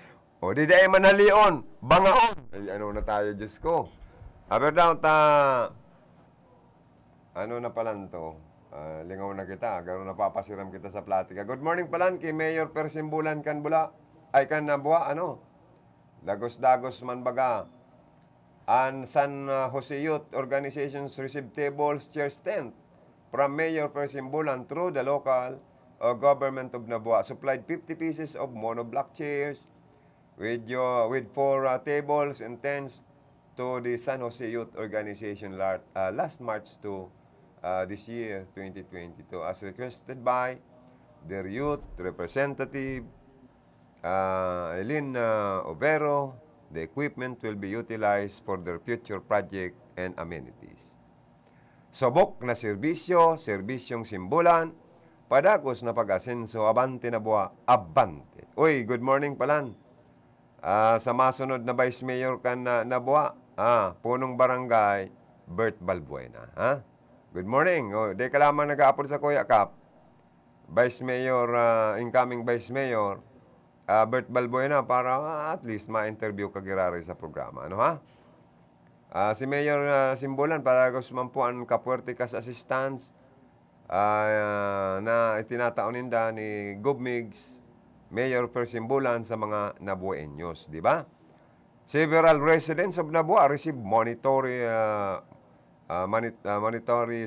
Di dahil manalion, bangaon. Ano na tayo, Diyos ko. Aber daw ano na palan to? Lingaw na kita, gano'n napapasiram kita sa platika. Good morning palan kay Mayor Persimbulan kan bula. Ay kan nabuha, Dagos-dagos man baga. and San Jose Youth Organizations received tables, chairs, tent from Mayor Persimbulan through the local government of Nabua. Supplied 50 pieces of monoblock chairs with 4 tables and tents to the San Jose Youth Organization last March to this year, 2022, as requested by their youth representative, Eileen Overo. The equipment will be utilized for their future project and amenities. Sobok na serbisyo, serbisyong simbulan, padagos na pag-asenso, abante na buwa, abante. Uy, good morning palan. Sa masunod na Vice Mayor kan na buwa, punong barangay, Bert Balbuena. Good morning. Di ka lamang nag-aapod sa Kuya Kap. Vice Mayor, incoming Vice Mayor, Bert Balbuena, para at least ma-interview ka girari sa programa. Ano ha? Si Mayor Simbulan, para gusmampuan kapuerte kas assistance na itinataon ninda ni Gubmigs, Mayor Persimbulan sa mga Nabueños, di ba? Several residents of Nabua receive monetary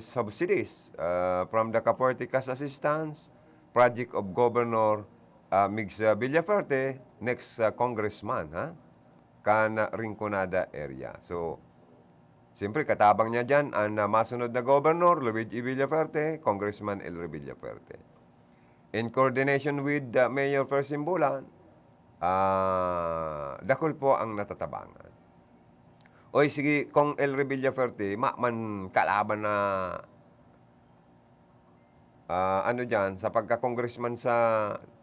subsidies from the Kapuerte Kas Assistance Project of Governor Migs Villaferte, next congressman, kan Rinconada area. So, siyempre, katabang niya dyan ang masunod na governor, Luigi Villaferte, Congressman Elre Villaferte. In coordination with Mayor Persimbulan, dakol po ang natatabangan. Oy, sige, kung Elre Villaferte, man kalaban na dyan, sa pagka-congressman sa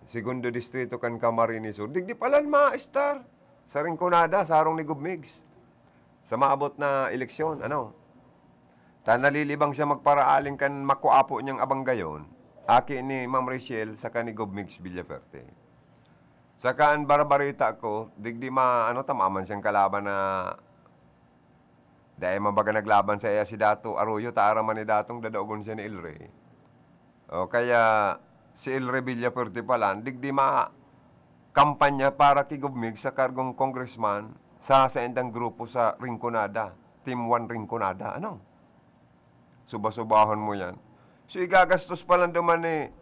Segundo Distrito kan Camarines Sur, digdi palan ma-star sa Rinconada, sa harong ni Gubmigs. Sa maabot na eleksyon, nalilibang siya magparaaling kan makuapo niyang abang gayon, aki ni Ma'am Rachel sa ni Gubmigs Villaferte. Sa kaan barabarita ko, digdi tamaman siyang kalaban na dahil mabaga naglaban sa iya si Dato Arroyo, taaraman ni Datong dadaogon siya ni Elre. Kaya si Elre Villaferte pala, digdi kampanya para kay Gubmigs sa kargong congressman sa endang grupo sa Rinconada, Team 1 Rinconada. Subasubahon mo yan. So, igagastos pa lang duman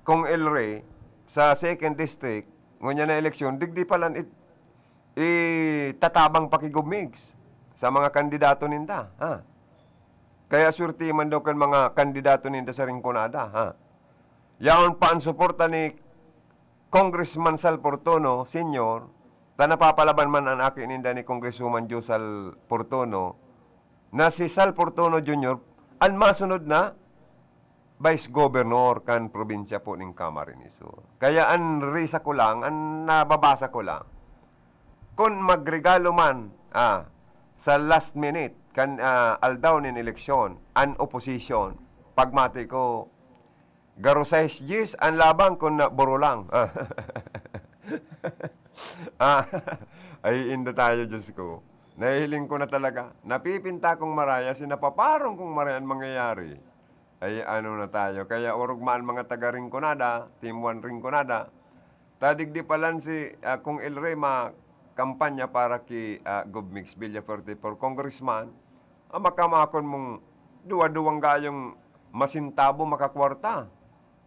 kung Elre sa 2nd District, ngunya na eleksyon, digdi pa lang tatabang pa kay Gubmigs sa mga kandidato ninda. Kaya surti man daw kan mga kandidato ninda sa Rinconada. Yaon pa ang suporta ni Congressman Sal Portono, Senior, napapalaban man ang akin ninda ni Congresswoman Josal Portono, na si Sal Portono Jr. ang masunod na Vice Governor kan probinsya po ng Camarines Sur. Kaya ang risa ko lang, ang nababasa ko lang, kung magregalo man sa last minute, kan aldaw nin eleksyon, an opposition, pagmati ko, garo 6 years, ang labang kung buro lang. Ay, inda tayo, Diyos ko. Nahihiling ko na talaga. Napipinta kong maraya, sinapaparong kong maraya ang mangyayari. Ay, na tayo. Kaya urugmaan mga taga Rinconada, Team 1 Rinconada, tadigdi palan si kung Elre kampanya para kay Gubmigs Villaferte for congressman, makamakon mong duwa-duwang gayong masintabo makakwarta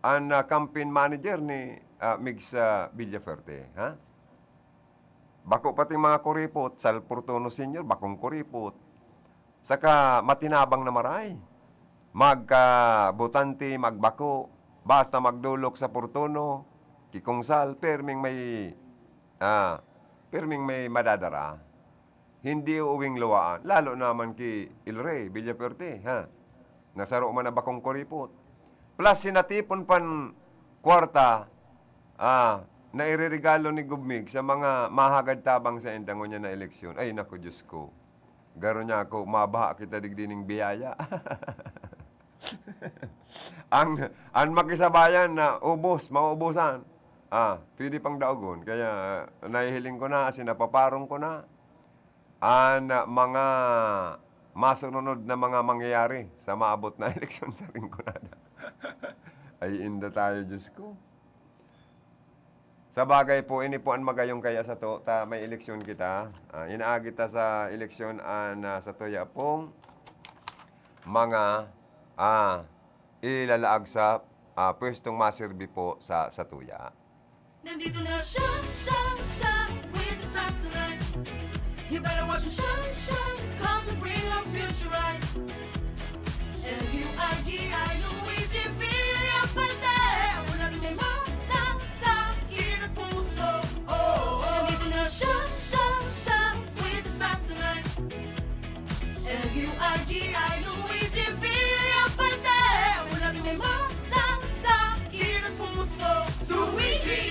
ang campaign manager ni Migs Villaferte. Bako pati mga kuripot, Sal Portono Senior, bakong kuripot. Saka matinabang na maray. Magbutanti, magbako, basta magdulok sa Portono, kikong Sal, perming may madadara. Hindi uwing luwaan. Lalo naman ki Elre Villaferte, nasaro man na bakong kuripot. Plus, sinatipon pan kwarta, na ireregalo ni Gubmig sa mga mahagad tabang sa endango niya na eleksyon. Ay, naku, Diyos ko. Garo niya ako, mabaha kita digdining biyaya. ang makisabayan na maubusan. Pwede pang daogon. Kaya, nahihiling ko na, sinapaparong ko na, mga masunod na mga mangyayari sa maabot na eleksyon sa Rinconada. Ay, inda tayo, Diyos ko. Sa bagay po, ini po ang magayong kaya sa to, may eleksyon kita. Inaagi ta sa eleksyon sa toya pong mga ilalaag sa pwestong maserbi po sa tuya. Nandito na siya with the stars tonight. You better watch him shine, cause we bring our future right. L-U-I-G-I, Luigi Villafarte. Wala rin may matang sa kilid at puso. Nandito na siya with the stars tonight. L-U-I-G-I, Luigi Villafarte. Wala rin may matang sa kilid at puso. Luigi!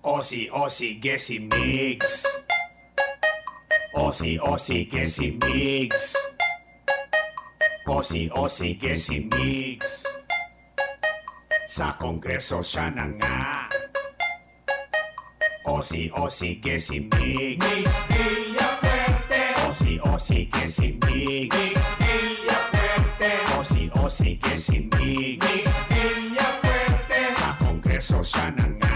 Osi, Gesi Mix. Osi, Gesi Mix. Osi, Gesi Mix. Sa kongreso siya na nga. Osi, Gesi Mix. Mix Villafuerte. Osi, Gesi Mix. Mix Villafuerte. Osi, Gesi Mix. Mix Villafuerte. Sa kongreso siya na nga.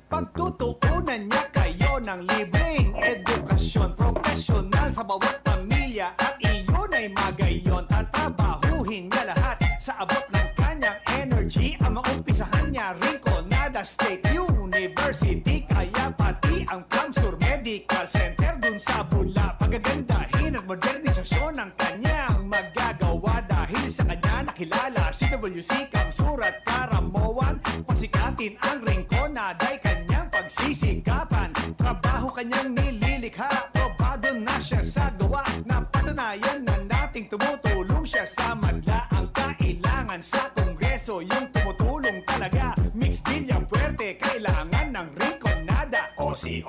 Pagtutuunan niya kayo ng libreng edukasyon profesional sa bawat pamilya at iyon ay magayon. Tatabahuhin niya lahat sa abot ng kanyang energy. Ang maumpisahan niya Rinconada State University, kaya pati ang Camsur Medical Center dun sa Bula. Pagagandahin at modernisasyon ng kanyang magagawa dahil sa kanya nakilala si WC Camsur at Karamoan. Pasikatin ang Rinconada'y kanyang pagsisikapan. Trabaho kanyang nililikha, probado na siya sa gawa. Napatunayan na nating tumutulong siya sa madla. Ang kailangan sa kongreso, yung tumutulong talaga. Mix Villafuerte, kailangan ng Rinconada. Osi,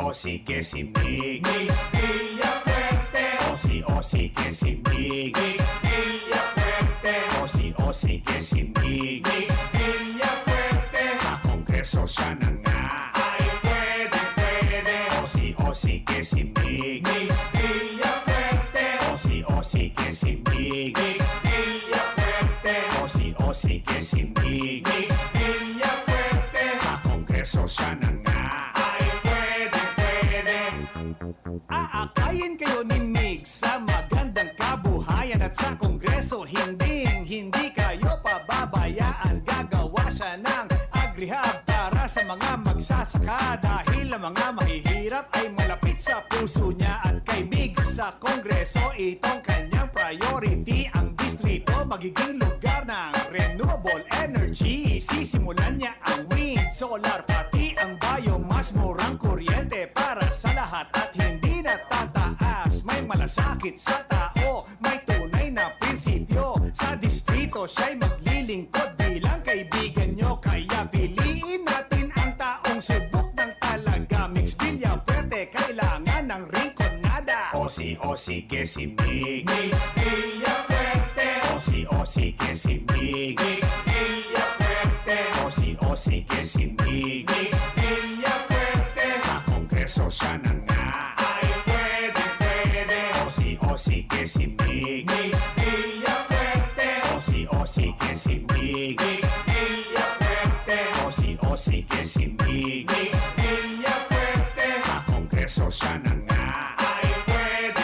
Gesi Mix. Mix Villafuerte. Osi, Gesi Mix. Mix Villafuerte. Osi, Gesi Mix. Mix Villafuerte. Sa kongreso siya na nga. Ay, pwede. Osi, Gesi Mix. Mix Villafuerte. Osi, Gesi Mix. Mix Villafuerte. Osi, Gesi Mix. Mix Villafuerte. Sa kongreso siya na nga. Ay, pwede. Aakayin kayo ni Mix sa magandang kabuhayan at sa kongreso hindi kayo pababayaan. Gagawa siya ng agrihab para sa mga magsasaka dahil ang mga mahihirap ay malapit sa puso niya. At kay Mix sa kongreso, itong kanyang priority. Ang distrito magiging lugar ng renewable energy. Sisimulan niya ang wind, solar, pati ang biomass. Murang kuryente para sa lahat at hindi na tataas. May malasakit sa tao, may tunay na prinsipyo. Sa distrito siya'y maglilingkod bilang kaibigan nyo. Kaya piliin natin ang taong subok ng talaga. Mix Villafuerte, kailangan ng Rinconada. Osi, Gesi Mix. Mix Villafuerte. Osi, Gesi Mix. Mix Villafuerte. Osi, Gesi Mix. Mix Villafuerte. Sa kongreso siya na nga. Ay, pwede. Osi, Gesi Mix. Mix Villafuerte. Osi, Gesi Mix. Mix Villafuerte. Osi, Gesi Mix. Mix Villafuerte. Sa kongreso siya na nga. Ay, pwede.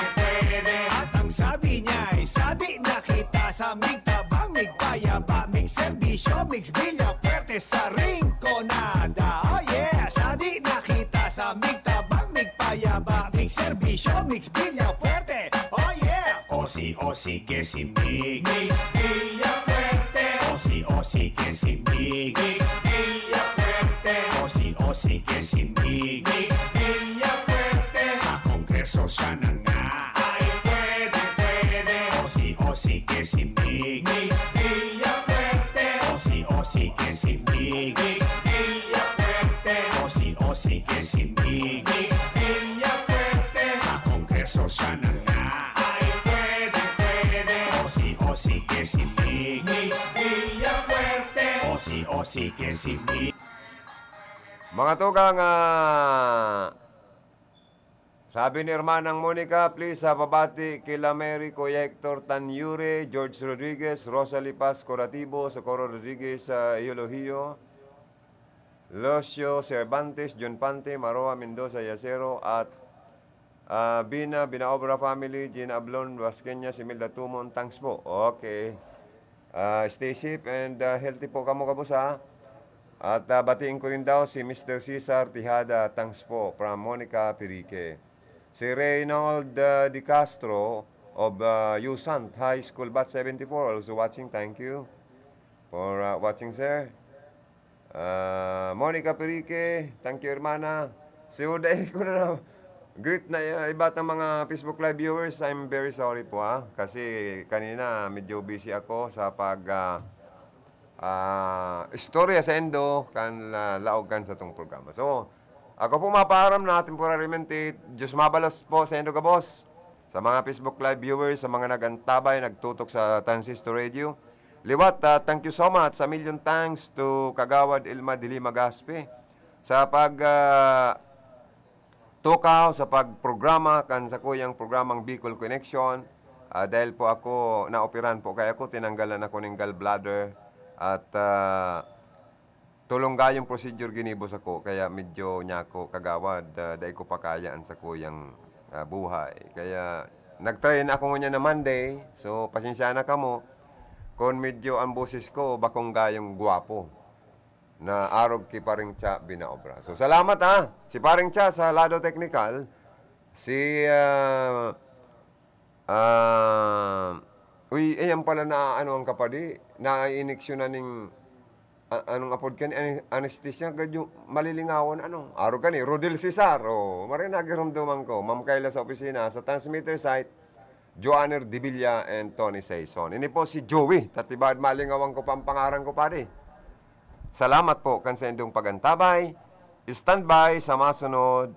At ang sabi niya ay sadi na kita sa Migtabang, Migpayaba, Mix Servisyo, Mix Villafuerte sa Rinconada. Oh yeah, sadi na kita sa Migtabang, Migpayaba, Mix Servisyo, Mix Villafuerte. Oh yeah. Osi, Gesi Mix. Mix Villafuerte. Osi, Gesi Mix. Mix Villafuerte. Osi, Gesi Mix. Mix Villafuerte. Sa kongreso siya na nga. Ay, pwede. Osi, Gesi Mix. Mix Villafuerte. Osi, Gesi Mix. Mix Villafuerte. Osi, Gesi Mix. Mix Villafuerte. Sa kongreso siya na nga. Ay, pwede. Osi, Gesi Mix. Mix Villafuerte. Osi, Gesi Mix. Mga tugang Sabi ni Hermanang Monica, please pabati kila Mary, Kuya Hector Tanyure, George Rodriguez, Rosalie Paz Coratibo, Socorro Rodriguez sa Iologio, Lucio Cervantes, John Pante, Maroa Mendoza Yacero, at Binaobra family, Gina Ablon, Vasqueña, Similda Tumon, thanks po. Okay. Stay safe and healthy po kamo kabos ha. At batiin ko rin daw si Mr. Cesar Tijada, thanks po, from Monica Pirique. Si Reynold Di Castro of Usant High School, Bat 74, also watching. Thank you for watching, sir. Monica Pirique, thank you, hermana. Si Uday ko na greet na iba't ng mga Facebook Live viewers. I'm very sorry po kasi kanina medyo busy ako sa istorya sa endo kan laog kan sa tong programa. So, ako po mapaharam na temporarily Diyos mabalos po sa endo ka boss. Sa mga Facebook Live viewers, sa mga nagantabay, nagtutok sa Transistor Radio. Liwat, thank you so much. A million thanks to Kagawad Ilma Dilima Gaspe sa tukaw sa pagprograma kan sa kuyang programang Bicol Connection. Dahil po ako naoperan po kaya ako tinanggalan ako ng gallbladder at tulong gayong procedure ginibos ako kaya medyo niya ako kagawad dahil ko pakayaan sa kuyang buhay. Kaya nagtrain ako niya na Monday, so pasensya na kamo kung medyo ang boses ko bakong gayong guwapo na arog ki Paring Cha Binaobra. So salamat si Paring Cha sa lado technical, si ayan pala na ang kapadi na iniksyon na ning anong apod kan anesthesia gadyo malilingawan arog kani Rodel Cesar marinagirumduman ko Ma'am Kayla sa opisina sa transmitter site Joanner Divilla and Tony Saison. Ini po si Joey tatibad malingawan ko pampangaran ko pare. Salamat po kan sa indong pagantabay. Stand by sa masunod